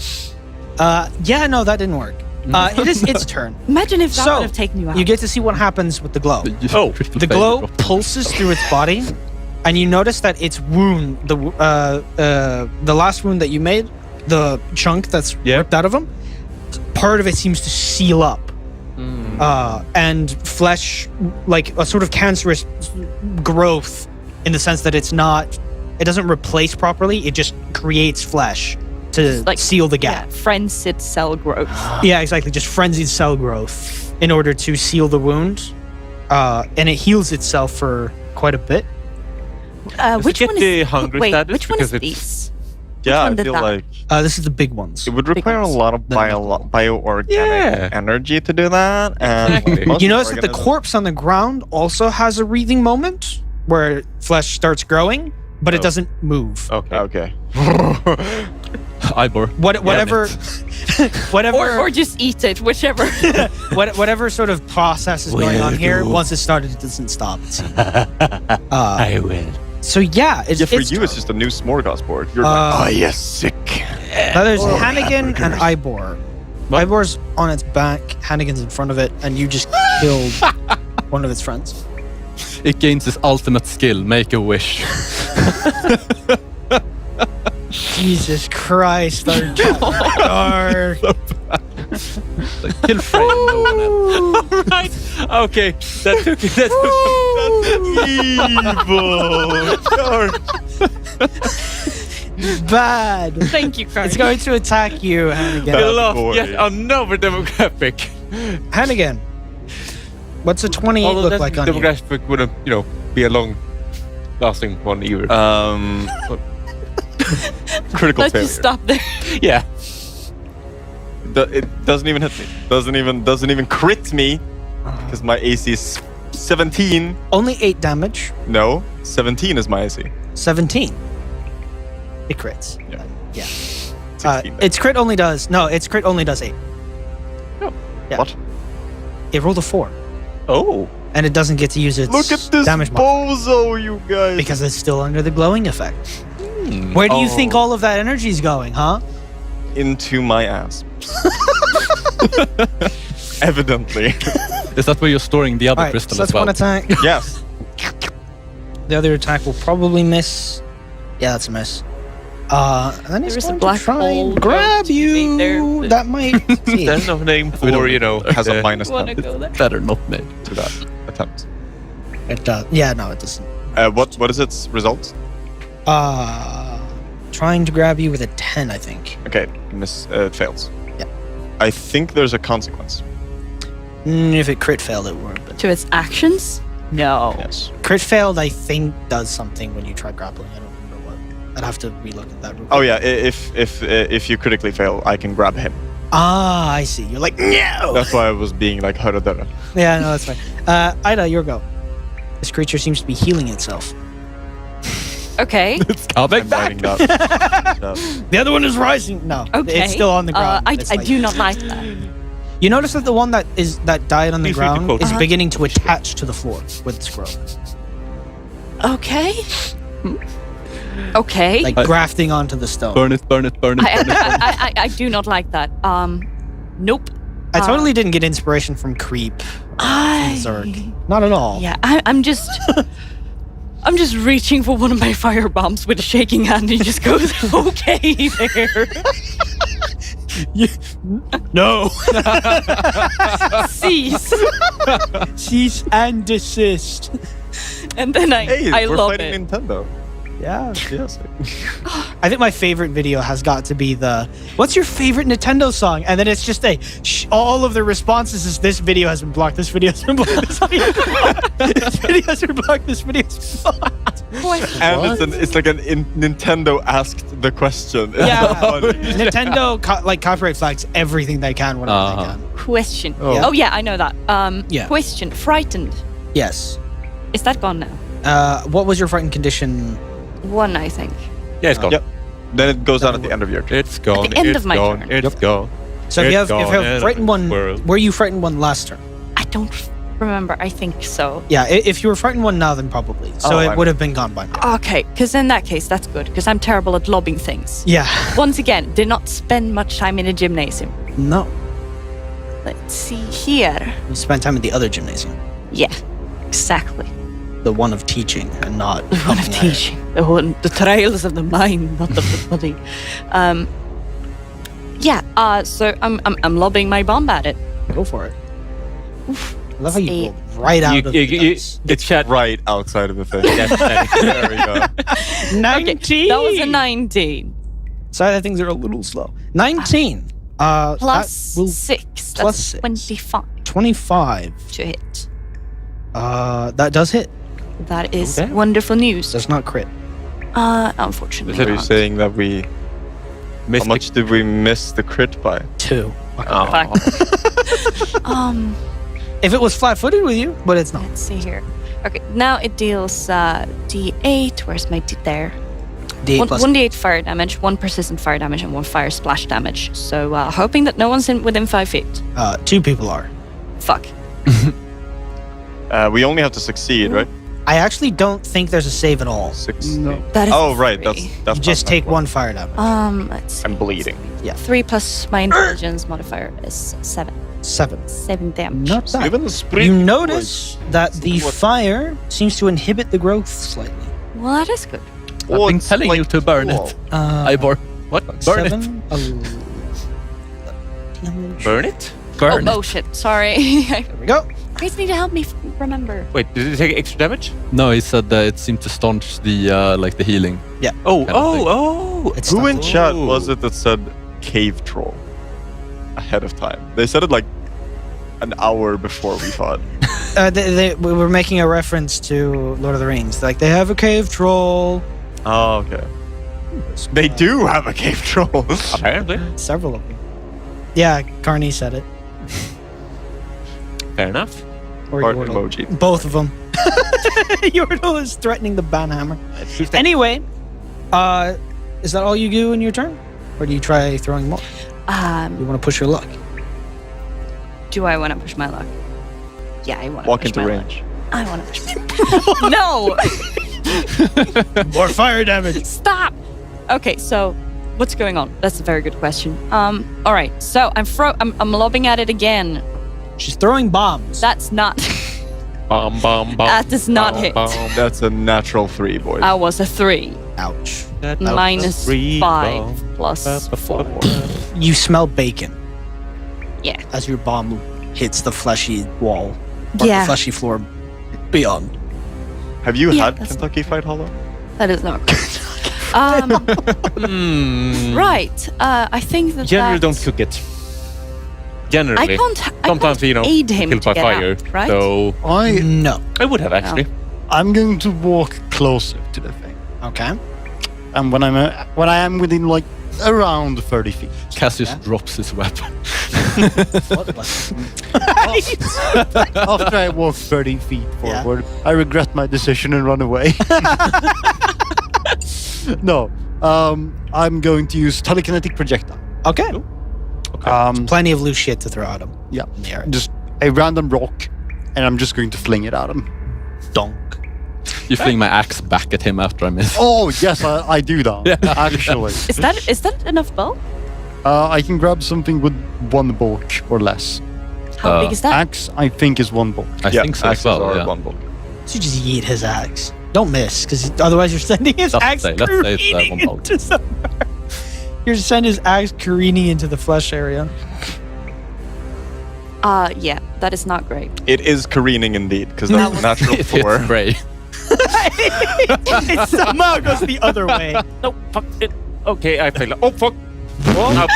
Yeah, no, that didn't work. It is its turn. Imagine if that So, would have taken you out. You get to see what happens with the glow. Oh, The glow pulses through its body, and you notice that its wound, the last wound that you made, the chunk that's ripped out of him, part of it seems to seal up, and flesh, like a sort of cancerous growth, in the sense that it doesn't replace properly. It just creates flesh to Like- seal the yeah, gap. friendsit cell growth. Yeah, exactly. Just frenzied cell growth in order to seal the wound, and it heals itself for quite a bit. Which get one the is? hungry Wait, status? which one is Because these? Yeah, one I did feel that? like This is the big ones. it would require a ones. lot of bioorganic Yeah. energy to do that. And Exactly. most You notice that the organisms- corpse on the ground also has a breathing moment where flesh starts growing, but it Oh. doesn't move. Okay. Ivor. Whatever, whatever, Or just eat it, whichever. whatever sort of process is going on here. Once it started, it doesn't stop. It seems. I will. So yeah, Yeah, for it's you, it's just a new smorgasbord. You're like, oh yes, sick. now there's Hannigan and Ivor. Ivor's on its back, Hannigan's in front of it, and you just killed one of its friends. It gains its ultimate skill, make a wish. Jesus Christ, our dark. Like, kill Frank. Right. Okay. That took Evil. Bad. Thank you, Carl. It's going to attack you, Hannigan. We lost boy. yet another demographic. Hannigan, what's a 28 Although look that like on you? demographic wouldn't, be a long-lasting one either. Critical Let's failure. just stop there. Yeah. It doesn't even hit me. Doesn't even crit me because my AC is 17. Only 8 damage. No, 17 is my AC. 17. It crits. Yeah. Yeah. 16. Its crit only does 8. Yeah. What? It rolled a 4, Oh. and it doesn't get to use its Look at this damage modifier bozo, you guys. because it's still under the glowing effect. Where do you think all of that energy is going, huh? Into my ass. Evidently. Is that where you're storing the other All right, crystal so that's as well? one attack. Yes. The other attack will probably miss. Yeah, that's a miss. And then he's There is a going black to try hole and grab going to be you. there. That might. There's no name We don't- for, Has a minus Wanna 10 go there? Better not made. to that attempt. It does. Yeah, no, it doesn't. What is its result? Trying to grab you with a 10, I think. Okay, it fails. Yeah. I think there's a consequence. If it crit failed, it would. But To its actions? No. Yes. crit failed, I think, does something when you try grappling. I don't remember what. I'd have to relook at that. real Oh quick. yeah, if you critically fail, I can grab him. Ah, I see. You're like, no! That's why I was being like hurradara. Yeah, no, that's fine. Ida, your go. This creature seems to be healing itself. Okay. It's coming I'm back. writing that. The other one is rising. No, Okay. it's still on the ground. I It's I like- do not like that. You notice that the one that died on the Please read the ground quote. is beginning to attach to the floor with the scroll, Okay. Okay. like grafting onto the stone. Burn it, burn it, burn it. Burn it. I do not like that. Nope. I totally didn't get inspiration from Creep, Zerg. Not at all. Yeah, I'm just reaching for one of my fire bombs with a shaking hand, and he just goes, "Okay, there." No. Cease. Cease and desist. And then Hey, I we're love fighting it. Nintendo. Yeah. Yes. I think my favorite video has got to be what's your favorite Nintendo song? And then it's just all of the responses is this video has been blocked, this video has been blocked, this video has been blocked, this video has been blocked, this video has been blocked. And it's like Nintendo asked the question. It's Yeah. so funny. Nintendo copyright flags everything they can whenever they can. Question. Oh. Oh yeah, I know that. Yeah. Question. Frightened. Yes. Is that gone now? What was your frightened condition? 1, I think. Yeah, it's gone. Yep. Then it goes down at the end of your turn. It's gone. the end it's of my gone. turn. It's gone. So if you have It's frightened one, world. were you frightened one last turn? I don't remember. I think so. Yeah, if you were frightened one now, then probably. So it would have been gone by now. Okay, because in that case, that's good. Because I'm terrible at lobbing things. Yeah. Once again, did not spend much time in a gymnasium. No. Let's see here. You spent time at the other gymnasium. Yeah, exactly. The one of teaching and not The one of teaching. The trials of the mind, not of the body. So I'm lobbing my bomb at it. Go for it. I love how you Eight. rolled right out of the dice. It's chat. Right outside of the thing. Yes, There we go. 19! Okay, that was a 19. Sorry, that things are a little slow. 19. Plus that will 6. plus That's 6. 25 25. to hit. That does hit. That is Okay. wonderful news. Does not crit. Unfortunately. Are you not. saying that we... Missed How much did we miss the crit by? 2. Oh. If it was flat-footed with you, but it's not. Let's see here. Okay, now it deals D8. Where's my D there? D8 plus 1 D8 fire damage, 1 persistent fire damage, and 1 fire splash damage. So hoping that no one's within 5 feet. 2 people are. Fuck. We only have to succeed, right? I actually don't think there's a save at all. 6. That is Oh, right. 3. That's You just not take bad. 1 fire damage. Let's see. I'm bleeding. 3 plus my intelligence modifier is 7. 7. 7 damage. Not bad. Even the spring. You notice that the fire seems to inhibit the growth slightly. Well, that is good. I've been telling you to burn it. Ivor. What? Burn it. 7, damage. Burn it? Burn Oh it. shit, sorry. There we go. You guys need to help me remember. Wait, did it take extra damage? No, he said that it seemed to staunch the the healing. Oh, Kind of thing. oh. It's Who in not- chat was it that said cave troll ahead of time? They said it like an hour before we fought. we were making a reference to Lord of the Rings. Like, they have a cave troll. Oh, okay. They do have a cave troll. Apparently. Several of them. Yeah, Carney said it. Fair enough. Or Heart Yordle. emoji. Both of them. Yordle is threatening the banhammer. Anyway, is that all you do in your turn? Or do you try throwing more? You want to push your luck? Do I want to push my luck? Yeah, I want to Walk push into my range. luck. I want to push my No! More fire damage. Stop! Okay, so what's going on? That's a very good question. All right, so I'm lobbing at it again. She's throwing bombs. That's not... Bomb, bomb, bomb. That does not hit. That's a natural 3, boys. I was a 3. Ouch. Minus Three, 5 plus 4. You smell bacon Yeah. as your bomb hits the fleshy wall. Or Yeah. the fleshy floor beyond. Have you Yeah, had that's- Kentucky Fried Hollow? That is not good. Right. I think that Generally that's- don't cook it. Generally. I can't Sometimes, you know, aid him killed to by get fire. out, right? So No. I would have actually. I'm going to walk closer to the thing. Okay. And when I am within like around 30 feet. Cassius drops his weapon. What was After I walk 30 feet Yeah. forward, I regret my decision and run away. No. I'm going to use telekinetic projectile. Okay. Okay. Plenty of loose shit to throw at him. Yeah. In the area. Just a random rock, and I'm just going to fling it at him. Donk. You fling my axe back at him after I miss. Oh yes, I do that. Yeah. Actually, Is that enough bow? I can grab something with 1 bulk or less. How big is that? Axe, I think, is 1 bulk. I think so as axes well. are Yeah. 1 bulk. So you just yeet his axe. Don't miss, because otherwise you're sending his axe Let's say it's careening 1 bulk. into somewhere. You're sending his axe careening into the flesh area. Yeah, that is not great. It is careening indeed, because that's a natural It 4. hits Bray. It somehow goes the other way. No, fuck it. Okay, I failed. Oh, fuck. Oh,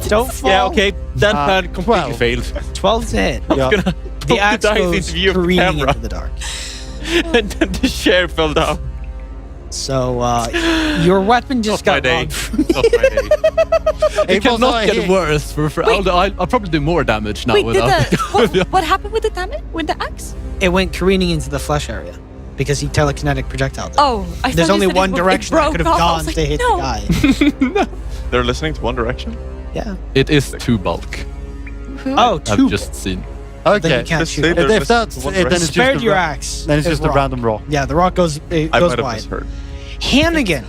Don't fall. yeah, okay. That plan completely 12. failed. 12 to hit. I'm gonna The poke the axe dice goes into view of the careening camera. into the dark. And then the chair fell down. So your weapon just Not my got day. robbed from Not my day. It was cannot not get hit. worse. I'll probably do more damage now Wait, did without. what happened with the damage with the axe? It went careening into the flesh area because he telekinetic projected it. Oh, I There's thought only you said one direction that could have broke off. I gone was to like, hit no. the guy. They're listening to One Direction? Yeah. It is 2 bulk. Who? Oh, I've 2. just seen. Then Okay. you can't Just shoot. say it. they're If listening that's to One it, then Direction. it's Spared just your axe. Then it's It just a rock. random rock. Yeah, the rock goes I goes might have wide. misheard. Hannigan.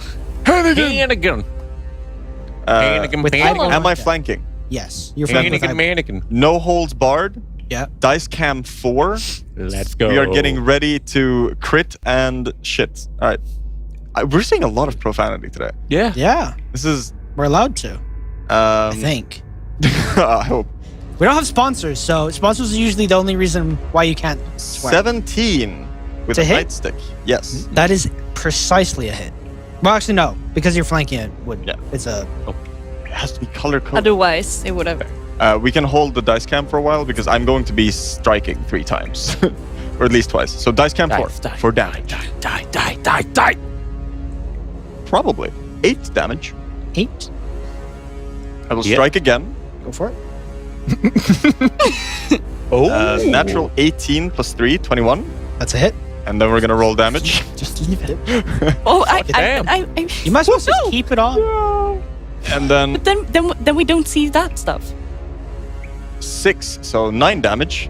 Hannigan. Hannigan. with Hannigan. Am I flanking? Yes, you're flanking with Hannigan. Hannigan. Mannequin. No holds barred. Yeah. Dice cam 4. Let's go. We are getting ready to crit and shit. All right. We're seeing a lot of profanity today. Yeah. Yeah, This is. we're allowed to. I Um, think. I hope. We don't have sponsors, so sponsors are usually the only reason why you can't swear. 17 with To a hit? nightstick. Yes. That is precisely a hit. Well, actually, no, because you're flanking it. Yeah. It's a. It has to be color coded. Otherwise, it would have. We can hold the dice cam for a while because I'm going to be striking 3 times. Or at least twice. So dice cam 4 for damage. Die. Probably 8 damage. 8. I will Yeah. strike again. Go for it. Oh. Natural 18 plus 3, 21. That's a hit. And then we're going to roll damage. Just leave it. Oh, Damn. You might as well just keep it on. And then But then we don't see that stuff. 6, so 9 damage.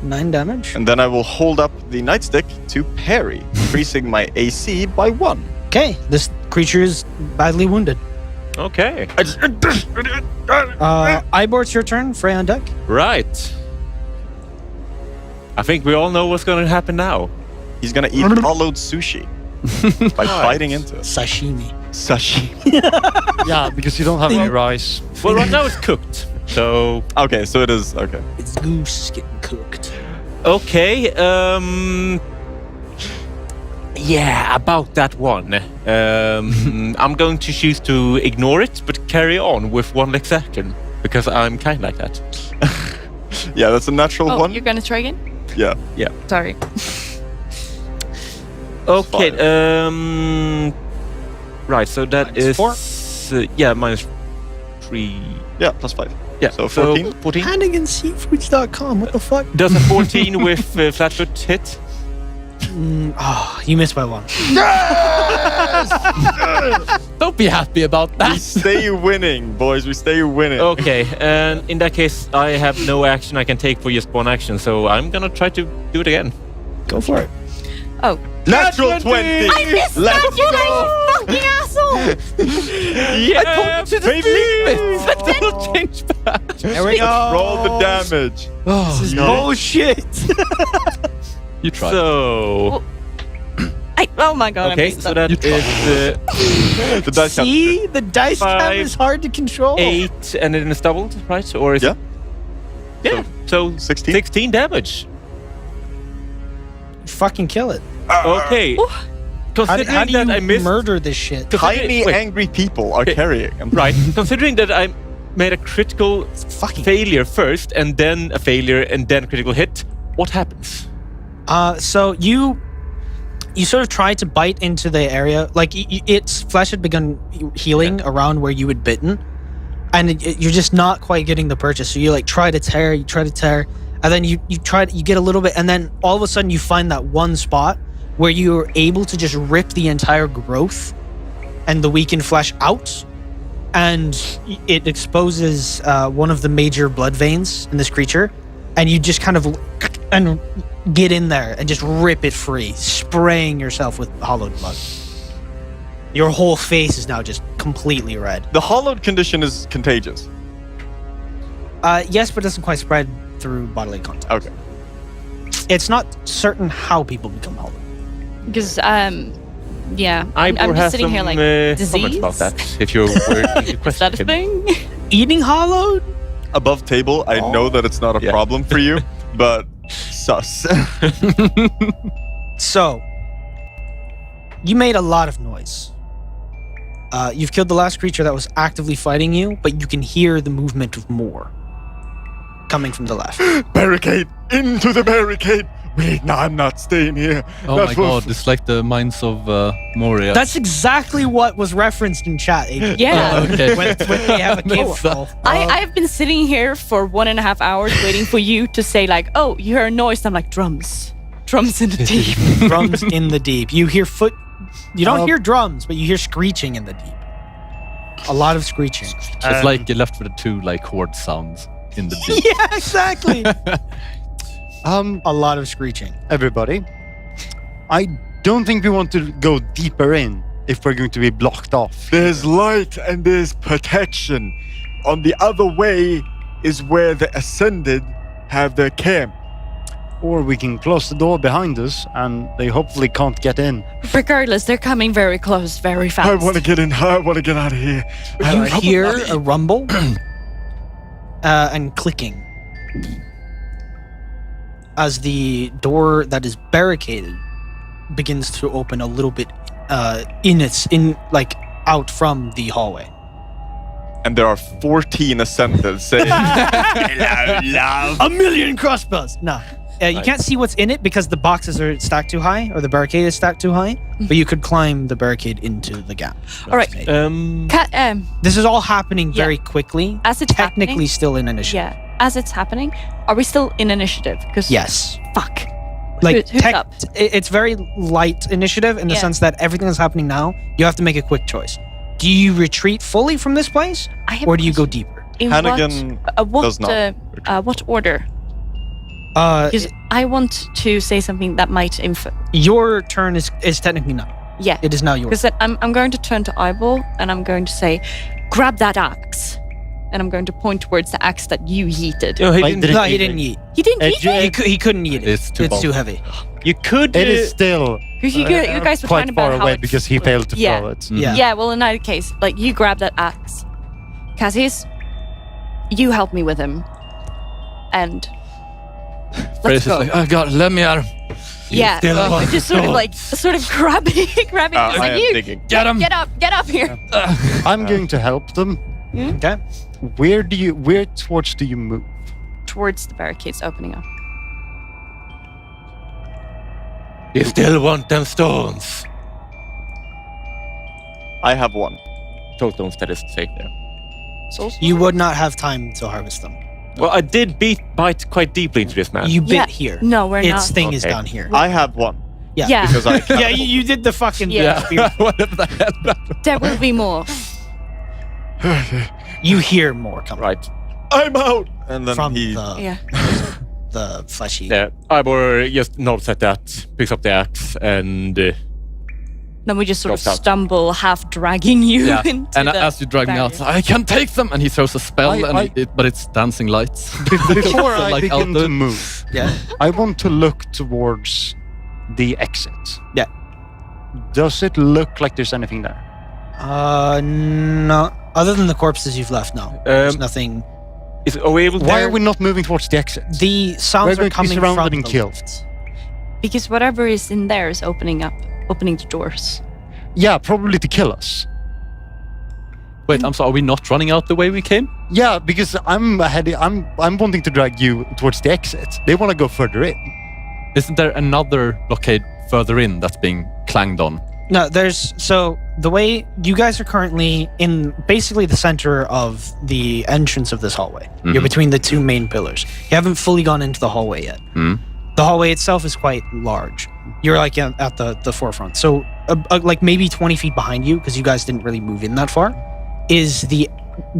9 damage. And then I will hold up the nightstick to parry, increasing my AC by 1. Okay, this creature is badly wounded. Okay. Ivor, it's your turn. Frey on deck. Right. I think we all know what's going to happen now. He's going to eat hollowed sushi by biting into it. Sashimi. Sashimi. Yeah, because you don't have any rice. Well, right now it's cooked. So, Okay, so it is. Okay. It's goose getting cooked. okay. Yeah, about that one. I'm going to choose to ignore it, but carry on with one next action because I'm kind of like that. Yeah, that's a natural Oh, 1. you're gonna try again? Yeah. Sorry. Okay. Fine. Right. So that Minus is 4? Yeah, minus 3. Yeah, plus 5. Yeah. So 14? 14. HanniganSeafoods.com. What the fuck? Does a 14 with flatfoot hit? Oh, you missed by 1. Don't be happy about We that. stay winning, boys. We stay winning. Okay, and in that case, I have no action I can take for just one action, so I'm gonna try to do it again. Go for it. Oh, Natural 20! I missed Let's that, you go! fucking asshole! Yeah, baby! But then it'll change back. There we go. Roll the damage. This is no. bullshit. You tried. So, Oh my god, I okay, missed so that. that is The dice count. See, the dice cam 5, is hard to control. 8, and then it's doubled, right? Or is Yeah. it? Yeah. So 16? 16 damage. Fucking kill it. Okay. Oh. Considering How do that you I missed. murder this shit? Tiny, Wait. angry people are Okay. carrying him. Right. Considering that I made a critical Fucking. failure first, and then a failure, and then critical hit, what happens? So you sort of try to bite into the area, like its flesh had begun healing around where you had bitten, and you're just not quite getting the purchase. So you like try to tear, and then you get a little bit, and then all of a sudden you find that one spot where you're able to just rip the entire growth and the weakened flesh out, and it exposes one of the major blood veins in this creature, and you just kind of and get in there and just rip it free, spraying yourself with hollowed blood. Your whole face is now just completely red. The hollowed condition is contagious. Yes, but it doesn't quite spread through bodily contact. Okay. It's not certain how people become hollowed. Because yeah, I'm Ivor just has sitting some here like comments disease. about that. If you're worried, you Is that a question him. thing? Eating hollowed? Above table, I know that it's not a Yeah. problem for you, but sus. So, you made a lot of noise. You've killed the last creature that was actively fighting you, but you can hear the movement of more coming from the left. Barricade! Into the barricade! Wait, no, I'm not staying here. Oh That my will- god, it's like the mines of Moria. That's exactly what was referenced in chat. Adrian. Yeah. okay. When they have a cave wall. I've been sitting here for 1.5 hours waiting for you to say like, oh, you hear a noise. I'm like, drums in the deep. Drums in the deep. You hear You don't hear drums, but you hear screeching in the deep. A lot of screeching. It's like you left with the two like chord sounds in the deep. Yeah, exactly. A lot of screeching. Everybody, I don't think we want to go deeper in if we're going to be blocked off. There's light and there's protection. On the other way is where the Ascended have their camp. Or we can close the door behind us and they hopefully can't get in. Regardless, they're coming very close, very fast. I want to get in. I want to get out of here. You hear a rumble and clicking as the door that is barricaded begins to open a little bit out from the hallway. And there are 14 Ascended saying, love. 1,000,000 crossbows. No. You can't see what's in it because the boxes are stacked too high, or the barricade is stacked too high. But you could climb the barricade into the gap. All right. This is all happening very quickly. As it's technically happening, still in initiative. yeah, as it's happening, are we still in initiative? Because Yes. fuck. Like Who's up? it's very light initiative in the Yeah. sense that everything that's happening now, you have to make a quick choice. Do you retreat fully from this place, I have or a do you go question. deeper? In Hannigan does not what order? Uh, Because I want to say something that might your turn is technically now. Yeah. It is now yours. Because I'm going to turn to Eyeball and I'm going to say, grab that axe. And I'm going to point towards the axe that you yeeted. No, he Like, didn't. No, he didn't eat. He didn't eat it? He couldn't eat it. It's too bulky. heavy. You could. It is still Because you guys were quite talking far about how away it because he failed to yeah. throw it. Yeah. Yeah, well, in either case, like, you grab that axe. Cassius, you help me with him. And let's Grace is go. like, oh god, let me out. Yeah, just sort of grabbing, just I like, am you, digging. Get him. get up here. I'm going to help them. Okay. Where towards do you move? Towards the barricades opening up. You still want them stones? I have one. Those stones that is safe there. You would not have time to harvest them. Well, I did bite quite deeply into this man. You bit Yeah. here. No, we're Its not. thing is Okay. down here. I have one. Yeah. Yeah, Because I Yeah, you did the fucking Yeah. spear. What the hell? there will be more. You hear more coming Right. I'm out. And then from he. Yeah. the fleshy. Yeah. Ivor just nods at that, picks up the axe, and Then we just sort of Dropped out. stumble, half dragging you Yeah. into And the as you drag me out, barrier. I can take them, and he throws a spell, but it's dancing lights. Before So, I like, begin out to move, Yeah. I want to look towards the exit. Yeah. Does it look like there's anything there? No. Other than the corpses you've left, no. There's nothing. are we able to? Why are we not moving towards the exit? The sounds We're are going to be coming surrounded from and the killed. left. Because whatever is in there is opening the doors. Yeah, probably to kill us. Wait, I'm sorry. Are we not running out the way we came? Yeah, because I'm wanting to drag you towards the exit. They want to go further in. Isn't there another blockade further in that's being clanged on? No, so the way you guys are currently in basically the center of the entrance of this hallway. You're between the two main pillars. You haven't fully gone into the hallway yet. The hallway itself is quite large. You're like at the forefront. So like maybe 20 feet behind you, because you guys didn't really move in that far. is the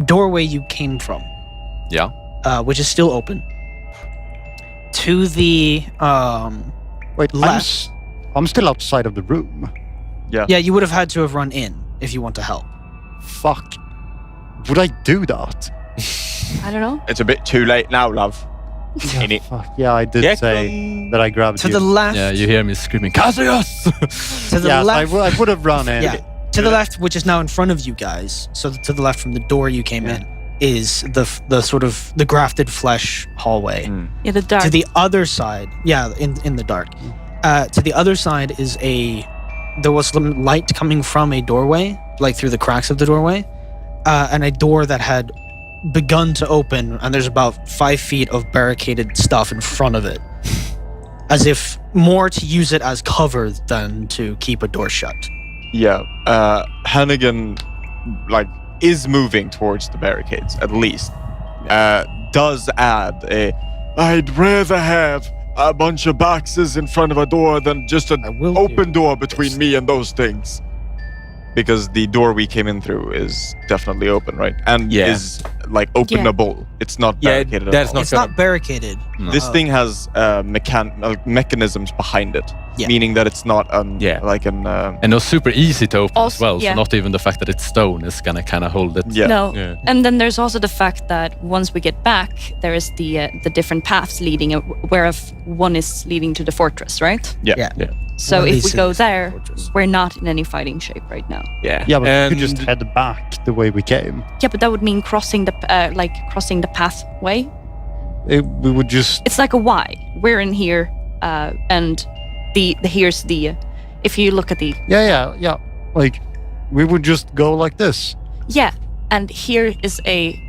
doorway you came from, Yeah. which is still open. To the Wait, left. I'm still outside of the room. Yeah, you would have had to have run in if you want to help. Fuck. Would I do that? I don't know. It's a bit too late now, love. Ain't it? Fuck. Yeah, I did say that I grabbed To you. the left. Yeah, you hear me screaming, Cassius! To the Yes, left. I would have run in. Yeah, to the left, which is now in front of you guys. So to the left from the door you came in is the sort of the grafted flesh hallway. Yeah, the dark. To the other side, in the dark. To the other side is there was some light coming from a doorway, like through the cracks of the doorway, and a door that had begun to open, and there's about 5 feet of barricaded stuff in front of it, as if more to use it as cover than to keep a door shut. Yeah. Hannigan, is moving towards the barricades, at least. Does add I'd rather have a bunch of boxes in front of a door than just an open door between me and those things. Because the door we came in through is definitely open, right? And is openable. It's not barricaded that's at all. It's not barricaded. This thing has mechanisms behind it, meaning that it's not And it's super easy to open as well. So not even the fact that it's stone is gonna kind of hold it. Yeah. No, Yeah. and then there's also the fact that once we get back, there is the different paths leading, whereof one is leading to the fortress, right? Yeah. So Well, at if least we go it's the there, fortress. we're not in any fighting shape right now. Yeah. Yeah, but and we could just head back the way we came. Yeah, but that would mean crossing the pathway. We would just. It's like a Y. We're in here, and here's the. If you look at the Yeah. Like, we would just go like this. and here is a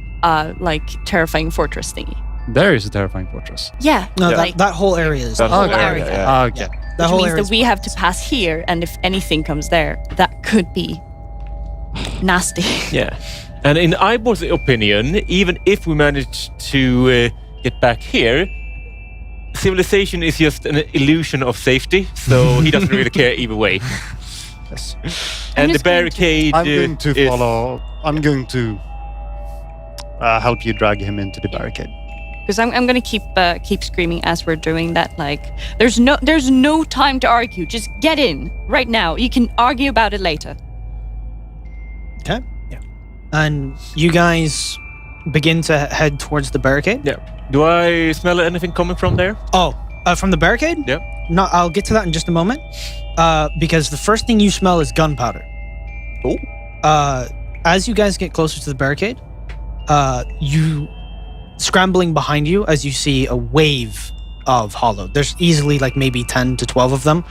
terrifying fortress thingy. There is a terrifying fortress. Yeah, No, Yeah. that whole area is. That whole Okay. area, yeah. Ah, okay. That which whole means area that is we have to pass here, and if anything comes there, that could be nasty. Yeah. And in Ibor's opinion, even if we manage to get back here, civilization is just an illusion of safety, so he doesn't really care either way. Yes. And the just going to- barricade I'm going to is- follow. I'm going to help you drag him into the barricade. Because I'm gonna keep screaming as we're doing that. Like, there's no time to argue. Just get in right now. You can argue about it later. Okay. Yeah. And you guys begin to head towards the barricade. Yeah. Do I smell anything coming from there? Oh, from the barricade? Yeah. No, I'll get to that in just a moment. Because the first thing you smell is gunpowder. Oh. As you guys get closer to the barricade, you scrambling behind you as you see a wave of hollow. There's easily maybe 10 to 12 of them.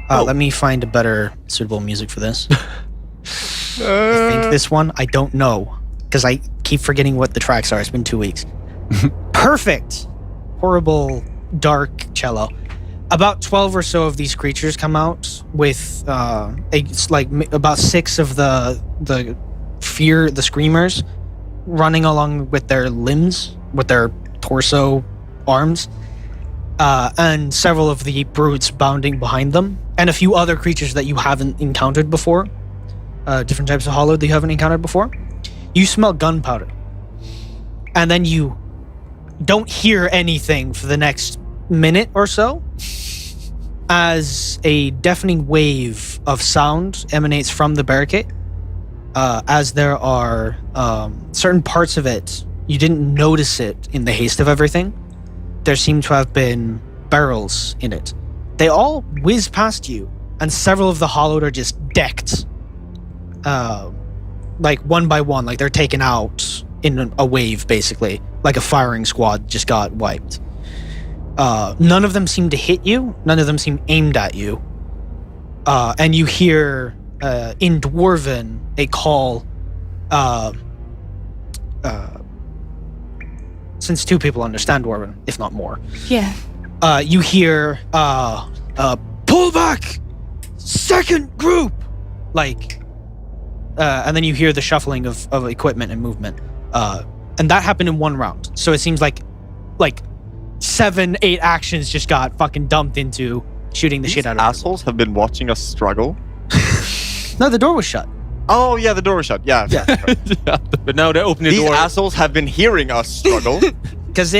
Let me find a better suitable music for this. I think this one. I don't know because I keep forgetting what the tracks are. It's been 2 weeks. Perfect. Horrible dark cello. About 12 or so of these creatures come out with about 6 of the screamers running along with their limbs, with their torso arms, and several of the brutes bounding behind them, and a few other creatures that you haven't encountered before, different types of hollow that you haven't encountered before. You smell gunpowder, and then you don't hear anything for the next minute or so, as a deafening wave of sound emanates from the barricade. As there are certain parts of it, you didn't notice it in the haste of everything. There seem to have been barrels in it. They all whiz past you, and several of the hollowed are just decked. One by one, like they're taken out in a wave, basically. Like a firing squad just got wiped. None of them seem to hit you. None of them seem aimed at you. And you hear in Dwarven a call. Since 2 people understand Dwarven, if not more. Yeah. You hear pull back, second group, and then you hear the shuffling of equipment and movement. And that happened in 1 round. So it seems like 7-8 actions just got fucking dumped into shooting the shit out of Assholes have been watching us struggle. No, the door was shut. Oh yeah, the door was shut. Yeah. Yeah. But now they open the These door. assholes have been hearing us struggle. Because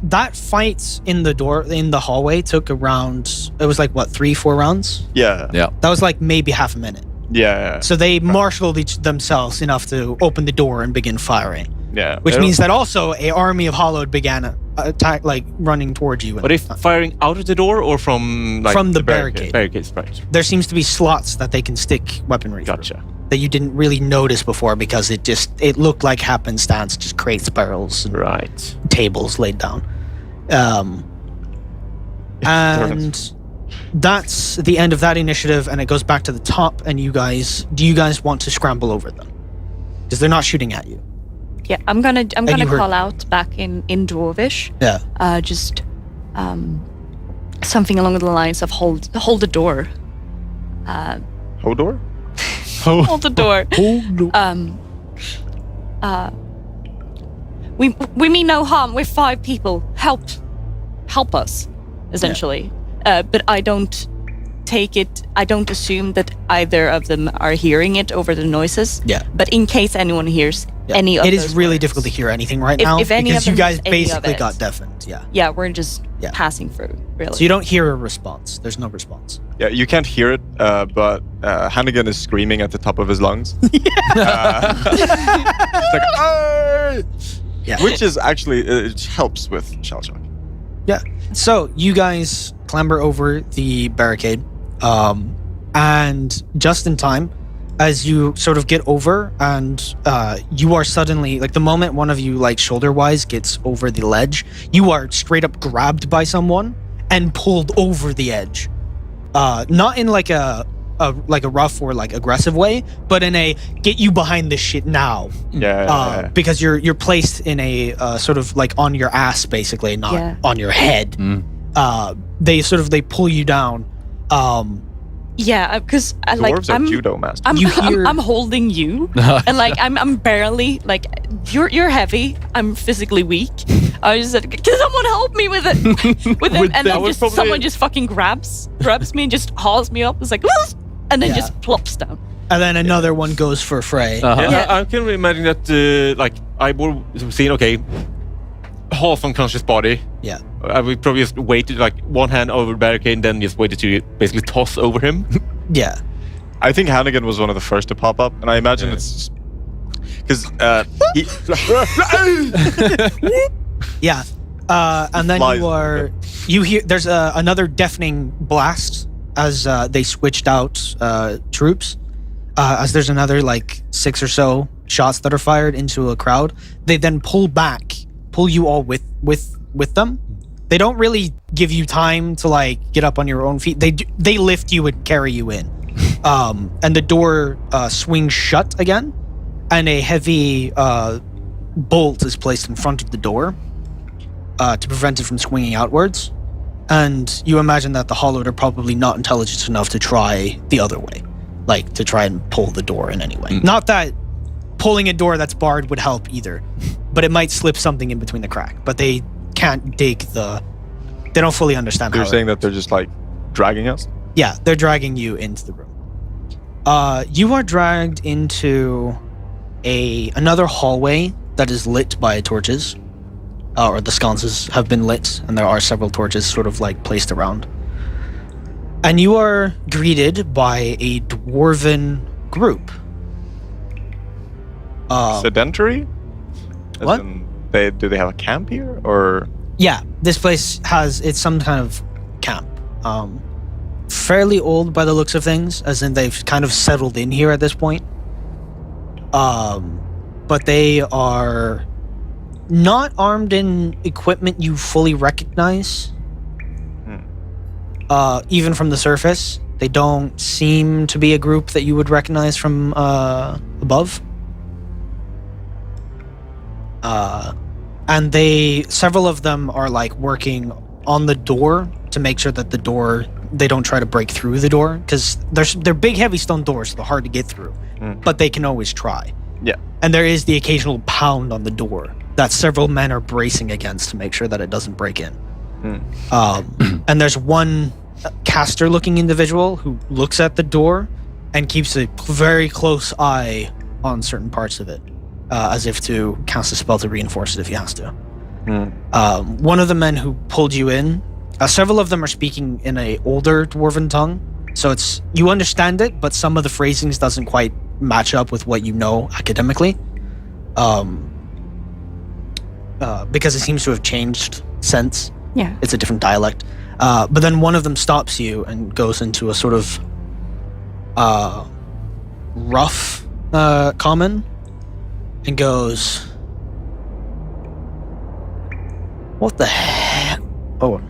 that fight in the hallway took around, it was like what, 3-4 rounds? Yeah. That was like maybe half a minute. Yeah. So they marshaled themselves enough to open the door and begin firing. Yeah. Which means that also a army of Hollowed began attack, like running towards you. Are they firing out of the door or from like From the barricade. Barricades, right? There seems to be slots that they can stick weaponry through Gotcha. that you didn't really notice before because it looked like happenstance, just crates, barrels, and Right. tables laid down. And that's the end of that initiative, and it goes back to the top. And do you guys want to scramble over them? Because they're not shooting at you. Yeah, I'm gonna you heard- call out back in Dwarvish. Yeah. Just something along the lines of hold the door. Hodor? Hold the door. We mean no harm. We're 5 people. Help us, essentially. But I don't assume that either of them are hearing it over the noises. Yeah. But in case anyone hears any of it is those really words, difficult to hear anything right If- now if any because of you them guys hears any of basically it. got deafened. Yeah. Yeah, we're just Yeah. passing through, really. So you don't hear a response. There's no response. Yeah, you can't hear it, but Hannigan is screaming at the top of his lungs. It's like, "Arr!" Yeah. Which is actually, it helps with shell shock. Yeah. So you guys clamber over the barricade, and just in time, as you sort of get over, and you are suddenly, like, the moment one of you, like, shoulder-wise gets over the ledge, you are straight up grabbed by someone and pulled over the edge. Not in like a rough or like aggressive way, but in a get you behind this shit now. Yeah. Because you're placed in a sort of like on your ass, basically, not Yeah. on your head. They pull you down. Yeah, because Dwarves are judo masters. I'm holding you, and like I'm barely like you're heavy. I'm physically weak. I was just like, can someone help me with it? with it, and then just someone just fucking grabs me and just hauls me up. It's like, "Woo!" And then Yeah. just plops down. And then another one goes for Frey. Yeah, I can imagine that. Like I would seen, okay, half unconscious body. Yeah. I would probably just waited like one hand over the barricade and then just waited to basically toss over him. Yeah. I think Hannigan was one of the first to pop up, and I imagine it's because he. Yeah. And then Flies. you hear there's another deafening blast as they switched out troops. As there's another like 6 or so shots that are fired into a crowd. They then pull you all with them. They don't really give you time to like get up on your own feet. They lift you and carry you in. And the door swings shut again, and a heavy bolt is placed in front of the door to prevent it from swinging outwards. And you imagine that the Hollowed are probably not intelligent enough to try the other way, like to try and pull the door in any way. Not that pulling a door that's barred would help either, but it might slip something in between the crack. But they can't dig they don't fully understand You're how saying that they're just like dragging us? Yeah, they're dragging you into the room. You are dragged into another hallway that is lit by torches, or the sconces have been lit, and there are several torches sort of like placed around. And you are greeted by a dwarven group. Sedentary? As What? in, do they have a camp here, or? Yeah, this place it's some kind of camp. Fairly old by the looks of things, as in they've kind of settled in here at this point. But they are not armed in equipment you fully recognize. Even from the surface, they don't seem to be a group that you would recognize from above. And several of them are like working on the door to make sure that they don't try to break through the door, because they're big, heavy stone doors, so they're hard to get through. But they can always try. Yeah. And there is the occasional pound on the door that several men are bracing against to make sure that it doesn't break in. And there's one caster-looking individual who looks at the door and keeps a very close eye on certain parts of it, as if to cast a spell to reinforce it if he has to. One of the men who pulled you in, several of them are speaking in a older dwarven tongue, so it's you understand it, but some of the phrasings doesn't quite match up with what you know academically, because it seems to have changed since. Yeah. It's a different dialect. But then one of them stops you and goes into a sort of rough common and goes, "What the heck? Oh,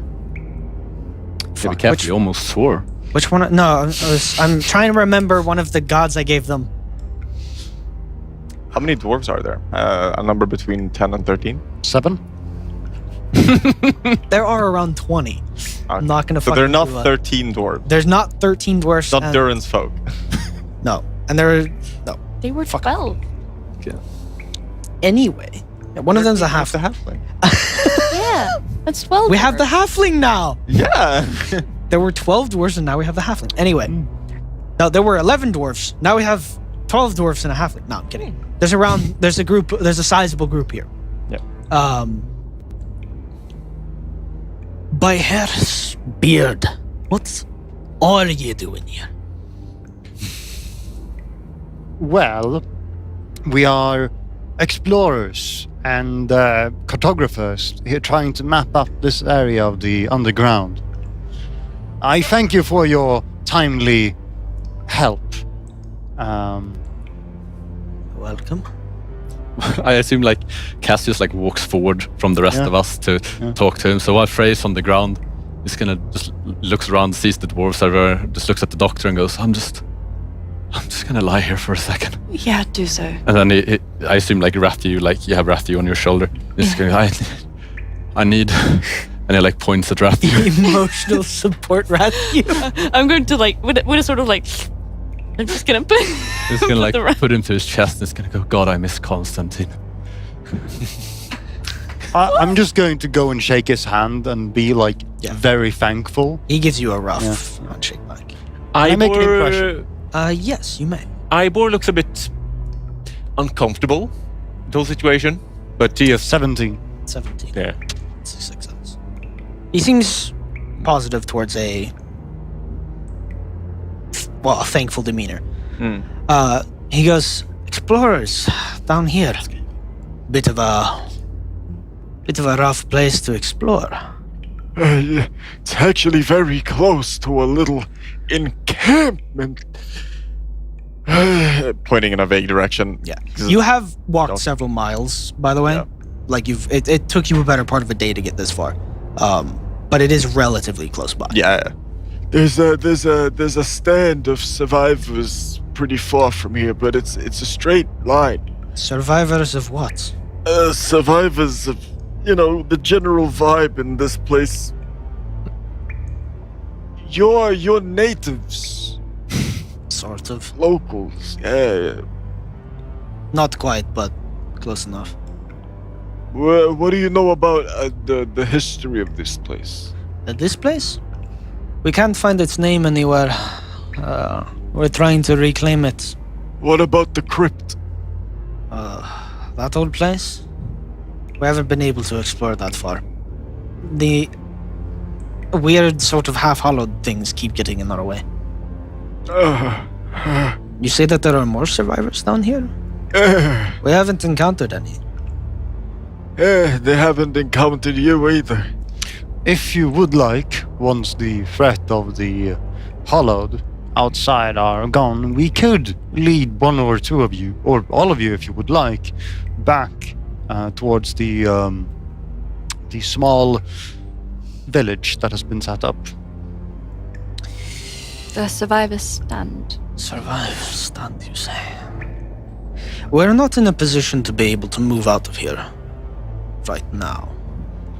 Yeah, be careful, you almost swore. which one? No, I'm trying to remember one of the gods I gave them. How many dwarves are there? A number between 10 and 13? 7? There are around 20. I'm not gonna. So they're not fucking do 13 dwarves. There's not 13 dwarfs. Not and- Durin's folk. No, and there are no. They were Fuck. 12. Anyway, one of them's a half. The halfling. Yeah, that's 12. We have the halfling now. Yeah. There were 12 dwarves and now we have the halfling. Anyway, no, there were 11 dwarfs. Now we have 12 dwarfs and a halfling. No, I'm kidding. There's a sizable group here. Yeah. By Her's beard, what are you doing here? Well, we are explorers and cartographers here trying to map up this area of the underground. I thank you for your timely help. Welcome. I assume like Cassius like walks forward from the rest Yeah. of us to talk to him. So while Frey's on the ground, he's gonna just looks around, sees the dwarves everywhere, just looks at the doctor and goes, I'm just gonna lie here for a second. Yeah, do so. And then I assume like Rathu, like you have Rathu on your shoulder. He's going, I need, and he like points at Rathu. Emotional support, Rathu. I'm going to like, with a sort of like, I'm just gonna put. He's gonna like the ra- put him to his chest and he's gonna go, God, I miss Constantine. I'm just going to go and shake his hand and be like very thankful. He gives you a rough handshake back. I make an impression? Yes, you may. Ivor looks a bit uncomfortable with the whole situation, but he is 17. 17. yeah. It's a success. He seems positive towards a thankful demeanor. He goes, explorers down here. Bit of a rough place to explore. Yeah, it's actually very close to a little encampment. Pointing in a vague direction. Yeah. 'Cause You have walked Don't- several miles, by the way. Yeah. Like it took you a better part of a day to get this far. But it is relatively close by. Yeah. There's a stand of survivors pretty far from here, but it's a straight line. Survivors of what? Survivors of, the general vibe in this place. You're natives, Sort of. locals. Yeah. Not quite, but close enough. What do you know about the history of this place? This place? We can't find its name anywhere. We're trying to reclaim it. What about the crypt? That old place? We haven't been able to explore that far. The weird sort of half-hollowed things keep getting in our way. You say that there are more survivors down here? We haven't encountered any. They haven't encountered you either. If you would like, once the threat of the hollowed outside are gone, we could lead one or two of you, or all of you if you would like, back towards the small village that has been set up. The survivors stand. Survive, stand, you say? We're not in a position to be able to move out of here right now.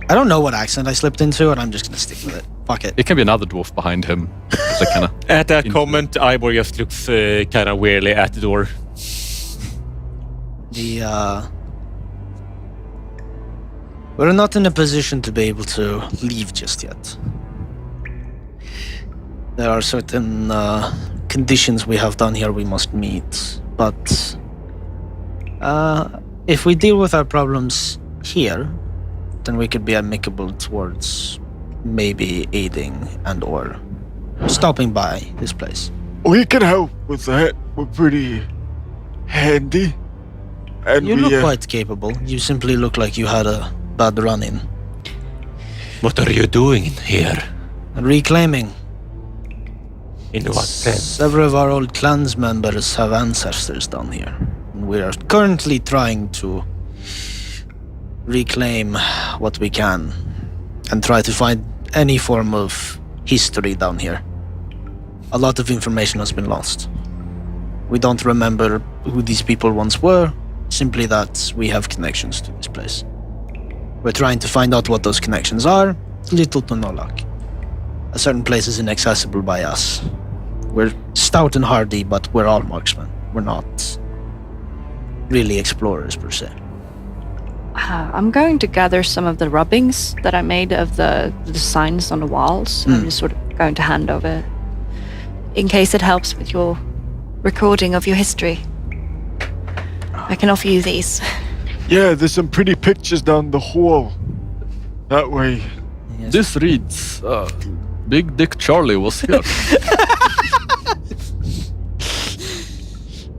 I don't know what accent I slipped into, and I'm just gonna stick with it. Fuck it. It can be another dwarf behind him. It's like kinda At that into- comment, Ivor just looks kind of weirdly at the door. We're not in a position to be able to leave just yet. There are certain conditions we have down here we must meet. But if we deal with our problems here, then we could be amicable towards maybe aiding and or stopping by this place. We can help with that. We're pretty handy. And You look quite capable. You simply look like you had a bad run-in. What are you doing here? Reclaiming. In what sense? Several of our old clans members have ancestors down here. And we are currently trying to reclaim what we can and try to find any form of history down here. A lot of information has been lost. We don't remember who these people once were, simply that we have connections to this place. We're trying to find out what those connections are, little to no luck. A certain place is inaccessible by us. We're stout and hardy, but we're all marksmen. We're not really explorers per se. I'm going to gather some of the rubbings that I made of the signs on the walls. I'm just sort of going to hand over in case it helps with your recording of your history. I can offer you these. Yeah, there's some pretty pictures down the hall. That way. Yes. This reads, Big Dick Charlie was here.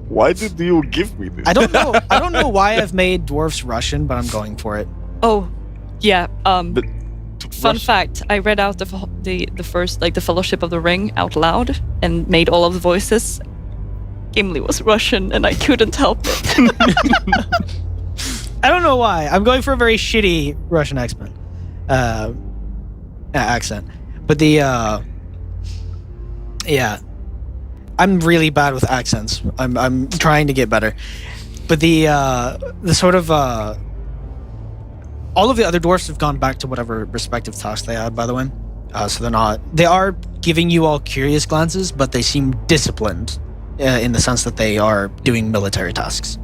Why did you give me this? I don't know. I don't know why I've made dwarves Russian, but I'm going for it. Oh, yeah. But Fun fact: I read out the first, like the Fellowship of the Ring, out loud and made all of the voices. Gimli was Russian, and I couldn't help it. I don't know why. I'm going for a very shitty Russian accent. Accent. But the yeah. I'm really bad with accents. I'm trying to get better. But the sort of all of the other dwarfs have gone back to whatever respective tasks they had, by the way. So they are giving you all curious glances, but they seem disciplined in the sense that they are doing military tasks.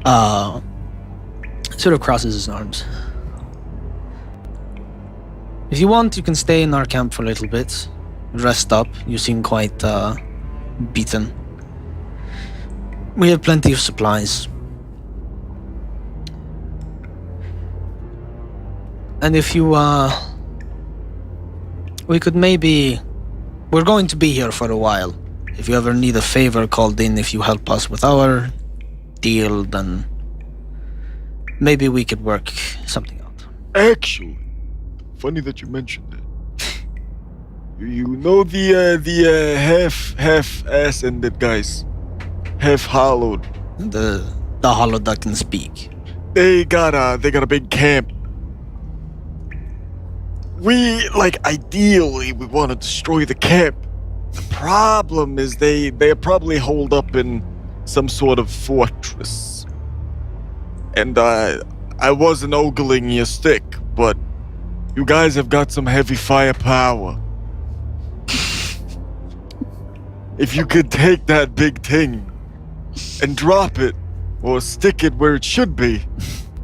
Sort of crosses his arms. If you want, you can stay in our camp for a little bit. Rest up. You seem quite beaten. We have plenty of supplies. And if you, we could maybe... We're going to be here for a while. If you ever need a favor called in, if you help us with our deal, then maybe we could work something out. Actually, funny that you mentioned that. You know the half-ass-ended guys, half-hollowed. The hollow that can speak. They got a big camp. We ideally we want to destroy the camp. The problem is they are probably holed up in some sort of fortress. And I wasn't ogling your stick, but you guys have got some heavy firepower. If you could take that big thing and drop it or stick it where it should be,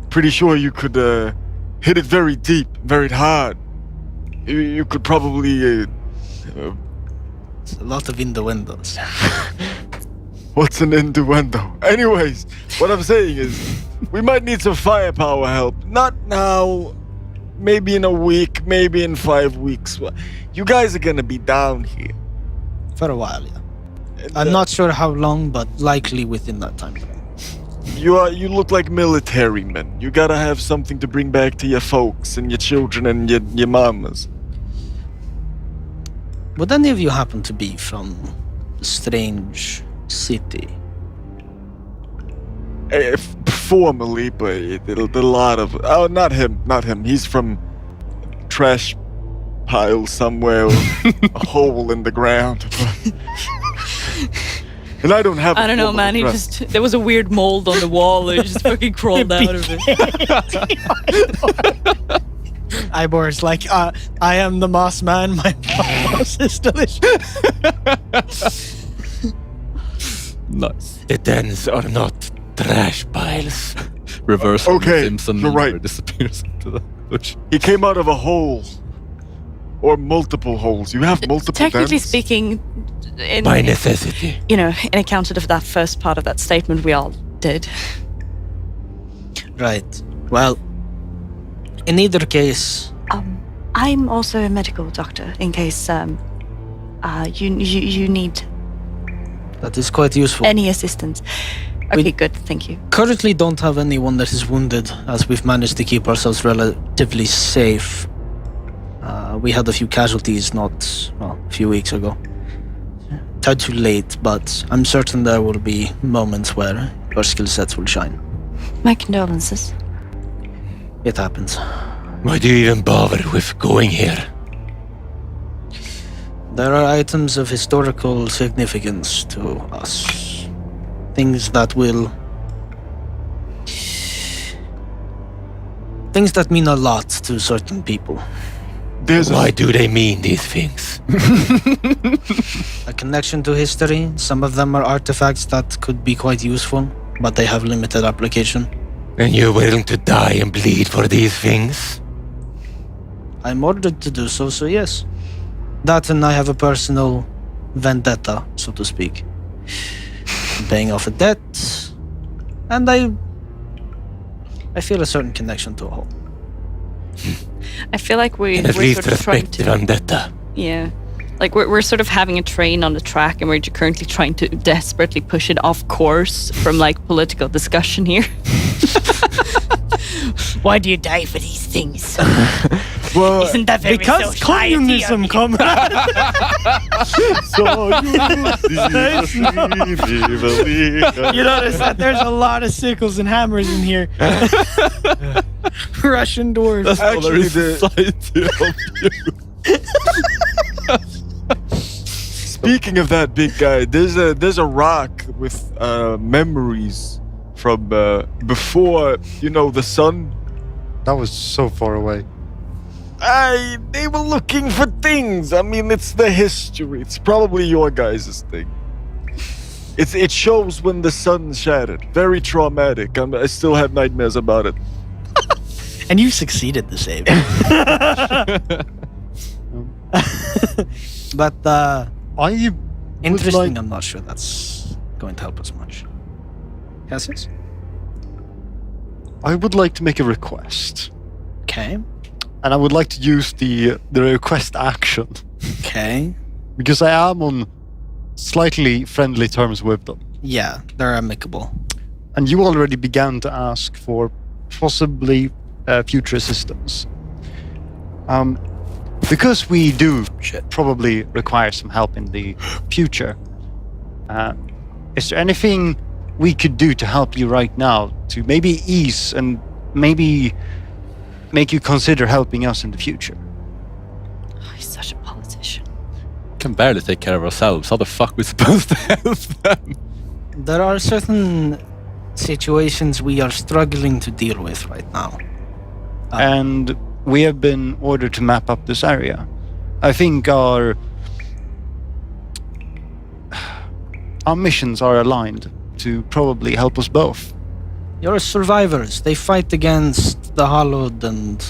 pretty sure you could hit it very deep, very hard. You could probably It's a lot of innuendos. What's an innuendo? Anyways, what I'm saying is, we might need some firepower help. Not now, maybe in a week, maybe in 5 weeks. You guys are gonna be down here. For a while, yeah. And, I'm not sure how long, but likely within that time frame. You look like military men. You gotta have something to bring back to your folks and your children and your mamas. Would any of you happen to be from a strange city? Formally, but a lot of... Oh, not him. He's from trash pile somewhere, a hole in the ground. And I don't have. I don't know, man. He just there was a weird mold on the wall. And he just fucking crawled out of it. Ibor's like, I am the moss man. My moss is delicious. Nice. The dens are not trash piles. Reverse Okay, Simpson you're right. where it disappears into the bush. He came out of a hole, or multiple holes. You have multiple. Technically dens? speaking, by necessity. You know, in accounted of that first part of that statement, we all did. Right. Well, in either case, I'm also a medical doctor. In case you need that is quite useful. any assistance. Okay, good. Thank you. Currently don't have anyone that is wounded, as we've managed to keep ourselves relatively safe. We had a few casualties a few weeks ago. Tad too late, but I'm certain there will be moments where your skill sets will shine. My condolences. It happens. Why do you even bother with going here? There are items of historical significance to us. Things that mean a lot to certain people. Why do they mean these things? A connection to history. Some of them are artifacts that could be quite useful, but they have limited application. And you're willing to die and bleed for these things? I'm ordered to do so, so yes. That and I have a personal vendetta, so to speak. I'm paying off a debt, and I feel a certain connection to a whole. I feel like we're At least sort of trying respect the to... vendetta. Yeah. Like we're sort of having a train on the track and we're currently trying to desperately push it off course from like political discussion here. Why do you die for these things? Well, Isn't that very Because communism comes. You notice that there's a lot of sickles and hammers in here. Russian dwarves. That's all there Actually, is society of you. Speaking of that big guy, there's a rock with memories from before, the sun. That was so far away. They were looking for things. I mean, it's the history. It's probably your guys' thing. It shows when the sun shattered. Very traumatic. I still have nightmares about it. And you succeeded to save it. But I interesting, I'm not sure that's going to help us much. Cassius? I would like to make a request. Okay. And I would like to use the request action. Okay. Because I am on slightly friendly terms with them. Yeah, they're amicable. And you already began to ask for possibly future assistance. Because we do probably require some help in the future, is there anything we could do to help you right now to maybe ease and maybe make you consider helping us in the future? Oh, he's such a politician. Can barely take care of ourselves. How the fuck are we supposed to help them? There are certain situations we are struggling to deal with right now. And we have been ordered to map up this area. I think our missions are aligned to probably help us both. You're survivors. They fight against the hollowed and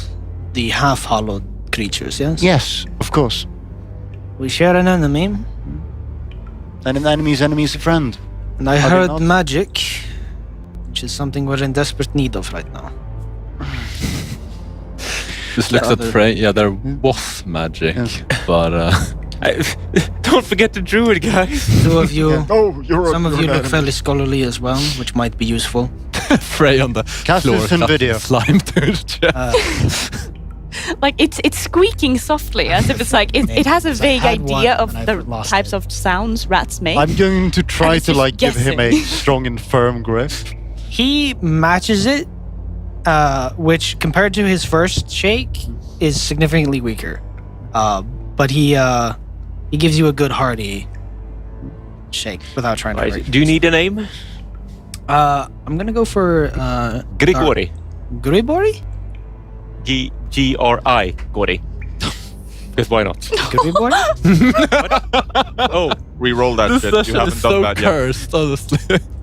the half-hollowed creatures, yes? Yes, of course. We share an enemy, And an enemy's enemy is a friend. and I Are they heard not? magic, which is something we're in desperate need of right now. Just looks at Frey. Yeah, there was magic, Yes. but Don't forget the druid, guys. Two of you, Oh, some of you look fairly scholarly as well, which might be useful. Frey on the Cassius floor and cut video. slime to his chest. Like it's squeaking softly as if it's like it has a I vague had idea one of and the I've lost types it. of sounds rats make. I'm going to try it's to just give him a guessing. strong and firm grip. He matches it, which compared to his first shake is significantly weaker. But he gives you a good hearty shake without trying to. Right. break Do you need a name? I'm gonna go for Grigori. Gribori. G-R-I. Gori. Because why not? Gribori. Oh, re-roll that This shit. You session haven't is done so that yet. cursed, honestly.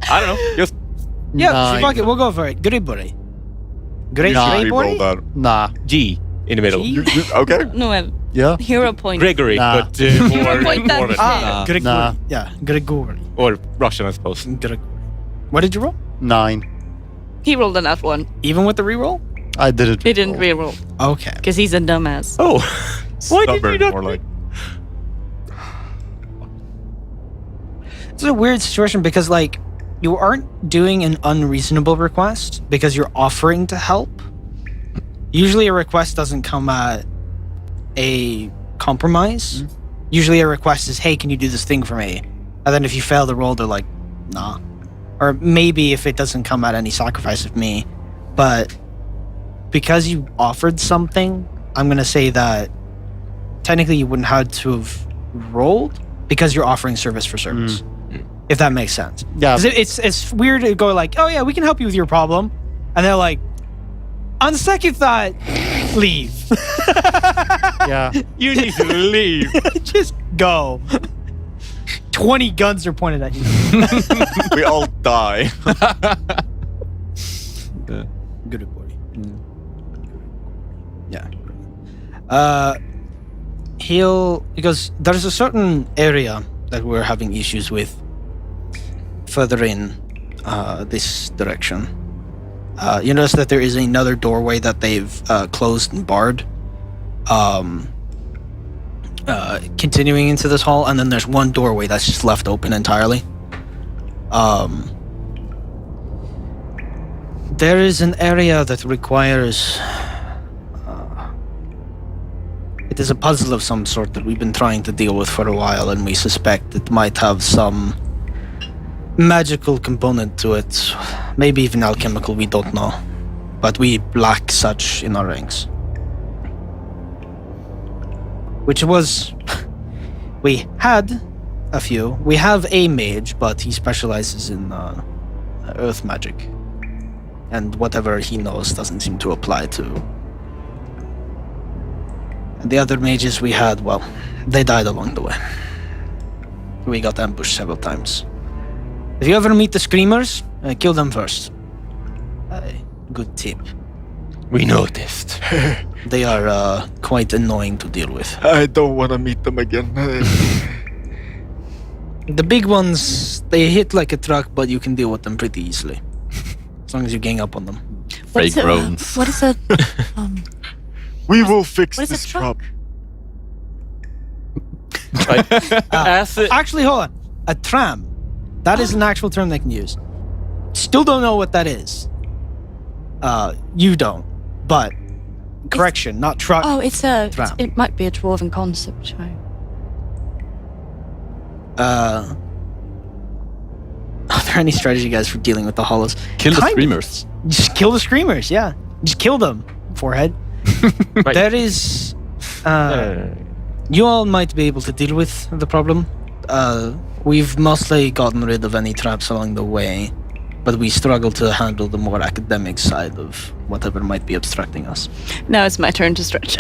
I don't know. Just Yeah, Nine. fuck it. We'll go for it. Gribori. Nine. Re-roll Gribori. that. Nah. G in the middle. G? Okay. Noel. Yeah. Hero point. Gregory, Nah. but Hero point more that Gregory. Nah. Yeah, Gregory. or Russian, I suppose. Gregory. What did you roll? 9. He rolled a nat 1. Even with the reroll? I did it. He didn't reroll Okay. because he's a dumbass. Oh, why did you Stubborn, not? more like. It's a weird situation because, like, you aren't doing an unreasonable request because you're offering to help. Usually a request doesn't come at a compromise. Usually a request is, hey, can you do this thing for me? And then if you fail the roll, they're like, nah. Or maybe if it doesn't come at any sacrifice of me. But because you offered something, I'm going to say that technically you wouldn't have to have rolled because you're offering service for service. If that makes sense. Yeah. 'Cause it's weird to go like, oh yeah, we can help you with your problem. And they're like, on second thought, leave. Yeah. You need to leave. Just go. 20 guns are pointed at you. We all die. Good boy. Yeah. Because there's a certain area that we're having issues with further in this direction. You notice that there is another doorway that they've closed and barred. Continuing into this hall, and then there's one doorway that's just left open entirely. There is an area that requires... it is a puzzle of some sort that we've been trying to deal with for a while, and we suspect it might have some magical component to it. Maybe even alchemical, we don't know. But we lack such in our ranks. Which was... we had a few. We have a mage, but he specializes in earth magic. And whatever he knows doesn't seem to apply to... And the other mages we had, well, they died along the way. We got ambushed several times. If you ever meet the Screamers, kill them first. Good tip. We noticed. They are quite annoying to deal with. I don't want to meet them again. The big ones, they hit like a truck, but you can deal with them pretty easily. As long as you gang up on them. Fake groans. What is a We will fix What is a this truck? problem. Actually, hold on. A tram. That is an actual term they can use. Still don't know what that is. You don't. But, correction, not truck. Oh, it's a. Tram. It might be a dwarven concept. Right? Are there any strategy guys for dealing with the hollows? Kill the Kind of. Screamers. Just kill the Screamers, yeah. Just kill them, forehead. Right. There is... you all might be able to deal with the problem. We've mostly gotten rid of any traps along the way, but we struggle to handle the more academic side of whatever might be obstructing us. Now it's my turn to stretch.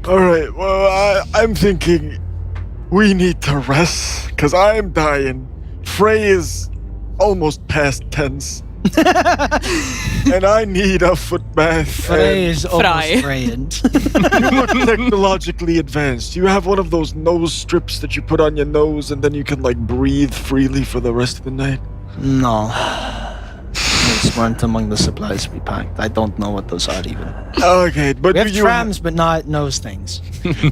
All right, well, I'm thinking we need to rest, because I'm dying. Frey is almost past tense. And I need a foot bath. Frey is Fry. almost fraying. You look technologically advanced. You have one of those nose strips that you put on your nose and then you can like breathe freely for the rest of the night. No. Those weren't among the supplies we packed. I don't know what those are even. Okay, but We have do you trams, but not nose things.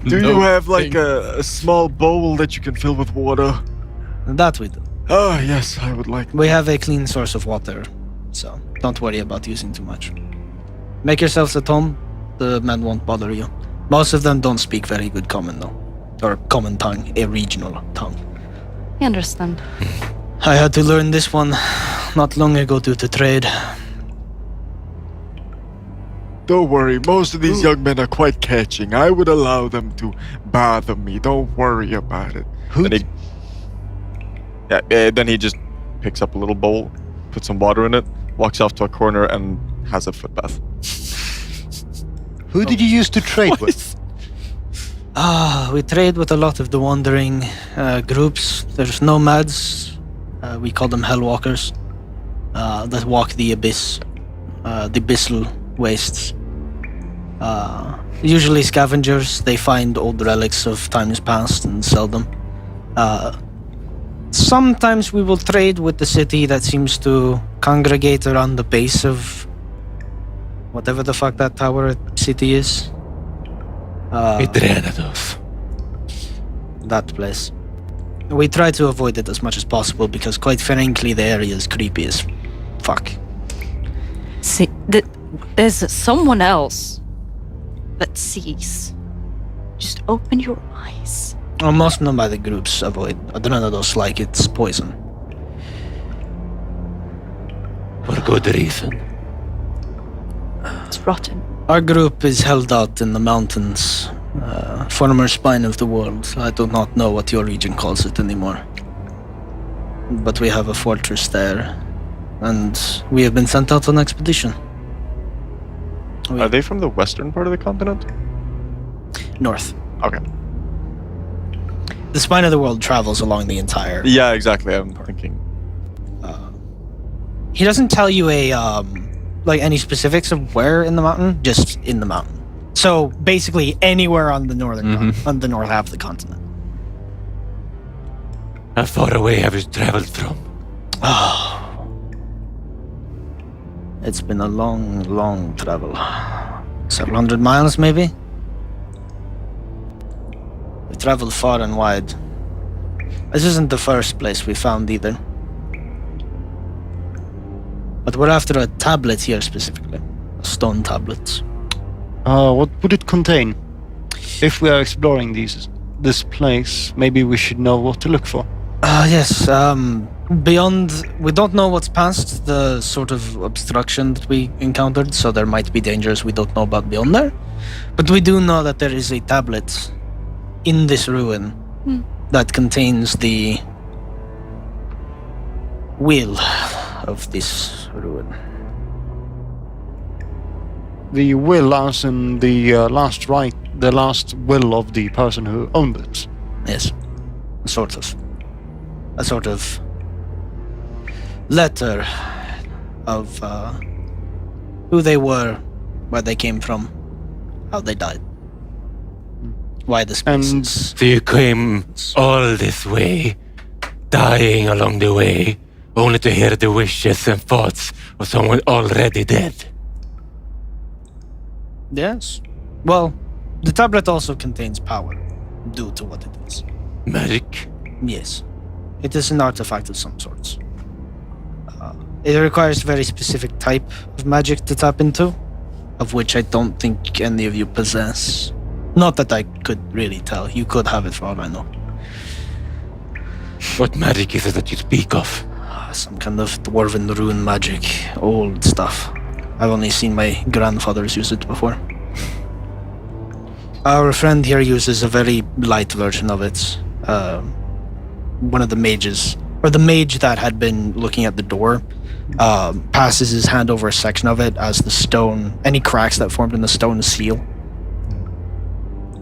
do you have like a small bowl that you can fill with water? That we do. Oh yes, I would like. We have a clean source of water, so don't worry about using too much. Make yourselves at home. The men won't bother you. Most of them don't speak very good common though. Or common tongue, a regional tongue. I understand. I had to learn this one not long ago due to trade. Don't worry, most of these young men are quite catching. I would allow them to bother me. Don't worry about it. Then he just picks up a little bowl, puts some water in it, walks off to a corner, and has a foot bath. Who did you used to trade with? We trade with a lot of the wandering groups. There's nomads. We call them hellwalkers. That walk the abyss, the abyssal wastes. Usually scavengers, they find old relics of times past and sell them. Sometimes we will trade with the city that seems to congregate around the base of whatever the fuck that tower city is. Idrenados. That place. We try to avoid it as much as possible because, quite frankly, the area is creepy as fuck. See, there's someone else that sees. Just open your eyes. Well, most nomadic groups avoid Adrenados like it's poison. For good reason. It's rotten. Our group is held out in the mountains, former spine of the world. I do not know what your region calls it anymore. But we have a fortress there, and we have been sent out on expedition. Are they from the western part of the continent? North. Okay. The spine of the world travels along the entire... Yeah, exactly. I'm thinking. He doesn't tell you any specifics of where in the mountain, just in the mountain. So basically anywhere on the on the north half of the continent. How far away have you traveled from? Oh. It's been a long, long travel. Several hundred miles, maybe? We traveled far and wide. This isn't the first place we found either. But we're after a tablet here specifically. A stone tablet. What would it contain? If we are exploring this place, maybe we should know what to look for. Yes, beyond... We don't know what's past the sort of obstruction that we encountered, so there might be dangers we don't know about beyond there. But we do know that there is a tablet in this ruin that contains the will of this ruin. The will, as in the last will of the person who owned it. Yes, sort of. A sort of letter of who they were, where they came from, how they died, why the species. So you came all this way, dying along the way, only to hear the wishes and thoughts of someone already dead. Yes. Well, the tablet also contains power, due to what it is. Magic? Yes. It is an artifact of some sorts. It requires a very specific type of magic to tap into, of which I don't think any of you possess. Not that I could really tell. You could have it for all I know. What magic is it that you speak of? Some kind of dwarven rune magic. Old stuff. I've only seen my grandfathers use it before. Our friend here uses a very light version of it. One of the mages, or the mage that had been looking at the door, passes his hand over a section of it as the stone, any cracks that formed in the stone seal.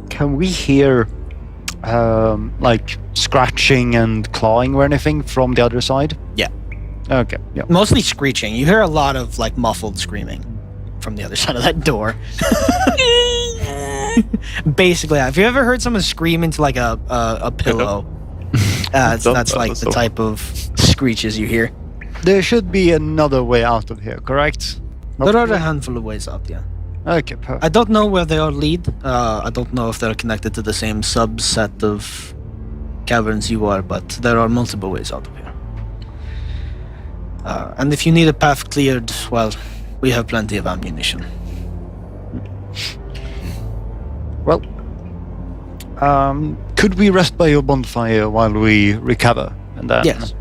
Can we hear scratching and clawing or anything from the other side? Yeah. Okay, yeah. Mostly screeching. You hear a lot of muffled screaming from the other side of that door. Basically, have you ever heard someone scream into a pillow? That's the type of screeches you hear. There should be another way out of here, correct? There are a handful of ways out, yeah. Okay, perfect. I don't know where they all lead. I don't know if they're connected to the same subset of caverns you are, but there are multiple ways out of here. And if you need a path cleared, well, we have plenty of ammunition. Well, could we rest by your bonfire while we recover? And then... Yes.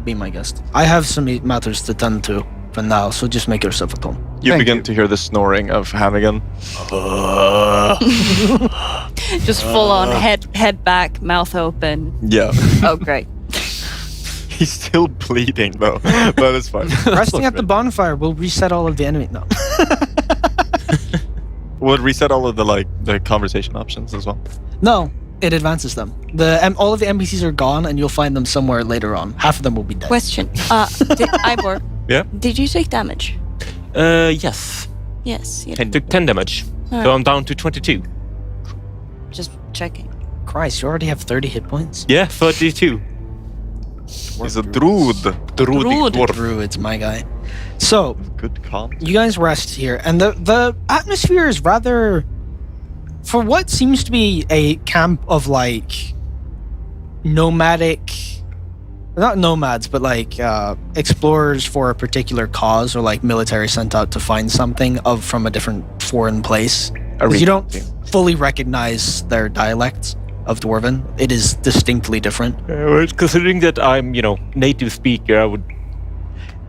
Be my guest. I have some matters to tend to for now, so just make yourself at home. You begin to hear the snoring of Hannigan. Just full on head back, mouth open. Yeah. Oh, great. He's still bleeding though, but it's fine. Resting at the bonfire will reset all of the enemy. No. Would reset all of the conversation options as well. No, it advances them. All of the NPCs are gone, and you'll find them somewhere later on. Half of them will be dead. Question. Ivor. Yeah? Did you take damage? Yes. Yes. You I took 10 damage. So I'm down to 22. Just checking. Christ, you already have 30 hit points? Yeah, 32. He's a druid. Druidic dwarf. Druids, my guy. So, Good con. you guys rest here, and the atmosphere is rather, for what seems to be a camp of like nomadic, not nomads, but like explorers for a particular cause, or like military sent out to find something from a different foreign place. 'Cause you don't fully recognize their dialects of Dwarven. It is distinctly different. Well, considering that I'm, native speaker, I would.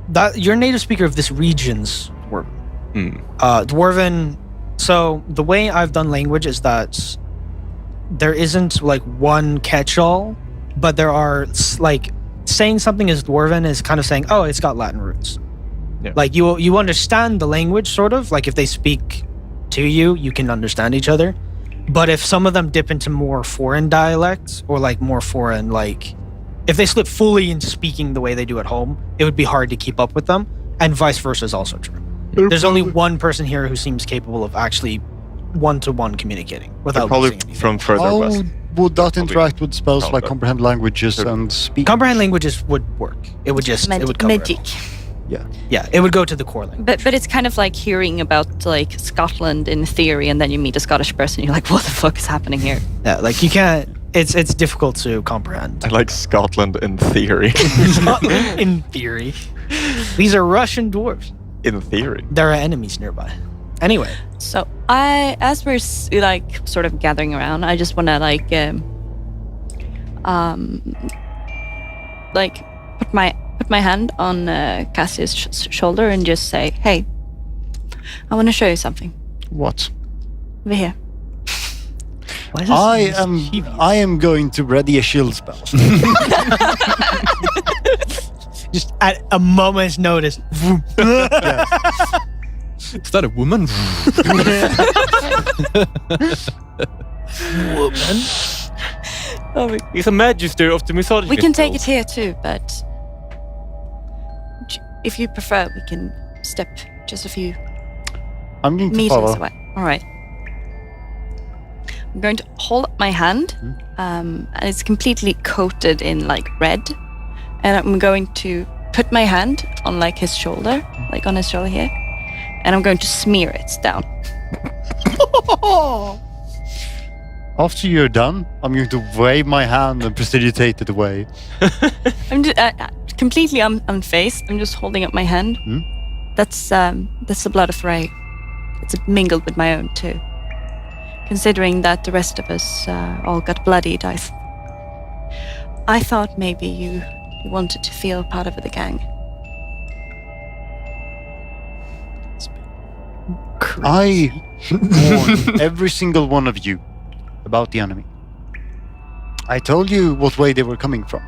That you're a native speaker of this region's Dwarven. Dwarven. So the way I've done language is that there isn't like one catch-all, but there are like saying something is Dwarven is kind of saying, oh, it's got Latin roots. Yeah. Like you understand the language sort of. Like if they speak to you, you can understand each other. But if some of them dip into more foreign dialects or like more foreign, like if they slip fully into speaking the way they do at home, it would be hard to keep up with them. And vice versa is also true. There's only one person here who seems capable of actually one-to-one communicating without Probably losing anything. from further How west. would that interact with spells Oh, like but- comprehend languages and speak? Comprehend languages would work. It would just it would cover it Magic. all. Yeah. Yeah, it would go to the core language. But it's kind of like hearing about like Scotland in theory, and then you meet a Scottish person, and you're like, what the fuck is happening here? Yeah, like you can't. It's difficult to comprehend. I like Scotland in theory. In theory, these are Russian dwarves. In theory. There are enemies nearby. Anyway, So as we're like sort of gathering around, I just want to like put my hand on Cassie's shoulder and just say, "Hey, I want to show you something. What? Over here." why is this I am going to ready a shield spell. just at a moment's notice. Vroom. Is that a woman? He's a magister of the mythology. We can take it here too, but if you prefer, we can step just a few I'm going to meters follow. away. All right. I'm going to hold up my hand, and it's completely coated in like red, and I'm going to put my hand on like his shoulder, like on his shoulder here, and I'm going to smear it down. After you're done, I'm going to wave my hand and prestidigitate it away. I'm just, completely unfazed. I'm just holding up my hand. That's the blood of Ray. It's mingled with my own too. Considering that the rest of us all got bloodied, I thought maybe you wanted to feel part of the gang. I warned every single one of you about the enemy. I told you what way they were coming from.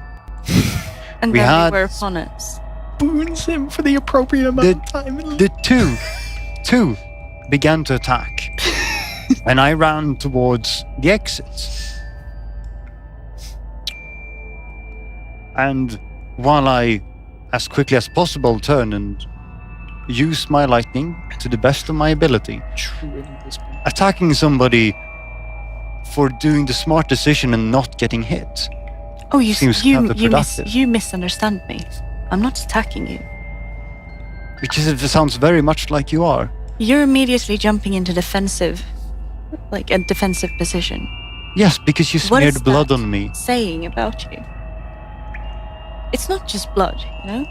And We then had- they were upon us. Boons him for the appropriate amount of time. The two began to attack, and I ran towards the exits. And while I, as quickly as possible, turned and used my lightning to the best of my ability, attacking somebody for doing the smart decision and not getting hit. Oh, you Seems you counterproductive. you misunderstand me. I'm not attacking you. Which is, it sounds very much like you are. You're immediately jumping into defensive, like a defensive position. Yes, because you What is smeared blood that on me. saying about you? It's not just blood, you know?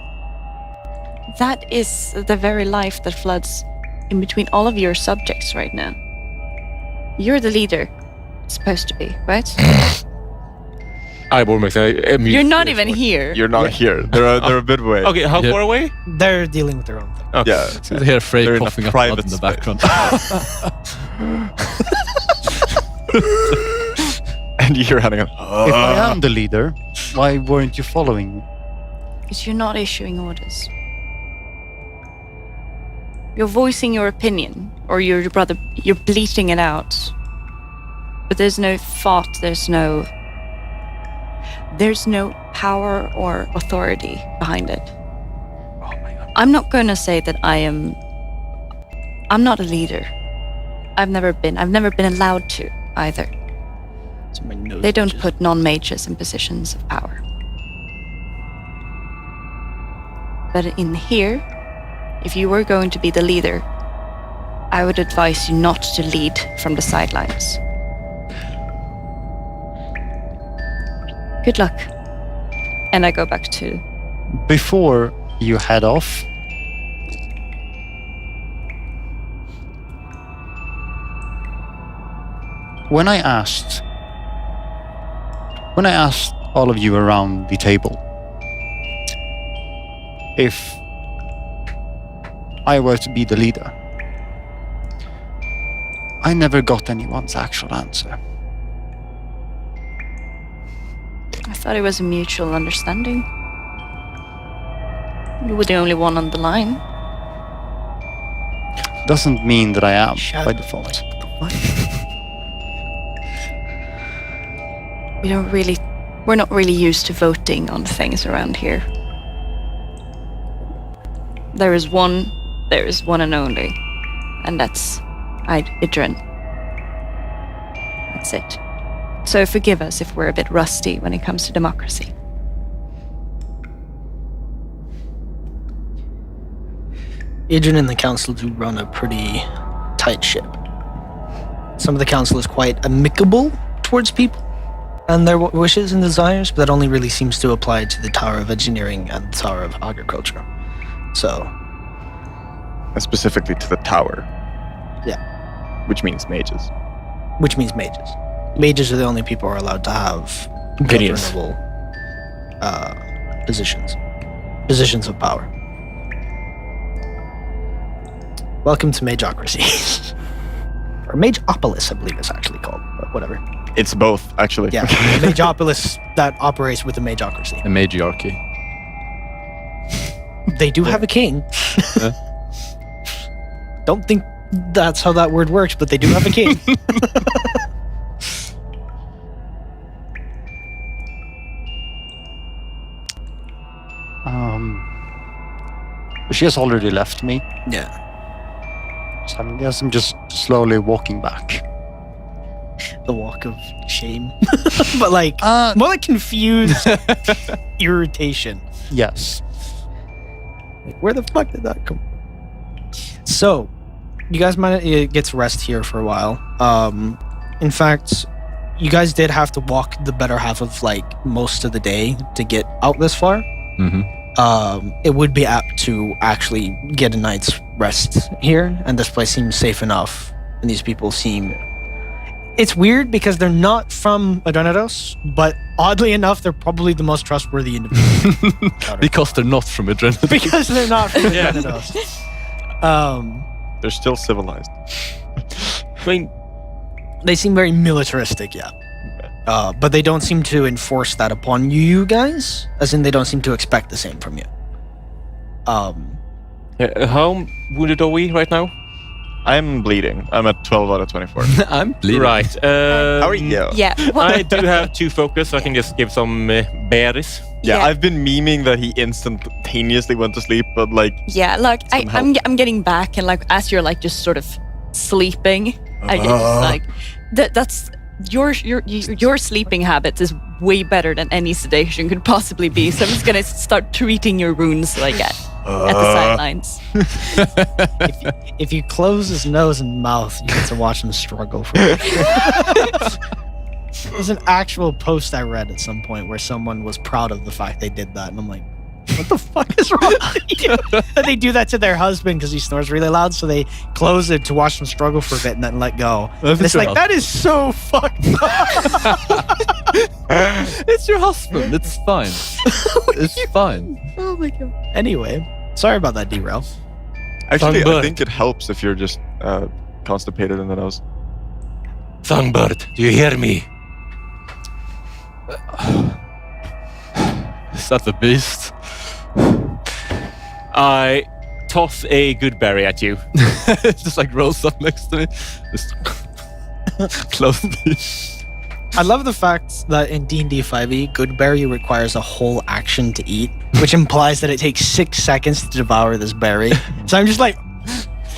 That is the very life that floods in between all of your subjects right now. You're the leader, supposed to be, right? I will make You're not even here. You're not here. They're a bit away. Okay, how Yeah. far away? They're dealing with their own thing. Okay. Yeah. So you hear Frey They're in a coughing up private blood in the space. background. And you're having a. If I am the leader, why weren't you following me? Because you're not issuing orders. You're voicing your opinion, or you're bleating it out. But there's no thought, there's no power or authority behind it. Oh my God. I'm not going to say that I'm not a leader. I've never been allowed to either. So my nose They don't itches. put non-mages in positions of power. But in here, if you were going to be the leader, I would advise you not to lead from the sidelines. Good luck. And I go back to... Before you head off, when I asked all of you around the table if I were to be the leader, I never got anyone's actual answer. I thought it was a mutual understanding. You were the only one on the line. Doesn't mean that I am Shut by up. default. We're not really used to voting on things around here. There is one and only, and that's Idrin. That's it. So forgive us if we're a bit rusty when it comes to democracy. Idrin and the council do run a pretty tight ship. Some of the council is quite amicable towards people and their wishes and desires, but that only really seems to apply to the Tower of Engineering and the Tower of Agriculture. So, And specifically to the tower. Yeah. Which means mages. which means mages. Mages are the only people who are allowed to have Opinions. governable positions of power. Welcome to Mageocracy. Or Mageopolis, I believe it's actually called, but whatever. It's both, actually. Yeah, a Mageopolis that operates with a Mageocracy. A matriarchy. They do have a king. Don't think that's how that word works, but they do have a king. She has already left me, Yeah. so I guess I'm just slowly walking back. The walk of shame. But like, Uh, more like confused irritation. Yes. Like, where the fuck did that come? So, you guys might get to rest here for a while. In fact, you guys did have to walk the better half of like most of the day to get out this far. Mm-hmm. It would be apt to actually get a night's rest here, and this place seems safe enough. And these people seem. It's weird because they're not from Adrenados, but oddly enough, they're probably the most trustworthy individuals. Because they're not from Adrenaline. Because they're not from Adrenados. They're still civilized. I mean, They seem very militaristic, yeah. But they don't seem to enforce that upon you guys, as in they don't seem to expect the same from you. how wounded are we right now? I'm bleeding. I'm at 12 out of 24. I'm bleeding. Right. How are you? Yeah. I do have 2 focus, so I can just give some berries. Yeah, Yeah. I've been memeing that he instantaneously went to sleep, but like, Yeah, like Some I'm getting back, and like as you're like just sort of sleeping, I just like that's your sleeping habits is way better than any sedation could possibly be. So I'm just gonna start treating your wounds like at the sidelines. If you close his nose and mouth, you get to watch him struggle for it. There's an actual post I read at some point where someone was proud of the fact they did that, and I'm like, what the fuck is wrong with you? And they do that to their husband because he snores really loud, so they close it to watch him struggle for a bit and then let go. And it's like, that is so fucked up. It's your husband. It's fine. It's fine. Oh my god. Anyway, sorry about that derail. actually, I Songbird. think it helps if you're just constipated in the nose. Songbird, do you hear me? Is that the beast? I toss a good berry at you. It just like rolls up next to me. Just close the. I love the fact that in D&D 5e, Goodberry requires a whole action to eat, which implies that it takes 6 seconds to devour this berry. So I'm just like,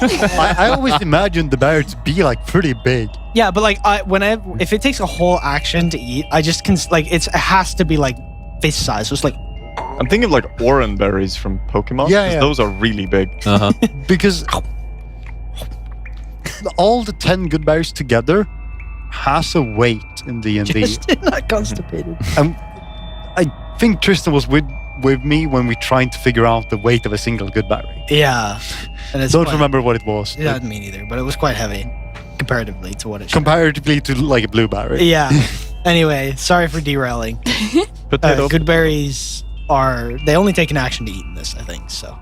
I always imagined the bear to be like pretty big. Yeah, but like if it takes a whole action to eat, I just can it has to be like fist size. So it's like I'm thinking of like oran berries from Pokemon. Yeah, 'cause yeah. those are really big. Uh-huh. Because all the 10 good berries together has a weight in D&D. just not constipated. I think Tristan was with me when we tried to figure out the weight of a single good berry. Yeah, and it's Don't quite- remember what it was. Yeah, me neither, but it was quite heavy comparatively to what it should. Comparatively to like a blueberry. Yeah. Anyway, sorry for derailing. Potato. Good berries they only take an action to eat in this, I think. So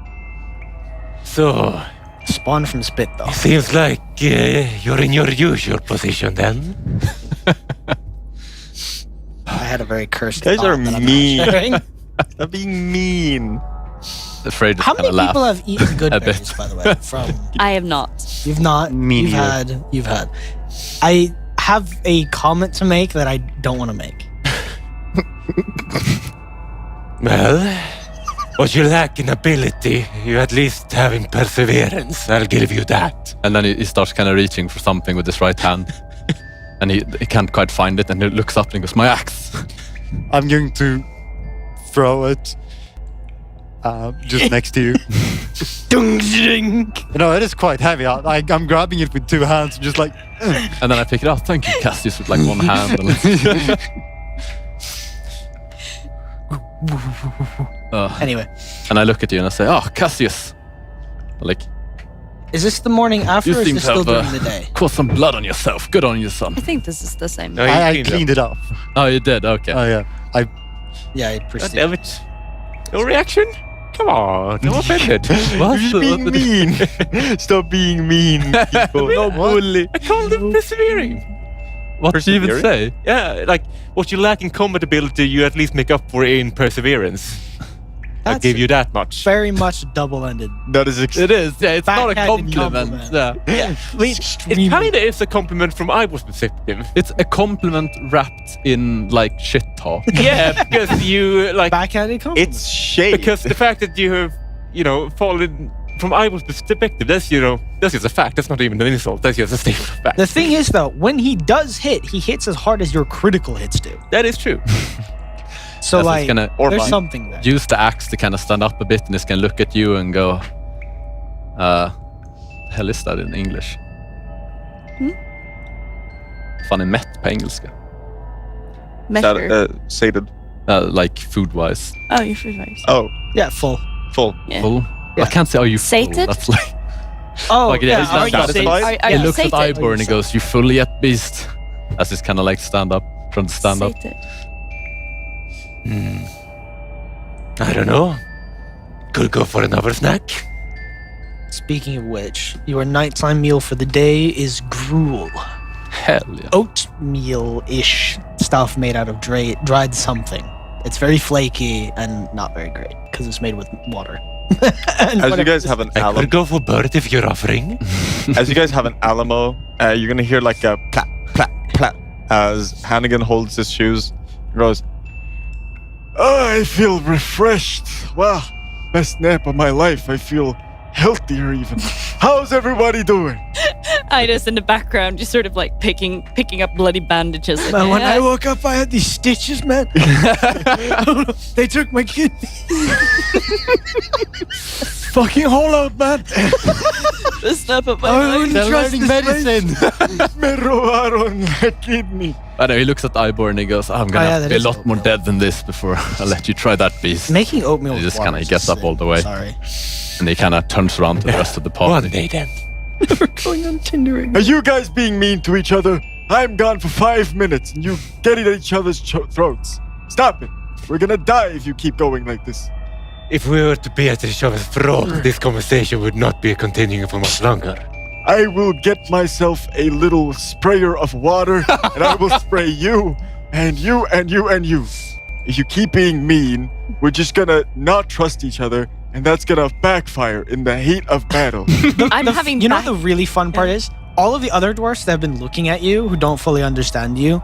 So, spawn from spit though. seems like you're in your usual position then. I had a very cursed. You guys are thought that I'm not mean. sharing. Stop being mean. Afraid to How kind many of people laugh. have eaten good a berries, bit. by the way? From I have not. you've not. Me You've neither. had. I have a comment to make that I don't want to make. Well, what you lack in ability, you at least have in perseverance. I'll give you that. And then he starts kind of reaching for something with his right hand. And he can't quite find it, and he looks up and he goes, "My axe." I'm going to throw it just next to you. Dung, ding. No, it is quite heavy. I'm grabbing it with 2 hands, just like. And then I pick it up. Thank you, Cassius, with like one hand. And, Anyway, and I look at you and I say, "Oh, Cassius." Like, is this the morning after, you or is seem this to still have during the day? caused some blood on yourself. Good on you, son. I think this is the same. No, you I cleaned cleaned it up. Oh, you did? Okay. Oh, yeah. Yeah, I God proceed. damn it. No reaction? Come on, I'm offended. What? You're being mean. Stop being mean, people. No bully. I called him persevering. What did you even Persevering? say? Yeah, like what you lack in combat ability, you at least make up for in perseverance. I'll That's give you that much. very much double-ended. That is It is. Yeah, it's not a Backhanded compliment. compliment. Yeah. I mean, it kind of is a compliment from Ivor's perspective. It's a compliment wrapped in like shit talk. Yeah, because you like Backhanded compliment. It's shade. because the fact that you have fallen from Ivor's perspective, that's just a fact. That's not even an insult. That's just a statement of fact. The thing is, though, when he does hit, he hits as hard as your critical hits do. That is true. So, Yes, it's like, gonna- Or there's mine. something there. Use the axe to kind of stand up a bit, and it's gonna look at you and go, hell is that in English? Fan är mätt på engelska. Measure. Sated. Like food-wise. Oh, you're free rice. Oh, Yeah, full. full. Yeah. Full? Yeah. I can't say, are you full? Sated? That's like, Oh, Like, yeah, he's are not you satisfied. sated? Are he you looks at sated? Ivor and he goes, "You full yet, beast?" As he's kind of like stand up, trying to stand up. Sated. I don't know. Could go for another snack. Speaking of which, your nighttime meal for the day is gruel. Hell yeah. Oatmeal-ish stuff made out of dried something. It's very flaky and not very great because it's made with water. And As you whatever guys this- have an I Alamo, could go for bird if you're offering. as you guys have an Alamo, you're gonna hear like a plap, plap, plap as Hannigan holds his shoes. He goes, I feel refreshed. Wow, best nap of my life. I feel healthier even. How's everybody doing? Ida's in the background, just sort of like picking up bloody bandages. Like, Man, when yeah. I woke up, I had these stitches, man. They took my kidney. Fucking hole out, man. the snap of my I life. wouldn't They're trust learning this place. medicine. Me robaron la kidney. I know, he looks at Ivor and he goes, "I'm gonna Oh, yeah, have to that be a is lot more oatmeal. dead than this before I let you try that beast." Making oatmeal He with just water kinda is gets up sick. all the way. Sorry. And he kind of turns around to the rest of the One party. day then. We're going on Tindering. Are you guys being mean to each other? I'm gone for 5 minutes and you get it at each other's throats. Stop it. We're gonna die if you keep going like this. If we were to be at each other's throat, this conversation would not be continuing for much longer. I will get myself a little sprayer of water and I will spray you and you and you and you. If you keep being mean, we're just gonna not trust each other and that's gonna backfire in the heat of battle. I'm having You know back- what the really fun part is? All of the other dwarfs that have been looking at you, who don't fully understand you,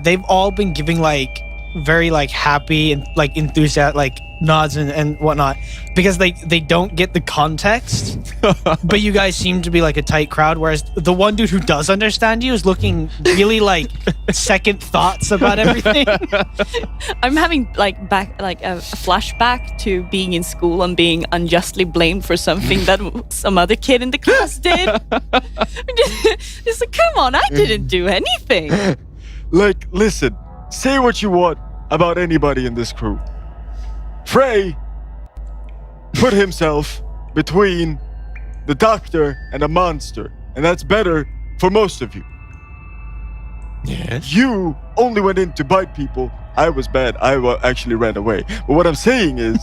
they've all been giving like very like happy and like enthusiastic, like nods and whatnot, because they don't get the context. But you guys seem to be like a tight crowd, whereas the one dude who does understand you is looking really like second thoughts about everything. I'm having like a flashback to being in school and being unjustly blamed for something that some other kid in the class did. It's like, come on, I didn't do anything. Like, listen, say what you want about anybody in this crew. Frey put himself between the doctor and a monster, and that's better for most of you. Yes. You only went in to bite people. I was bad. I actually ran away. But what I'm saying is,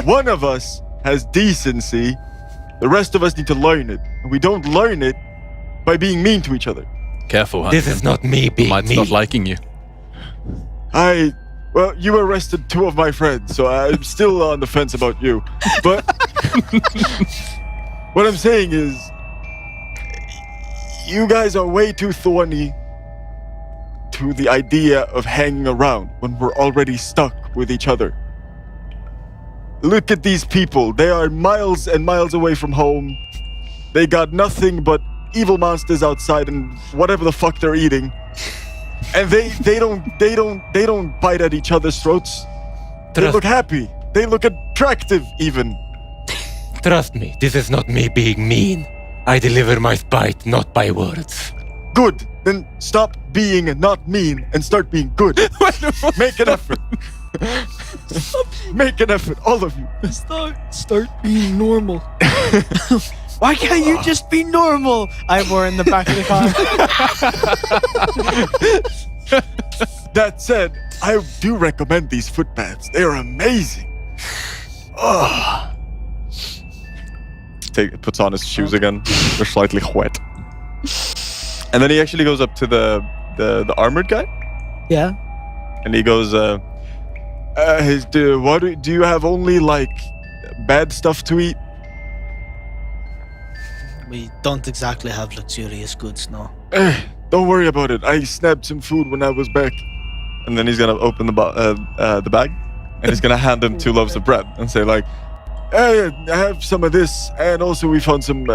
one of us has decency. The rest of us need to learn it. And we don't learn it by being mean to each other. Careful, This is not me being Might me. start liking you. Well, you arrested 2 of my friends, so I'm still on the fence about you. But what I'm saying is, you guys are way too thorny to the idea of hanging around when we're already stuck with each other. Look at these people. They are miles and miles away from home. They got nothing but evil monsters outside and whatever the fuck they're eating. And they don't bite at each other's throats. They look happy. They look attractive even. Trust me, this is not me being mean. I deliver my spite not by words. Good. Then stop being not mean and start being good. Make an effort. Make an effort, all of you. Start being normal. Why can't you just be normal? Ivor in the back of the car. That said, I do recommend these footpaths. They are amazing. Puts on his shoes again. They're slightly wet. And then he actually goes up to the armored guy. Yeah. And he goes, do you have only like bad stuff to eat? We don't exactly have luxurious goods, no. Don't worry about it. I snapped some food when I was back. And then he's gonna open the bag, and he's gonna hand him 2 loaves of bread and say like, "Hey, I have some of this, and also we found some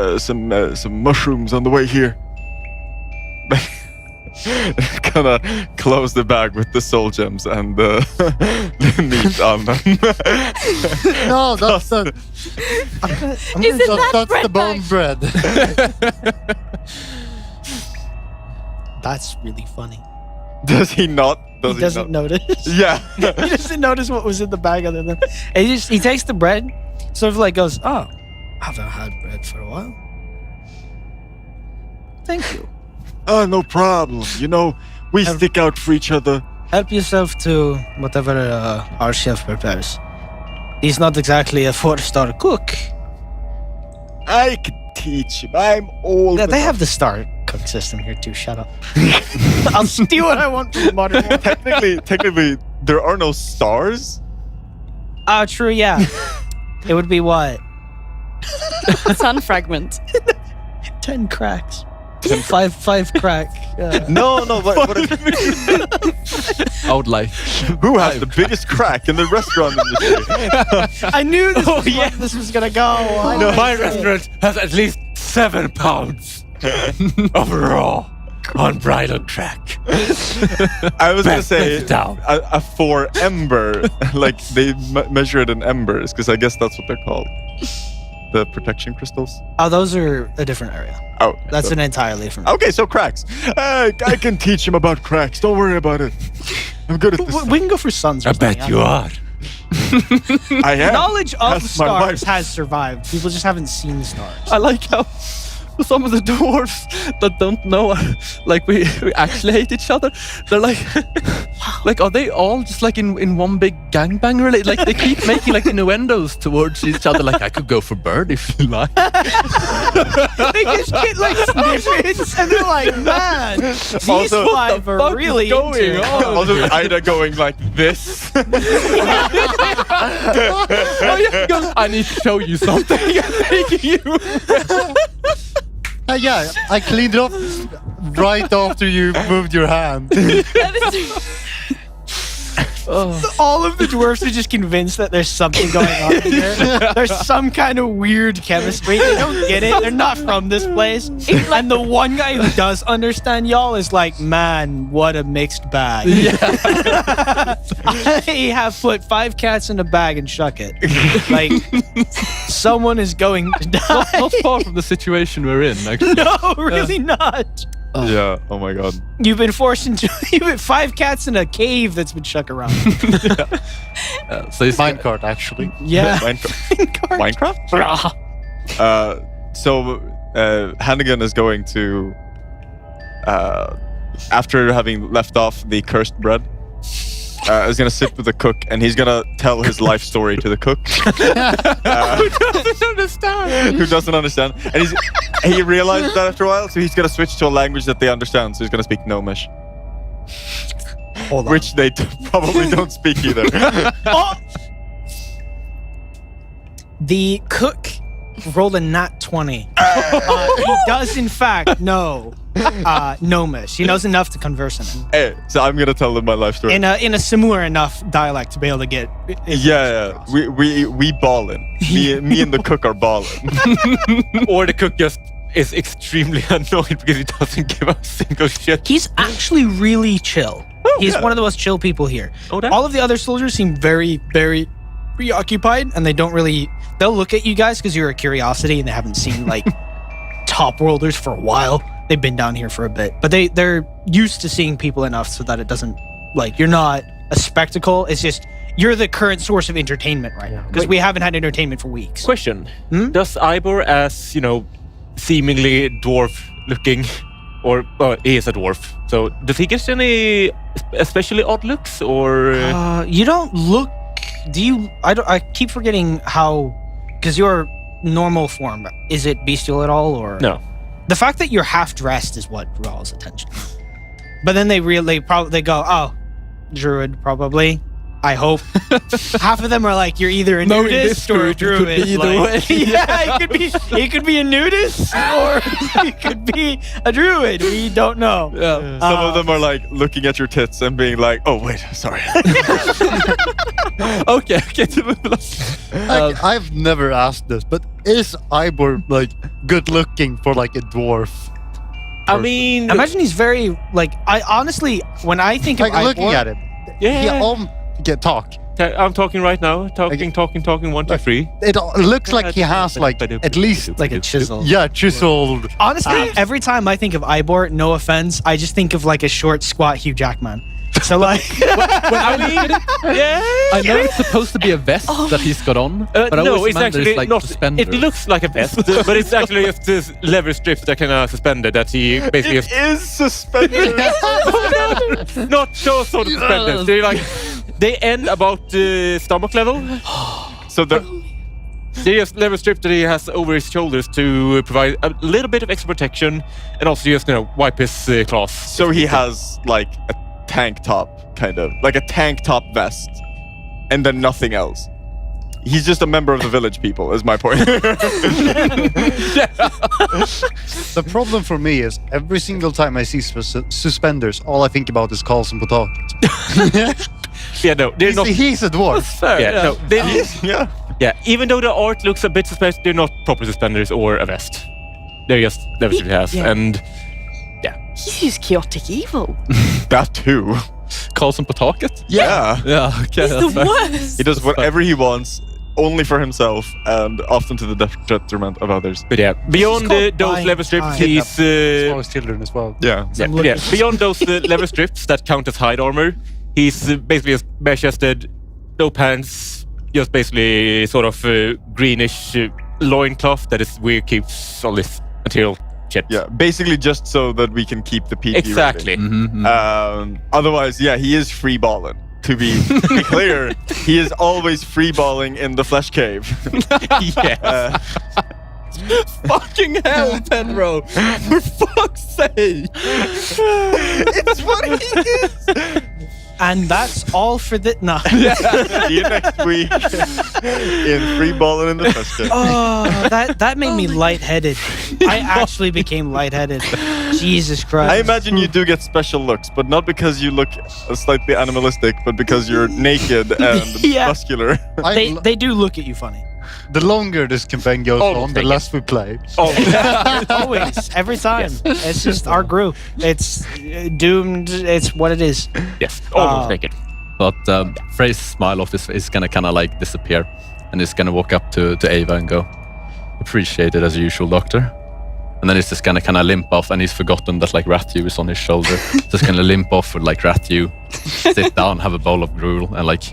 mushrooms on the way here." Gonna close the bag with the soul gems and the meat on them. No, that's the Isn't that that's bread the bone bag? bread. That's really funny. Does he not? He doesn't notice. Yeah. He doesn't notice what was in the bag other than. And he takes the bread, sort of like goes, "Oh, I haven't had bread for a while. Thank you. Oh, no problem. You know, we stick out for each other. Help yourself to whatever our chef prepares. He's not exactly a 4-star cook." I can teach him. I'm old. Yeah, they enough. have the star cook system here too. Shut up. I'll steal what I want from the modern world. Technically, there are no stars. Oh, true. Yeah. It would be what? Sun fragment. 10 cracks. Five crack. No, what I would like. who has the biggest crack in the restaurant industry? I knew this was gonna go. My restaurant has at least 7 pounds of raw, unbridled crack. I was gonna say Best down. a 4 ember, like they measure it in embers, because I guess that's what they're called. The protection crystals. Oh, those are a different area. Oh, That's so- an entirely different. Okay, so cracks. I can teach him about cracks. Don't worry about it. I'm good at this. We can go for suns. Or I something. bet you are. I am. Knowledge of That's my stars wife. has survived. People just haven't seen stars. I like how some of the dwarves that don't know, like we actually hate each other. They're like, like, are they all just like in one big gangbang? Really? Like they keep making like innuendos towards each other. Like I could go for bird if you like. They just get like snippets, and they're like, "Man, these Also, five fuck are is really going into it." on? Also, Ida going like this. Oh, yeah, goes, I need to show you something. I'm taking you. Yeah, I cleaned it up right after you moved your hand. That is All of the dwarves are just convinced that there's something going on here. There's some kind of weird chemistry. They don't get it. They're not from this place. And the one guy who does understand y'all is like, man, what a mixed bag. I have put 5 cats in a bag and shuck it. Like, someone is going to die. Not far from the situation we're in, actually. No, really not. Yeah. Oh my god. You've been forced into 5 cats in a cave that's been shook around. So it's Minecart, actually. Yeah. Minecraft? So Hannigan is going to, after having left off the cursed bread, is going to sit with the cook, and he's going to tell his life story to the cook. Who doesn't understand. And he realizes that after a while, so he's going to switch to a language that they understand. So he's going to speak Gnomish. Hold on. Which they probably don't speak either. Oh! The cook rolled a nat 20. He does, in fact, know Gnomish. He knows enough to converse in it. Hey, so I'm going to tell them my life story. In a similar enough dialect to be able to get... Yeah. We ballin'. Me and the cook are ballin'. Or the cook just is extremely annoyed because he doesn't give a single shit. He's actually really chill. He's one of the most chill people here. All of the other soldiers seem very, very preoccupied, and they don't really... They'll look at you guys because you're a curiosity, and they haven't seen, like, top worlders for a while. They've been down here for a bit. But they're used to seeing people enough so that it doesn't... Like, you're not a spectacle. It's just... You're the current source of entertainment right now. Because we haven't had entertainment for weeks. Question. Does Ivor, as, seemingly dwarf-looking... Or, he is a dwarf. So, does he get any especially odd looks, or...? You don't look... Do you... I keep forgetting how... Because your normal form, is it bestial at all, or...? No. The fact that you're half-dressed is what draws attention. But then they go, oh, druid, probably. I hope. Half of them are like, you're either a nudist or a druid. Could be either way. Yeah, it could be a nudist or it could be a druid. We don't know. Yeah. Some of them are like looking at your tits and being like, "Oh wait, sorry." Okay. I've never asked this, but is Ivor like good looking for like a dwarf? I mean... Imagine he's very, like, I honestly, when I think Like of looking Ivor, at him, he can talk. I'm talking right now. Talking. 1, 2, 3. It looks like he has like at least like a chisel. yeah, chiseled. Honestly, every time I think of Ivor, no offense, I just think of like a short, squat Hugh Jackman. So like, I know it's supposed to be a vest that he's got on, but I no, always it's actually like not. suspenders. It looks like a vest, but it's actually just this leather strip that kind of suspended that he basically Is suspended. not those sort of suspenders. They end about the stomach level. So the They just leather strip that he has over his shoulders to provide a little bit of extra protection, and also just wipe his cloth. so he has like a tank top, kind of like a tank top vest, and then nothing else. He's just a member of the village people, is my point. The problem for me is every single time I see suspenders, all I think about is Karlsson på taket. Yeah, no, they're not. He's a dwarf. No, Yeah. yeah. Even though the art looks a bit suspended, they're not proper suspenders or a vest. They're just leather strip he has, and He's just chaotic evil. That too. Karlsson på taket? Yeah. Yeah, okay. He's the worst. He does whatever he wants, only for himself, and often to the detriment of others. But yeah, beyond called those buying leather strips, time. he's Smallest children as well. Yeah. beyond those leather strips that count as hide armor, he's basically just bare-chested, no pants, just basically sort of greenish loincloth that is where he keeps all this material shit. Yeah, basically just so that we can keep the PG Exactly. rating. Otherwise, yeah, he is free balling. To be clear, he is always free balling in the flesh cave. Yeah. Fucking hell, Penro! For fuck's sake! It's what he is. and that's all for the no. See you next week in free balling in the flesh cave. Oh, that made me lightheaded. I actually became lightheaded. Jesus Christ. I imagine you do get special looks, but not because you look slightly animalistic, but because you're naked and Yeah. muscular. They do look at you funny. The longer this campaign goes Almost on, the naked. less we play. Always, every time. It's just our group. It's doomed. It's what it is. Yes, almost naked. But Frey's smile off his face is gonna kind of like disappear, and he's gonna walk up to Ava and go, "Appreciate it as usual, Doctor." And then he's just gonna kind of limp off, and he's forgotten that like Rathu is on his shoulder. Just gonna limp off with like Rathu, sit down, have a bowl of gruel, and like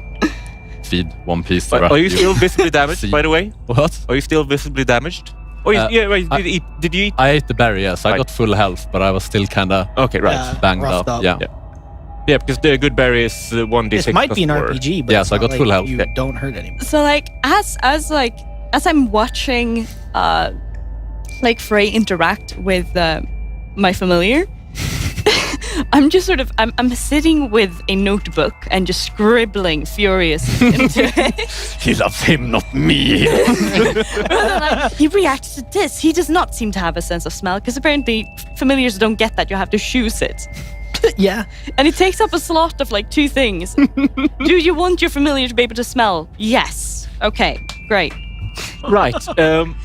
feed one piece to Rathu. Are you still visibly damaged, See. by the way? What? Are you still visibly damaged? Oh, yeah, right. Did you eat? I ate the berry, yes. I Right. got full health, but I was still kind of Okay, right. banged roughed up. up. Yeah. Yeah, because the good berry is 1d6. This might be an plus 4. RPG, but Yeah, it's so I not got like full health. You Yeah. don't hurt anyone. So like as I'm watching like Frey interact with my familiar, I'm just sort of I'm sitting with a notebook and just scribbling furious into it. He loves him, not me. Like, he reacts to this. He does not seem to have a sense of smell because apparently familiars don't get that. You have to choose it. Yeah. And it takes up a slot of like 2 things. Do you want your familiar to be able to smell? Yes. Okay, great. Right.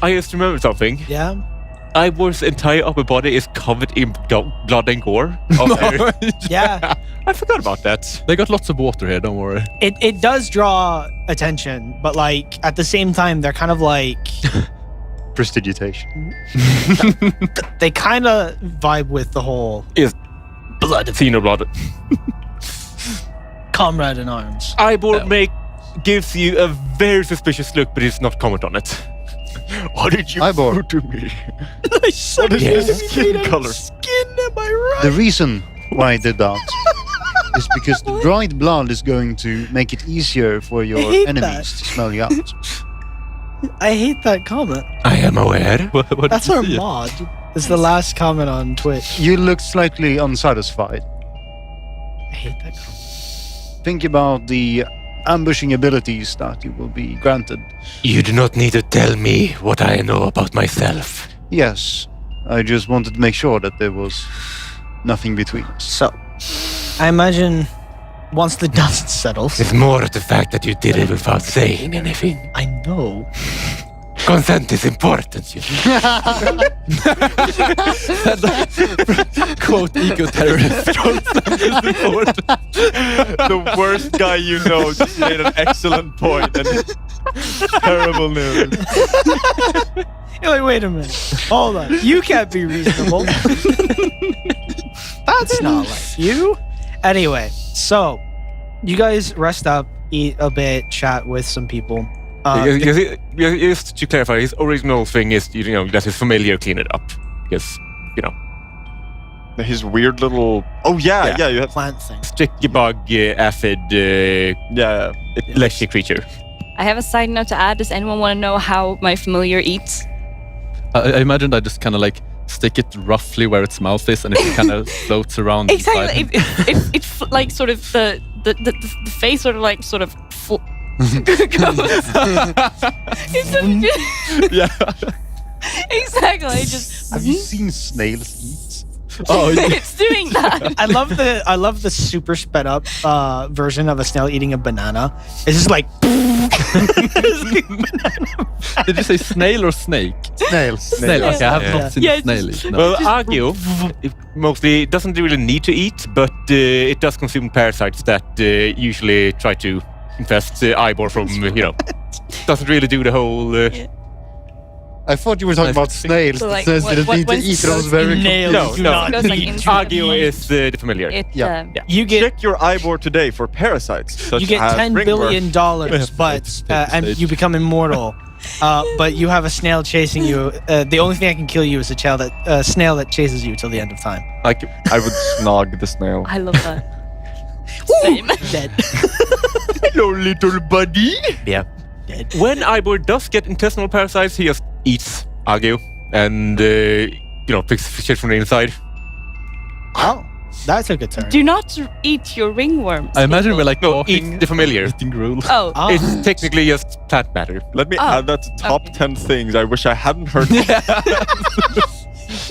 I just remembered something. Yeah. Ivor's entire upper body is covered in blood and gore. Yeah. I forgot about that. They got lots of water here, don't worry. It does draw attention, but like at the same time, they're kind of like Prestidigitation. they kind of vibe with the whole Blood. Xeno blood. comrade in arms. Ivor gives you a very suspicious look, but he's not comment on it. What did you Ivor. do to me? I suck What is at his skin color? Skin, am I right? The reason why I did that is because the dried blood is going to make it easier for your hate enemies that. to smell you out. I hate that comment. I am aware. What That's did our you see? mod. It's the last comment on Twitch. You look slightly unsatisfied. I hate that comment. Think about the ambushing abilities that you will be granted. You do not need to tell me what I know about myself. Yes, I just wanted to make sure that there was nothing between us. So, I imagine once the dust settles. It's more the fact that you did it without saying anything. I know. Consent is important, you know. Quote eco-terrorist. The worst guy you know just made an excellent point, and terrible news. You're like, wait a minute. Hold on. You can't be reasonable. That's not like you. Anyway, so you guys rest up, eat a bit, chat with some people. Just to clarify, his original thing is, you know, that his familiar clean it up. Because, you know, His weird little. Oh yeah. You have. Plant thing. sticky bug, aphid, Yeah. fleshy creature. I have a side note to add. Does anyone want to know how my familiar eats? I imagine I just kind of like stick it roughly where its mouth is, and it kind of floats around. Exactly. inside. It like sort of the face sort of like sort of goes. Yeah. Exactly. Just Have you seen snails eat? Oh, yeah. it's doing that. I love the super sped up version of a snail eating a banana. It's just like Did you say snail or snake? Snails. Snail. Okay, I have Yeah. not seen Yeah, a snail eat. No. Well, Agio mostly doesn't really need to eat, but it does consume parasites that usually try to infest Ivor from, you know, doesn't really do the whole... I thought you were talking about snails. So, like, Snails what- didn't what- need to when eat. I was very nails No, do no. not Goes, like, eat. into- Agio is the familiar. It, Yeah. You get Check your Ivor today for parasites. Such you get as $10 ringworm. billion, but and you become immortal. But you have a snail chasing you. The only thing that can kill you is a snail that chases you till the end of time. Like I would snog the snail. I love that. Same. Dead. Hello, little buddy. Yeah. When Ivor does get intestinal parasites, he just eats Agio and, you know, picks shit from the inside. Oh, that took a turn. Do not eat your ringworms. I imagine we're like No, walking, eat the familiar. eating gruel. Oh. Oh. It's technically just plant matter. Let me Oh, add that to top okay. 10 things I wish I hadn't heard.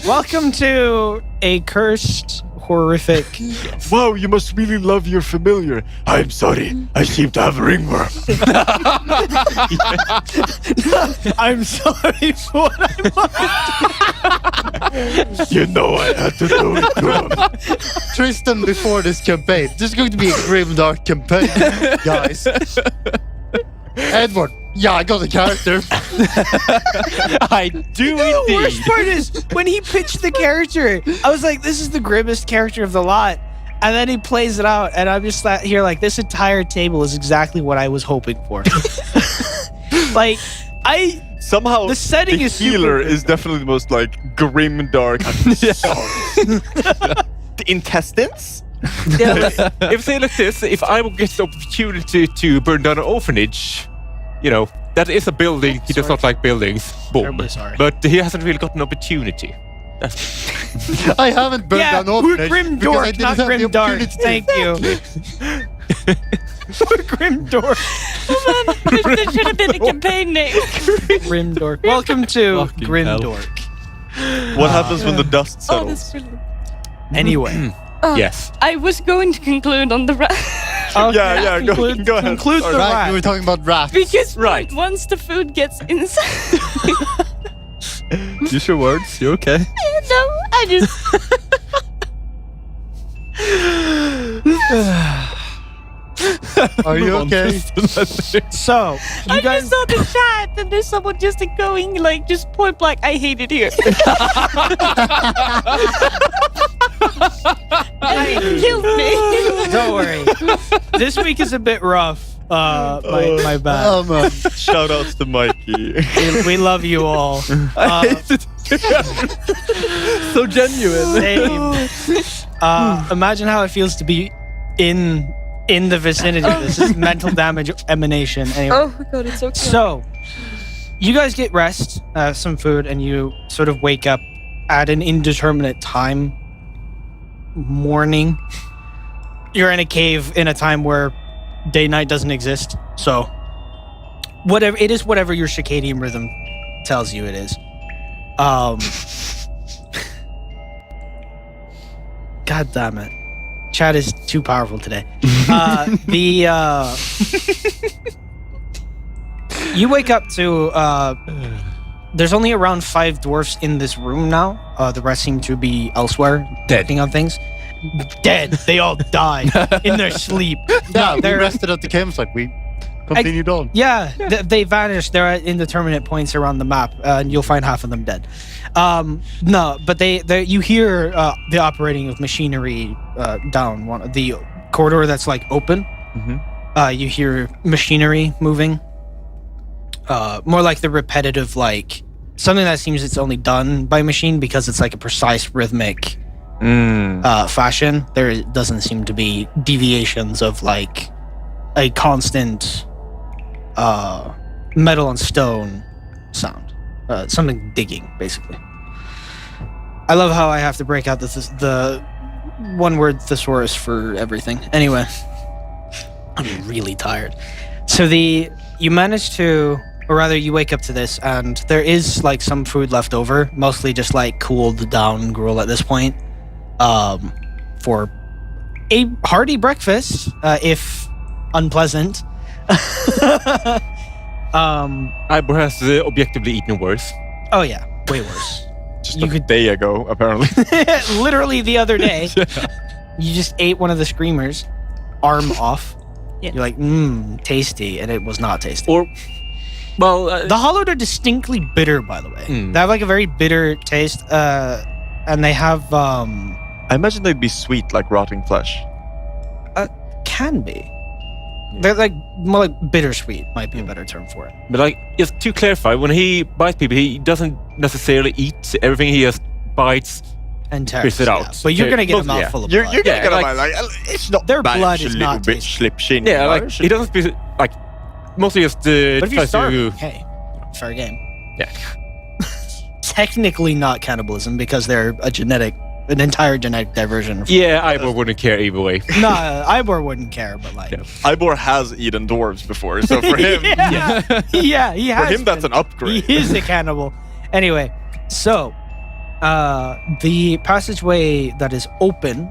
Welcome to a cursed, horrific. Wow, you must really love your familiar. I'm sorry, I seem to have ringworm. I'm sorry for what I You know I had to do it to him. Tristan before this campaign. This is going to be a grim, dark campaign, guys. Edward, yeah, I got a character. I do The worst indeed. part is when he pitched the character, I was like, this is the grimmest character of the lot. And then he plays it out, and I'm just sat here like, this entire table is exactly what I was hoping for. Like, Somehow, The setting the is super healer good. is definitely the most like grim, dark. The intestines? If say like this, if I would get the opportunity to burn down an orphanage, you know, that is a building. He does not like buildings. Boom. Terribly sorry. But he hasn't really got an opportunity. I haven't burned Yeah, down we're orphanage grim because I dork, didn't not have the grim dark. opportunity to. Thank you. We're grim dork. There should have been a campaign name. Grim dork. Welcome to Fucking Grim hell. Dork. What happens when the dust Oh, settles? that's brilliant. Anyway. Yes. I was going to conclude on the Okay, Yeah, go ahead. Conclude the Right, rat. we were talking about rats. because Right. once the food gets inside, Use your words. You're okay. no, I just Are you okay? So, you I guys. just saw the chat and there's someone just going like just point blank. I hate it here. And it killed me. Don't worry. This week is a bit rough. My bad. Oh man. Shout outs to Mikey. We love you all. So genuine. Same. Imagine how it feels to be in the vicinity of this. This is mental damage emanation. Anyway. Oh my god, it's so cute. So, you guys get rest, some food, and you sort of wake up at an indeterminate time. Morning. You're in a cave in a time where day-night doesn't exist. So, whatever it is, whatever your circadian rhythm tells you it is. God damn it. Chat is too powerful today. You wake up to there's only around 5 dwarfs in this room now. The rest seem to be elsewhere, working on things. Dead. They all died in their sleep. Yeah, we they're- rested at the campsite. We continued on. Yeah, they vanished. They're at indeterminate points around the map, and you'll find half of them dead. No, but they you hear the operating of machinery down the corridor that's like open. You hear machinery moving. More like the repetitive, like something that seems it's only done by machine because it's like a precise rhythmic fashion. There doesn't seem to be deviations of like a constant metal and stone sound. Something digging, basically. I love how I have to break out the one-word thesaurus for everything. Anyway, I'm really tired. So you manage to, or rather you wake up to this, and there is like some food left over, mostly just like cooled down gruel at this point, for a hearty breakfast, if unpleasant. Ivor has objectively eaten worse. Oh yeah, way worse. Just You a could- day ago, apparently. Literally the other day, you just ate one of the screamers, arm off. Yeah. You're like, tasty, and it was not tasty. Or, well, The hollowed are distinctly bitter, by the way. Mm. They have like a very bitter taste, and they have I imagine they'd be sweet like rotting flesh. can be. They're like more like bittersweet might be a better term for it. but like, just to clarify, when he bites people, he doesn't necessarily eat everything. He just bites. And Spits it out. But you're Okay, gonna get a mostly, yeah. mouthful of You're blood. gonna Yeah, get like- it's not Their bad, blood it's is a little not bit tasty. slip-shiny. Yeah, like he doesn't be like mostly just But if you're tries starving, to. hey, fair game. Yeah. Technically not cannibalism because they're an entire genetic diversion. Yeah, Ivor wouldn't care either way. No, Ivor wouldn't care, but like, Yeah. Ivor has eaten dwarves before, so for him, yeah, he for has him that's been. an upgrade. He is a cannibal. Anyway, so The passageway that is open,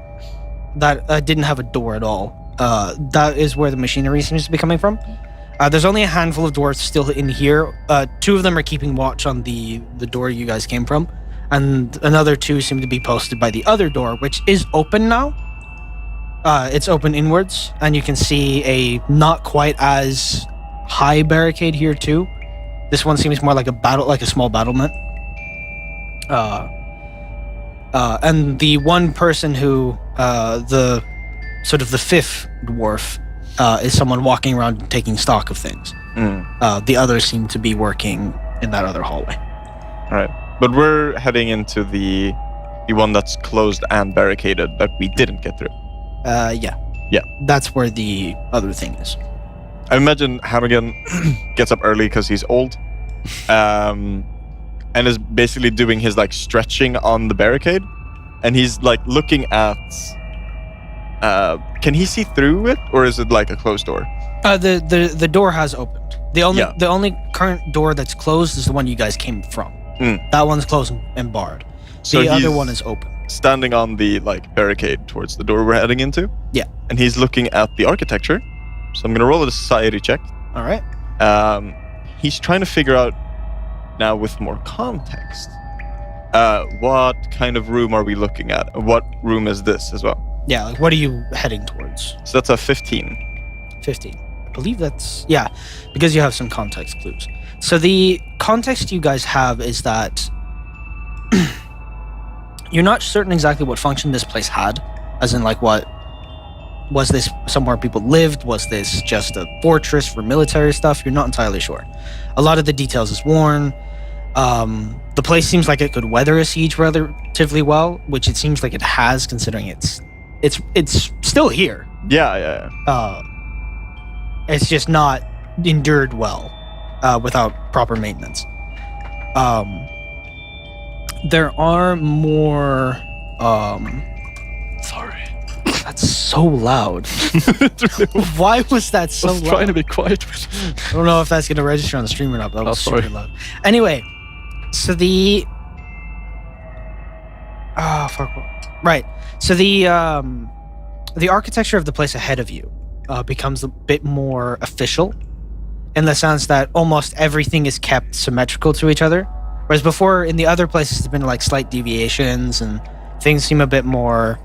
that didn't have a door at all, that is where the machinery seems to be coming from. There's only a handful of dwarves still in here. 2 of them are keeping watch on the door you guys came from, and another 2 seem to be posted by the other door, which is open now. It's open inwards, and you can see a not quite as high barricade here too. This one seems more like a small battlement. And the one person who, the 5th dwarf, is someone walking around taking stock of things. The others seem to be working in that other hallway. All right, but we're heading into the one that's closed and barricaded that we didn't get through. Yeah. That's where the other thing is. I imagine Hannigan gets up early because he's old, and is basically doing his like stretching on the barricade, and he's like looking at. Can he see through it, or is it like a closed door? The door has opened. The only current door that's closed is the one you guys came from. That one's closed and barred. So the other he's one is open. Standing on the like barricade towards the door we're heading into. Yeah. And he's looking at the architecture. So I'm gonna roll a society check. All right. He's trying to figure out now with more context. What kind of room are we looking at? What room is this as well? Yeah, like what are you heading towards? So that's a 15. 15. I believe that's... Yeah, because you have some context clues. So the context you guys have is that you're not certain exactly what function this place had, as in like what... Was this somewhere people lived? Was this just a fortress for military stuff? You're not entirely sure. A lot of the details is worn. The place seems like it could weather a siege relatively well, which it seems like it has, considering it's still here. Yeah. It's just not endured well without proper maintenance. There are more. Sorry. That's so loud. Why was that so loud? I was trying to be quiet. I don't know if that's going to register on the stream or not. That was sorry. super loud. Anyway, so the... Oh, fuck. Right. So the architecture of the place ahead of you becomes a bit more official, in the sense that almost everything is kept symmetrical to each other. Whereas before, in the other places, there's been like slight deviations, and things seem a bit more...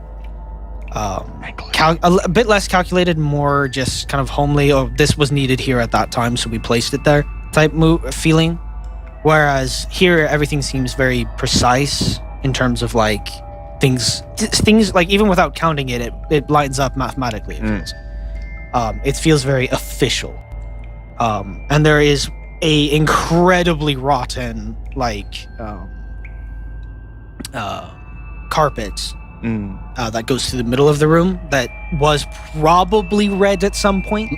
a bit less calculated, more just kind of homely. Oh, this was needed here at that time, so we placed it there type feeling. Whereas here, everything seems very precise in terms of like things like even without counting it lines up mathematically. It feels very official, and there is a incredibly rotten like carpet. That goes through the middle of the room that was probably red at some point.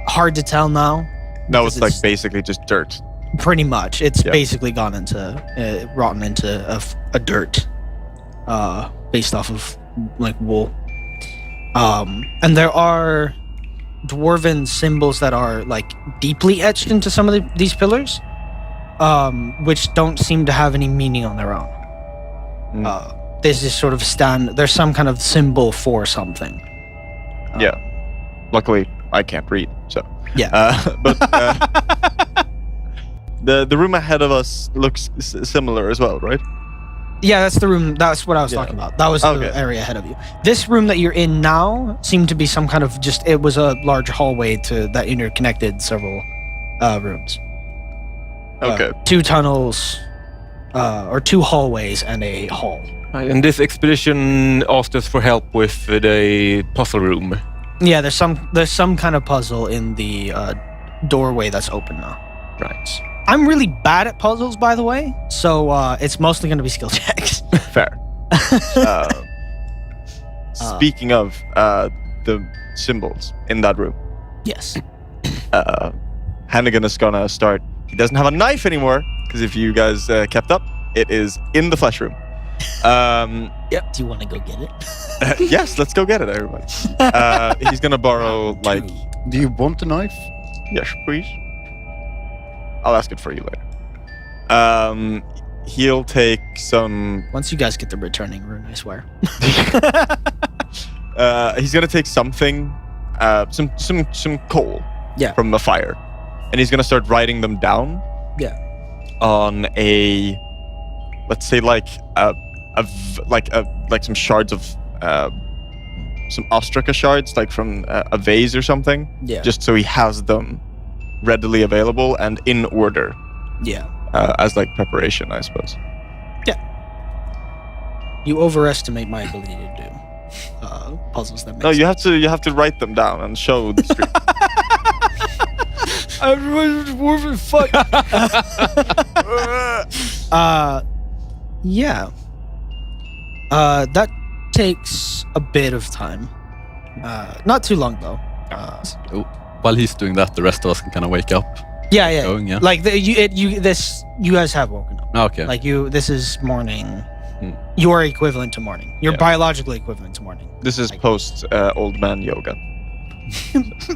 Hard to tell now. No, it's like basically just dirt. Pretty much. It's basically gone into, rotten into a dirt based off of like wool. And there are dwarven symbols that are like deeply etched into some of these pillars, which don't seem to have any meaning on their own. There's this sort of there's some kind of symbol for something. Luckily, I can't read, so. But the room ahead of us looks similar as well, right? Yeah, that's the room. That's what I was talking about. That was the area ahead of you. This room that you're in now seemed to be some kind of it was a large hallway that interconnected several rooms. Okay. 2 tunnels, or 2 hallways and a hall. And this expedition asked us for help with the puzzle room. Yeah, there's some kind of puzzle in the doorway that's open now. Right. I'm really bad at puzzles, by the way, so it's mostly going to be skill checks. Fair. Speaking of the symbols in that room. Yes. Hannigan is gonna start. He doesn't have a knife anymore, because if you guys kept up, it is in the flesh room. Yep. Do you want to go get it? Yes, let's go get it, everybody. He's gonna borrow like. Do you want a knife? Yes, please. I'll ask it for you later. he'll take some. Once you guys get the returning rune, I swear. He's gonna take something, some coal. Yeah. From the fire, and he's gonna start writing them down. Yeah. On a, let's say like some shards of some ostraca shards, like from a vase or something. Yeah. Just so he has them readily available and in order. Yeah. As like preparation, I suppose. Yeah. You overestimate my ability to do puzzles that make No, sense. you have to write them down and show the stream. Fuck. Yeah. That takes a bit of time. Not too long though. While he's doing that, the rest of us can kind of wake up. Yeah. Going, yeah. Like you guys have woken up. Okay. Like this is morning. You are equivalent to morning. You're biologically equivalent to morning. This is post old man yoga.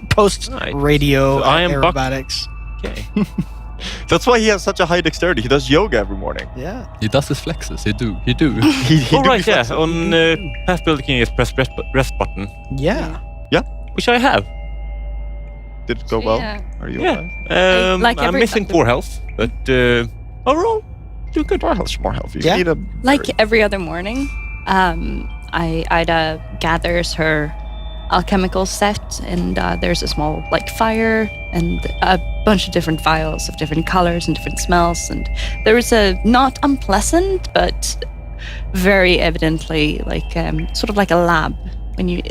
Post radio So I am aerobatics. Okay. That's why he has such a high dexterity. He does yoga every morning. Yeah. He does his flexes. He do. He All do right, be flexible. On path building is press rest button, Yeah. which I have. Did it go well? Yeah. Are you Yeah. alive? Like I'm every missing time. 4 health, but overall, do good. More health. You Yeah. need a Like every other morning, Ida gathers her alchemical set, and there's a small like fire and a bunch of different vials of different colors and different smells, and there is a not unpleasant but very evidently like sort of like a lab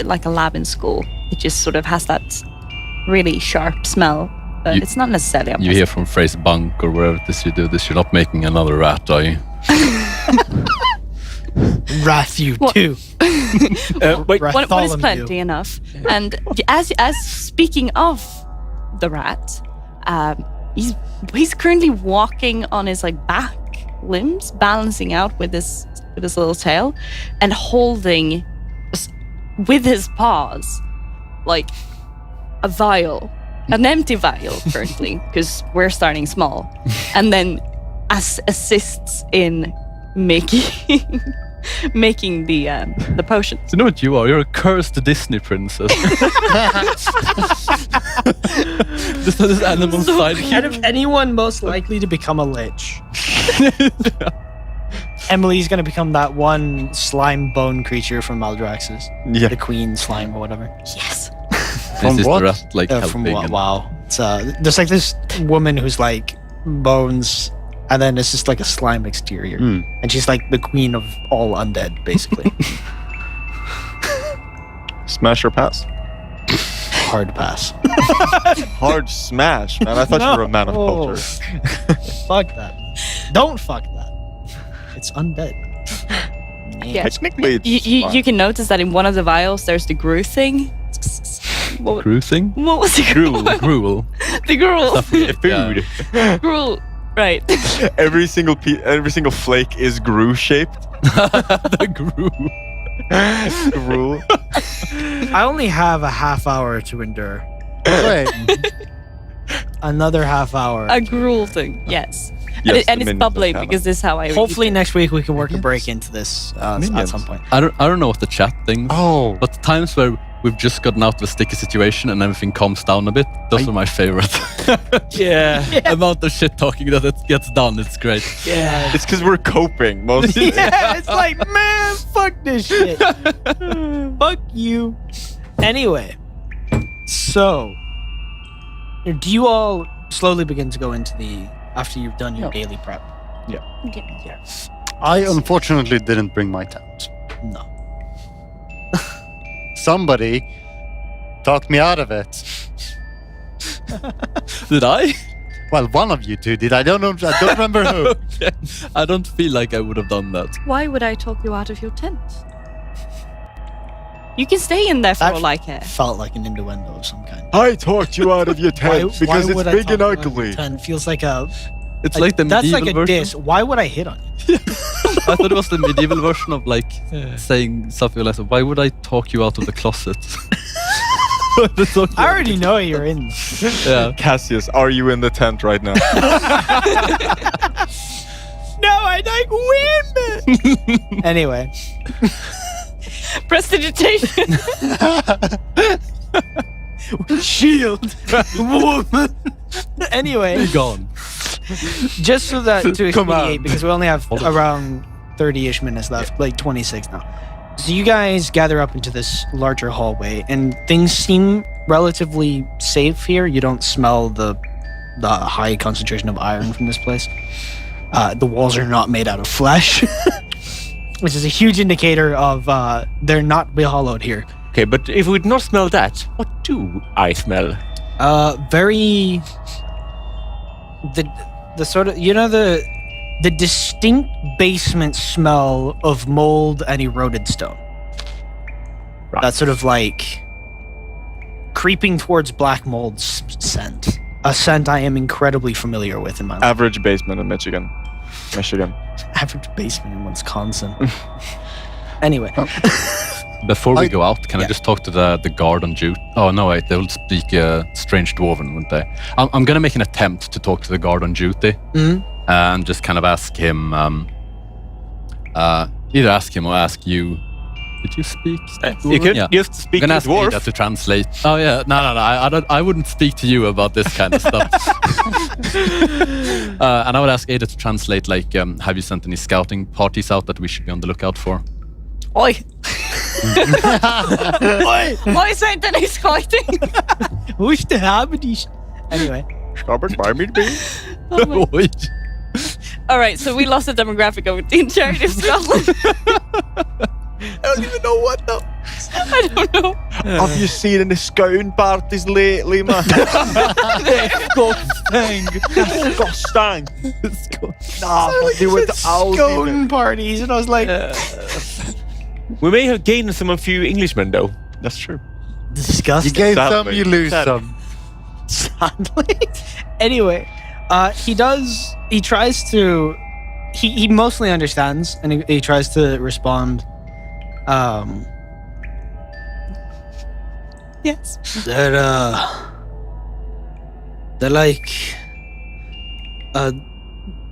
like a lab in school. It just sort of has that really sharp smell, but it's not necessarily You unpleasant. hear from phrase bunk or wherever it is you do this, you're not making another rat, are you? Wrath you What? too. Wait, What is Bartholomew. plenty enough. And as speaking of the rat, he's currently walking on his like back limbs, balancing out with his little tail, and holding with his paws like a vial, an empty vial currently, because we're starting small, and then assists in making the potions. You know what you are? You're a cursed Disney princess. this animal side Out of anyone most likely to become a lich, Emily's gonna become that one slime bone creature from Maldraxxus. Yeah. The queen slime or whatever. Yes. This is what? the rat like From helping. and- WoW. It's there's like this woman who's like bones, and then it's just like a slime exterior, and she's like the queen of all undead, basically. Smash or pass? Hard pass. Hard smash, man. I thought you were a man of No. culture. Fuck that. Don't fuck that. It's undead. Yeah. Technically, it's You fine. can notice that in one of the vials there's the Gru thing. What, Cruising? what was it? Gruel. Gruel. The gruel. food. Gruel. Right. Every single flake is Gru shaped. The gruel. Gru. I only have a half hour to endure. Wait, Another half hour. A gruel thing. Yes. Yes, and the it's minions bubbling have because this is how I Hopefully eat it. next week we can work a break into this at Minions. some point. I don't know what the chat thinks, oh, but the times where we've just gotten out of a sticky situation and everything calms down a bit, those are my favorite. Yeah. Amount of shit talking that it gets done, it's great. Yeah. It's because we're coping mostly. Yeah, it's like, man, fuck this shit. Fuck you. Anyway, so do you all slowly begin to go into after you've done your daily prep? Yes. I unfortunately didn't bring my tent. No. Somebody talked me out of it. Did I? Well, one of you two did. I don't know. I don't remember who. Okay. I don't feel like I would have done that. Why would I talk you out of your tent? You can stay in there for That all I care. felt like an innuendo of some kind. I talked you out of your tent because it's would I big talk and about ugly. your tent? Feels like a. It's like the That's medieval like a version. diss. Why would I hit on you? I thought it was the medieval version of like saying something like, "Why would I talk you out of the closet?" I already know you're in. Yeah. Cassius, are you in the tent right now? No. I like women. Anyway, Prestidigitation. shield woman. Anyway, Gone. just so that to Come on. expedite, because we only have around 30-ish minutes left, like 26 now. So you guys gather up into this larger hallway, and things seem relatively safe here. You don't smell the high concentration of iron from this place. The walls are not made out of flesh, which is a huge indicator of they're not behollowed here. Okay, but if we would not smell that, what do I smell? Very the sort of, you know, the distinct basement smell of mold and eroded stone. Right. That sort of like creeping towards black mold scent. A scent I am incredibly familiar with in my life. Average basement in Michigan. Average basement in Wisconsin. Anyway. Before we go out, can I just talk to the guard on duty? Oh, no, wait, they will speak strange dwarven, wouldn't they? I'm going to make an attempt to talk to the guard on duty and just kind of ask him, either ask him or ask you. Did you speak? You could Yeah. just speak I'm to gonna ask Ada dwarf. to translate. Oh yeah, no. I wouldn't speak to you about this kind of stuff. And I would ask Ada to translate. Like, have you sent any scouting parties out that we should be on the lookout for? Oi. Oi, säg inte ni skojting. Wish to have these. Anyway. Robert, buy me the beer. Oh my- Oj. All right, so we lost the demographic of the entirety of Scotland. I don't even know what though. I don't know. Have you seen any scouting parties lately, man? Disgusting. Nah, they went to Aldi. Scone parties, and I was like, We may have gained some of you Englishmen, though. That's true. You disgusting. gain some, Sadly. you lose Sadly. some. Sadly. Anyway, he tries to, he mostly understands, and he tries to respond. Yes. They're like,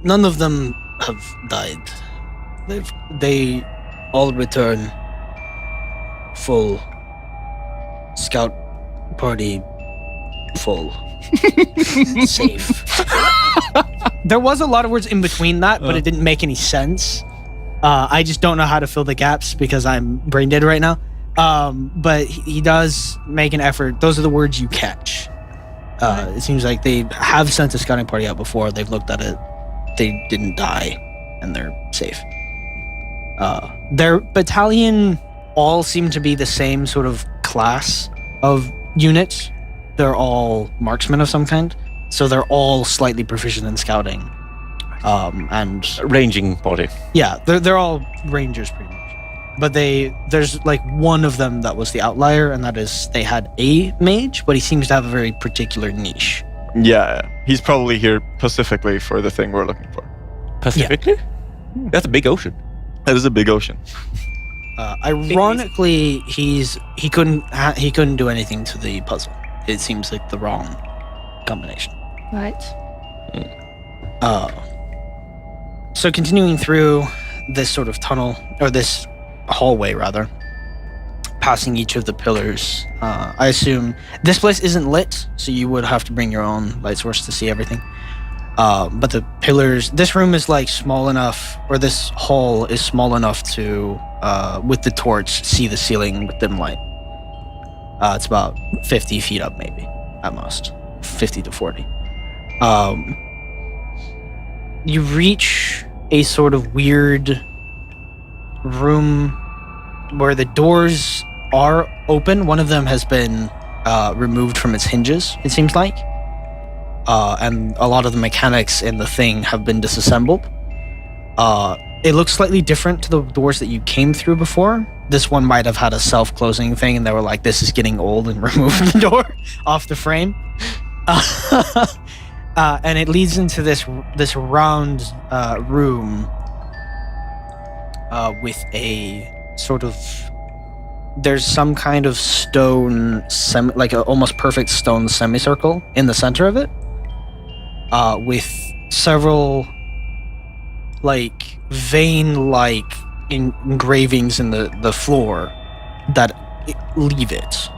none of them have died. They all return full. Scout party full. Safe. There was a lot of words in between that, but it didn't make any sense. I just don't know how to fill the gaps because I'm brain dead right now. But he does make an effort. Those are the words you catch. It seems like they have sent a scouting party out before. They've looked at it. They didn't die, and they're safe. Their battalion all seem to be the same sort of class of units. They're all marksmen of some kind, so they're all slightly proficient in scouting. And Ranging party. yeah, they're all rangers pretty much. But there's like one of them that was the outlier, and that is they had a mage, but he seems to have a very particular niche. Yeah, he's probably here specifically for the thing we're looking for. Pacifically? That's a big ocean. That is a big ocean. Ironically, he couldn't do anything to the puzzle. It seems like the wrong combination. Right. So continuing through this sort of tunnel, or this hallway rather, passing each of the pillars, I assume this place isn't lit, so you would have to bring your own light source to see everything. But the pillars, this room is like small enough, or this hall is small enough to, with the torch, see the ceiling with dim light. It's about 50 feet up maybe, at most. 50 to 40. You reach a sort of weird room where the doors are open. One of them has been removed from its hinges, it seems like. And a lot of the mechanics in the thing have been disassembled. It looks slightly different to the doors that you came through before. This one might have had a self-closing thing, and they were like, this is getting old, and removed the door off the frame. And it leads into this round room with a sort of, there's some kind of stone like a almost perfect stone semicircle in the center of it, with several like vein-like engravings in the floor that leave it,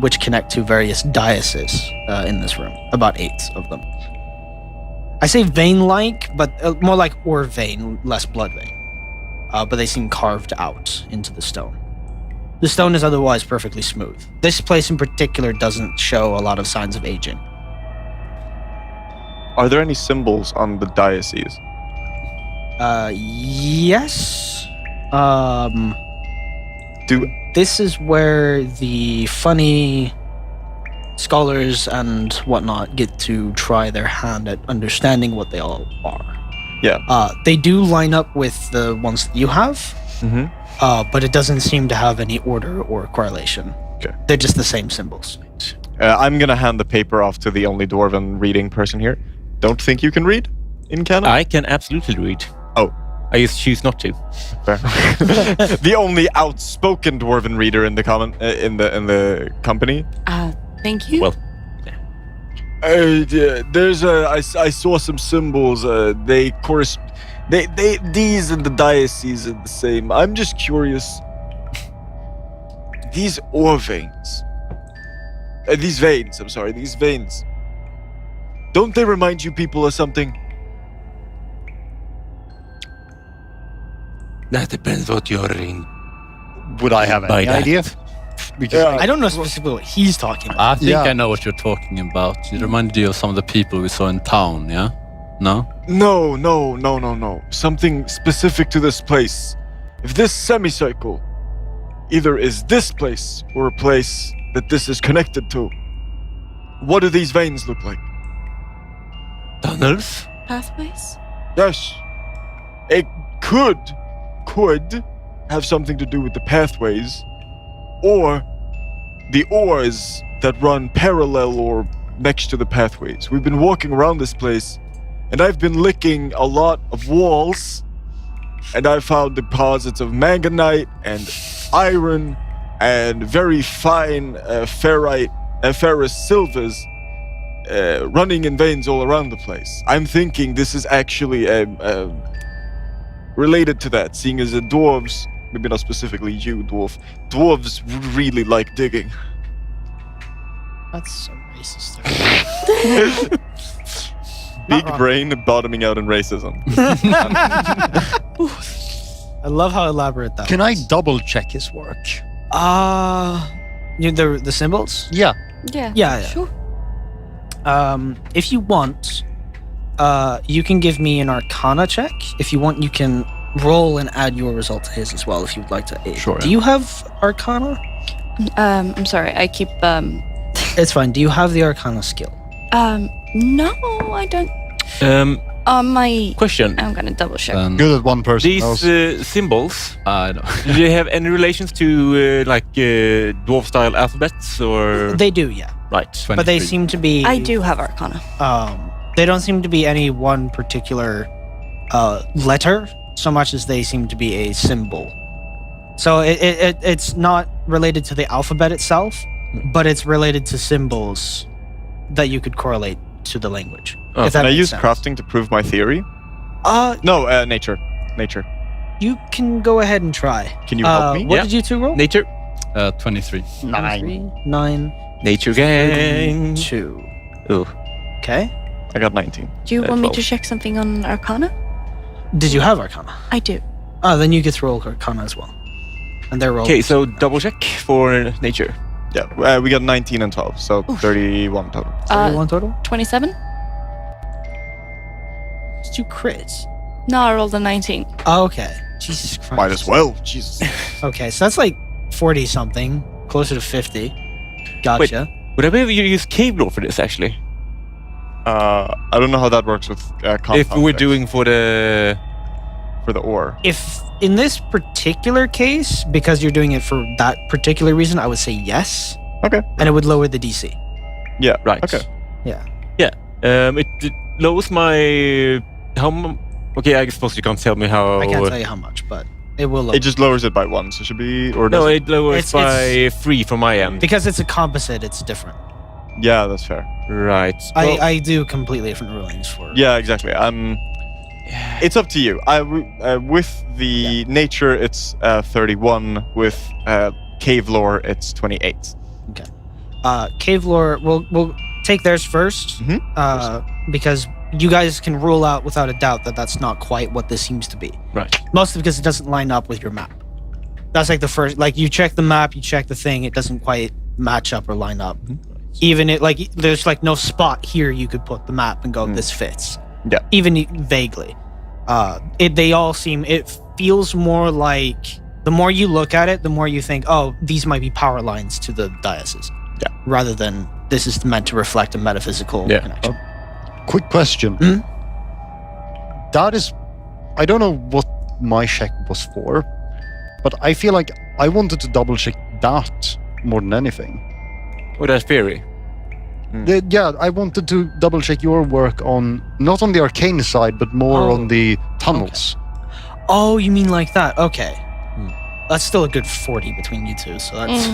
which connect to various dioceses in this room. About 8 of them. I say vein-like, but more like ore vein, less blood vein. But they seem carved out into the stone. The stone is otherwise perfectly smooth. This place in particular doesn't show a lot of signs of aging. Are there any symbols on the diocese? Yes. Do This is where the funny scholars and whatnot get to try their hand at understanding what they all are. Yeah. They do line up with the ones that you have, but it doesn't seem to have any order or correlation. Okay. They're just the same symbols. I'm gonna hand the paper off to the only dwarven reading person here. Don't think you can read in canon? I can absolutely read. Oh. I just choose not to. Fair. The only outspoken dwarven reader in the in the company. Thank you. Well, There's I saw some symbols. They these and the diocese are the same. I'm just curious. These ore veins. These veins. I'm sorry. These veins. Don't they remind you people of something? that depends what you're in. Would I have By any that. idea? Because I don't know specifically what he's talking about. I think Yeah. I know what you're talking about. It reminded you of some of the people we saw in town, yeah? No? No. Something specific to this place. If this semicircle either is this place or a place that this is connected to, what do these veins look like? Tunnels? Pathways? Yes. It could have something to do with the pathways or the ores that run parallel or next to the pathways. We've been walking around this place and I've been licking a lot of walls and I've found deposits of manganite and iron and very fine ferrous silvers running in veins all around the place. I'm thinking this is actually related to that, seeing as the dwarves, maybe not specifically you, dwarves really like digging. That's so racist. Big brain bottoming out in racism. I love how elaborate that can I was. double check his work? The symbols? Yeah. Yeah. Yeah. Sure. If you want, you can give me an Arcana check. If you want, you can roll and add your result to his as well if you'd like to aid. Sure, Do yeah. you have Arcana? I'm sorry. I keep. It's fine. Do you have the Arcana skill? No, I don't. My. Question. I'm gonna double check. Then Good at one person. These symbols, I don't. do they have any relations to dwarf-style alphabets or? They do, yeah. Right. 23. But they seem to be. I do have Arcana. They don't seem to be any one particular letter, so much as they seem to be a symbol. So it's not related to the alphabet itself, but it's related to symbols that you could correlate to the language. Oh, if that Can I makes use sense. crafting to prove my theory? No, nature. Nature. You can go ahead and try. Can you help me? What Yeah. did you two roll? Nature. 23. 9, Nature gang. 2. Ooh. Okay. I got 19. Do you want me to 12. check something on Arcana? Did you have Arcana? I do. Then you get to roll Arcana as well. And they're rolling. Okay, so double check for nature. Yeah, we got 19 and 12, so 31 total. 31 total? 27? Did you crit? No, I rolled a 19. Oh, okay. Jesus Christ. Might as well. Jesus. Okay, so that's like 40 something, closer to 50. Gotcha. Would I be able to use cave lore for this actually? I don't know how that works with compound If we were checks doing for the for the ore. If in this particular case, because you're doing it for that particular reason, I would say yes. Okay. And it would lower the DC. Yeah. right. Okay. Yeah. It lowers my okay, I suppose you can't tell me how. I can't tell you how much, but it will lower. It just lowers it by 1, so it should be or No, does it lowers It's- by 3 from my end. Because it's a composite, it's different. Yeah, that's fair. Right. Well, I do completely different rulings for Yeah, exactly. It's up to you. With the nature, it's 31. With cave lore, it's 28. Cave lore, we'll take theirs first, because you guys can rule out without a doubt that that's not quite what this seems to be. Right. Mostly because it doesn't line up with your map. That's like the first, like you check the map, you check the thing, it doesn't quite match up or line up. Even it, like, there's like no spot here you could put the map and go, this fits. Yeah. Even vaguely. They all seem, it feels more like, the more you look at it, the more you think, oh, these might be power lines to the dioceses. Yeah. Rather than this is meant to reflect a metaphysical connection. Quick question. That is, I don't know what my check was for, but I feel like I wanted to double check that more than anything. Oh, that's theory. Yeah, I wanted to double check your work on, not on the arcane side, but more on the tunnels. Okay. Oh, you mean like that? Okay. That's still a good 40 between you two, so that's...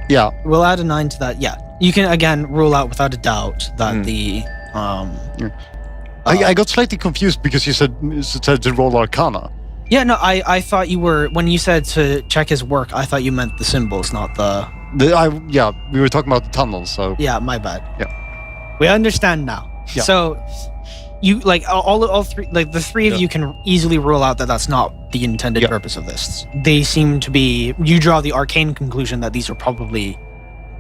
Yeah. We'll add a 9 to that. Yeah. You can, again, rule out without a doubt that the... I got slightly confused because you said to roll Arcana. Yeah, no, I thought you were... When you said to check his work, I thought you meant the symbols, not the... We were talking about the tunnels, so... Yeah, my bad. Yeah. We understand now. Yeah. So, you, like, all three... Like, the three of you can easily rule out that that's not the intended purpose of this. They seem to be... You draw the arcane conclusion that these are probably,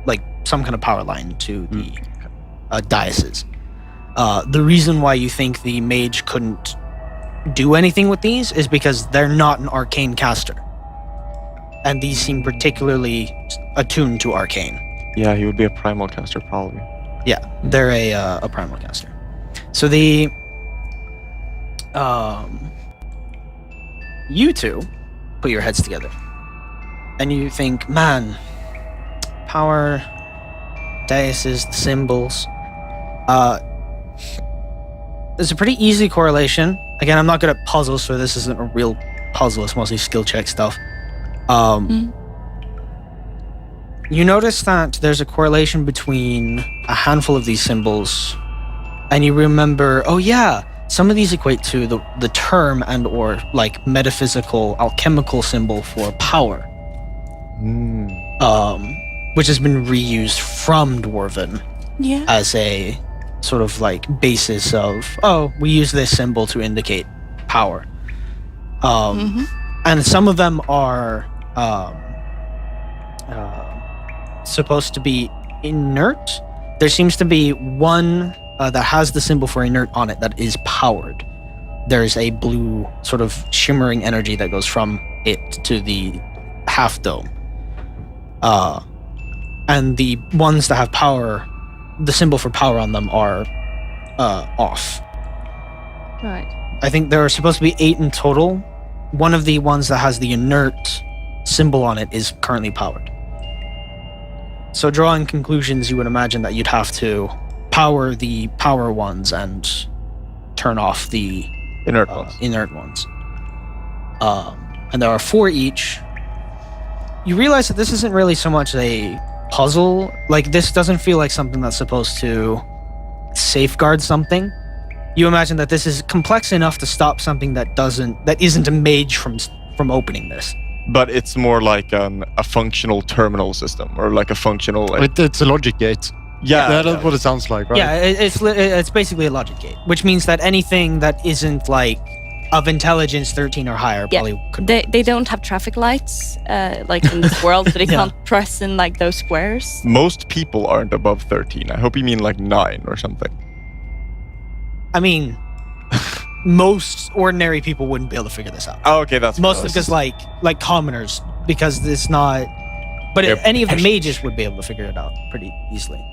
like, some kind of power line to the diocese. The reason why you think the mage couldn't do anything with these is because they're not an arcane caster. And these seem particularly attuned to arcane. Yeah, he would be a primal caster, probably. Yeah, they're a primal caster. So the... you two put your heads together. And you think, man, power, diocese, the symbols... There's a pretty easy correlation. Again, I'm not good at puzzles, so this isn't a real puzzle. It's mostly skill check stuff. You notice that there's a correlation between a handful of these symbols, and you remember, oh yeah, some of these equate to the term and or like metaphysical, alchemical symbol for power. Which has been reused from Dwarven as a sort of like basis of, oh, we use this symbol to indicate power. And some of them are supposed to be inert. There seems to be one that has the symbol for inert on it that is powered. There's a blue sort of shimmering energy that goes from it to the half dome. And the ones that have power, the symbol for power on them are off. Right. I think there are supposed to be 8 in total. One of the ones that has the inert symbol on it is currently powered. So drawing conclusions, you would imagine that you'd have to power the power ones and turn off the Inert ones. And there are 4 each. You realize that this isn't really so much a puzzle. Like, this doesn't feel like something that's supposed to safeguard something. You imagine that this is complex enough to stop something that isn't a mage from opening this. But it's more like a functional terminal system, or like a functional... Like, It's a logic gate. yeah, That's what it sounds like, right? Yeah, it's basically a logic gate, which means that anything that isn't like of intelligence 13 or higher probably could. They don't have traffic lights like in this world, so they can't press in like those squares. Most people aren't above 13. I hope you mean like 9 or something. I mean, most ordinary people wouldn't be able to figure this out. Oh, okay, that's Mostly because like commoners, because it's not. But any of the mages would be able to figure it out pretty easily.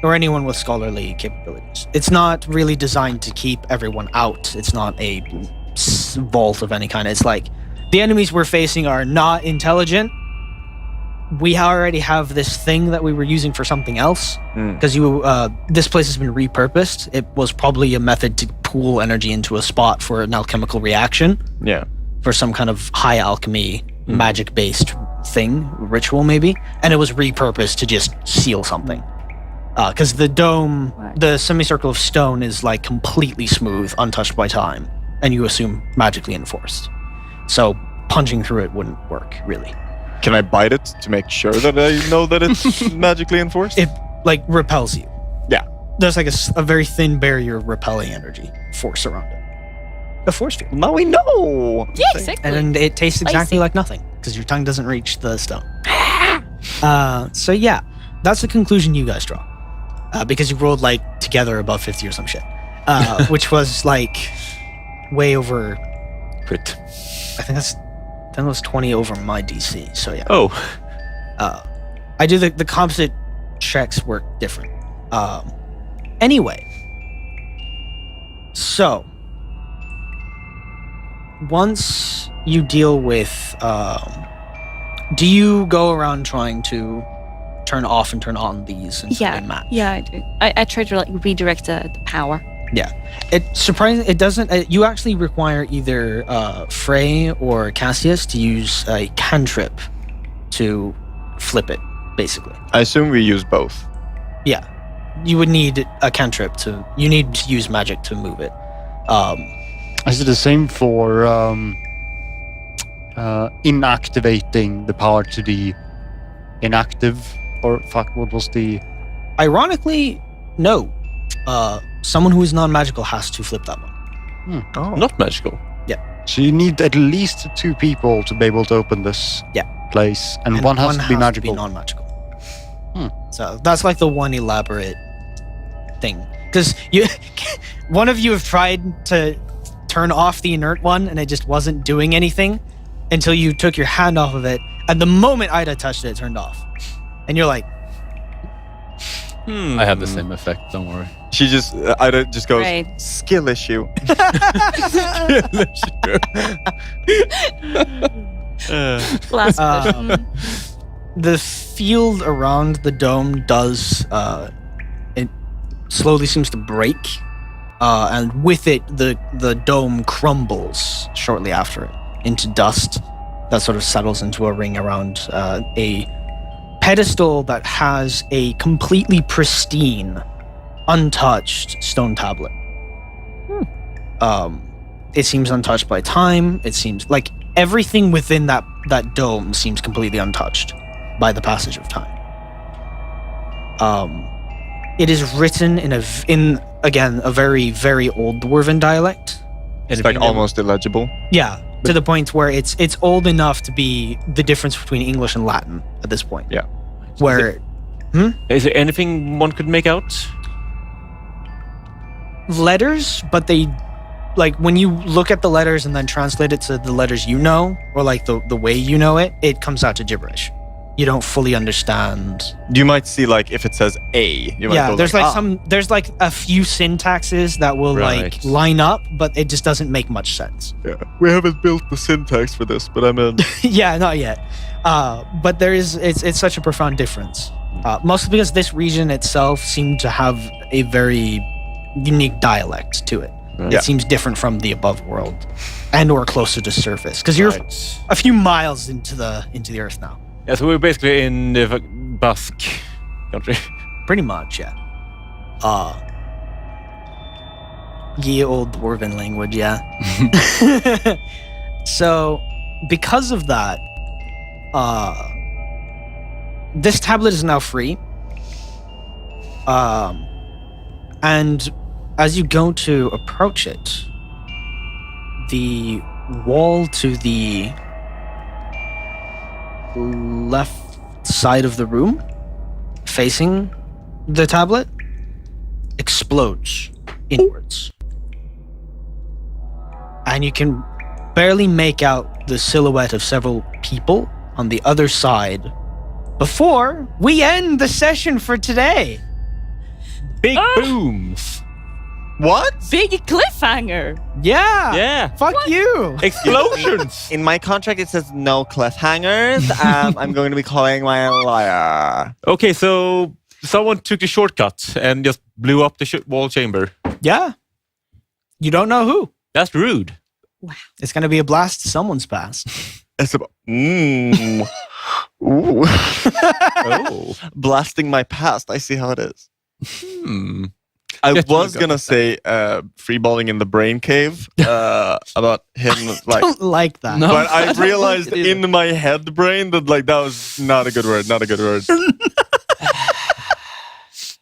Or anyone with scholarly capabilities. It's not really designed to keep everyone out. It's not a vault of any kind. It's like, the enemies we're facing are not intelligent. We already have this thing that we were using for something else. Because this place has been repurposed. It was probably a method to pool energy into a spot for an alchemical reaction. Yeah. For some kind of high alchemy, magic-based thing, ritual maybe. And it was repurposed to just seal something. Because the dome, Right. the semicircle of stone is like completely smooth, untouched by time, and you assume magically enforced. So punching through it wouldn't work, really. Can I bite it to make sure that I know that it's magically enforced? It like repels you. Yeah. There's like a very thin barrier of repelling energy, force around it. A force field. Now we know. Yeah, exactly. And it tastes exactly Spicy. like nothing, because your tongue doesn't reach the stone. So yeah, that's the conclusion you guys draw. Because you rolled like together above 50 or some shit. Which was like way over, Crit. I think that was 20 over my DC, so yeah. Oh. I do the composite checks work different. Anyway, so once you deal with, do you go around trying to turn off and turn on these until Yeah, they match? yeah, I do. I try to like redirect the power. It surprisingly, it doesn't. You actually require either Frey or Cassius to use a cantrip to flip it, basically. I assume we use both. Yeah, you would need a cantrip to. You need to use magic to move it. Is it the same for inactivating the power to the inactive? Or fuck, what was the... Ironically, no. Someone who is non-magical has to flip that one. Not magical. So you need at least 2 people to be able to open this place, and one has to be magical. non-magical. So that's like the one elaborate thing, because you, one of you have tried to turn off the inert one, and it just wasn't doing anything until you took your hand off of it, and the moment Ida touched it, it turned off, and you're like, I have the same effect, don't worry. She just, Ida just goes, Right. skill issue. Last Um, question. the field around the dome does it slowly seems to break, and with it the dome crumbles shortly after it into dust that sort of settles into a ring around a pedestal that has a completely pristine, untouched stone tablet. It seems untouched by time. It seems like everything within that dome seems completely untouched by the passage of time. It is written in again a very, very old Dwarven dialect. It's like almost illegible. Yeah, to the point where it's old enough to be the difference between English and Latin at this point. Yeah. Where Is there anything one could make out? letters, but they like when you look at the letters and then translate it to the letters you know, or like the way you know it, it comes out to gibberish. You don't fully understand. You might see, like, if it says A, you might Yeah, go there's like, there's like a few syntaxes that will like Right. line up, but it just doesn't make much sense. yeah. We haven't built the syntax for this, but I'm in. Yeah, not yet. But there is it's such a profound difference. Mostly because this region itself seemed to have a very unique dialect to it. Yeah. It seems different from the above world, and or closer to surface, because you're Right. a few miles into the earth now. Yeah, so we're basically in the Basque country. Pretty much, yeah. Ye old Dwarven language, yeah. So, because of that, this tablet is now free. And as you go to approach it, the wall to the left side of the room, facing the tablet, explodes inwards. And you can barely make out the silhouette of several people on the other side before we end the session for today. Big booms. What? Big cliffhanger. Yeah. Yeah. Fuck you. Explosions. In my contract, it says no cliffhangers. I'm going to be calling my lawyer. Okay, so someone took the shortcut and just blew up the wall chamber. Yeah. You don't know who. That's rude. It's going to be a blast to someone's past. It's about. Ooh. Oh. Blasting my past. I see how it is. I Get was you, gonna say freeballing in the brain cave about him like, Don't like that. No. but I don't realized like it either. in my head brain that like that was not a good word. Not a good word.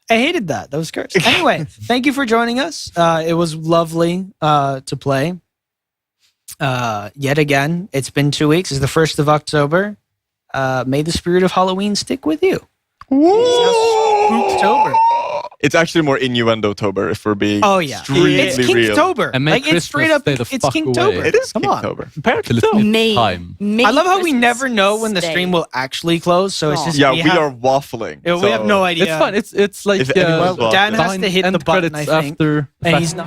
I hated that. That was cursed. Anyway, thank you for joining us. It was lovely to play. Yet again, it's been 2 weeks. It's the 1st of October. May the spirit of Halloween stick with you. Spooktober. It's actually more innuendo-tober if we're being Oh yeah, extremely it's real. Kinktober. And may Like it's straight Christmas up. stay the It's fuck Kinktober. away. It is Come on. Kinktober. Till it's May, time. May I love how we Christmas never know when the Day. stream will actually close. So it's just Yeah, we we have, are waffling. We have no idea. It's fine. It's like If anyone's Dan has to hit the end button, I credits think, after. and he's not.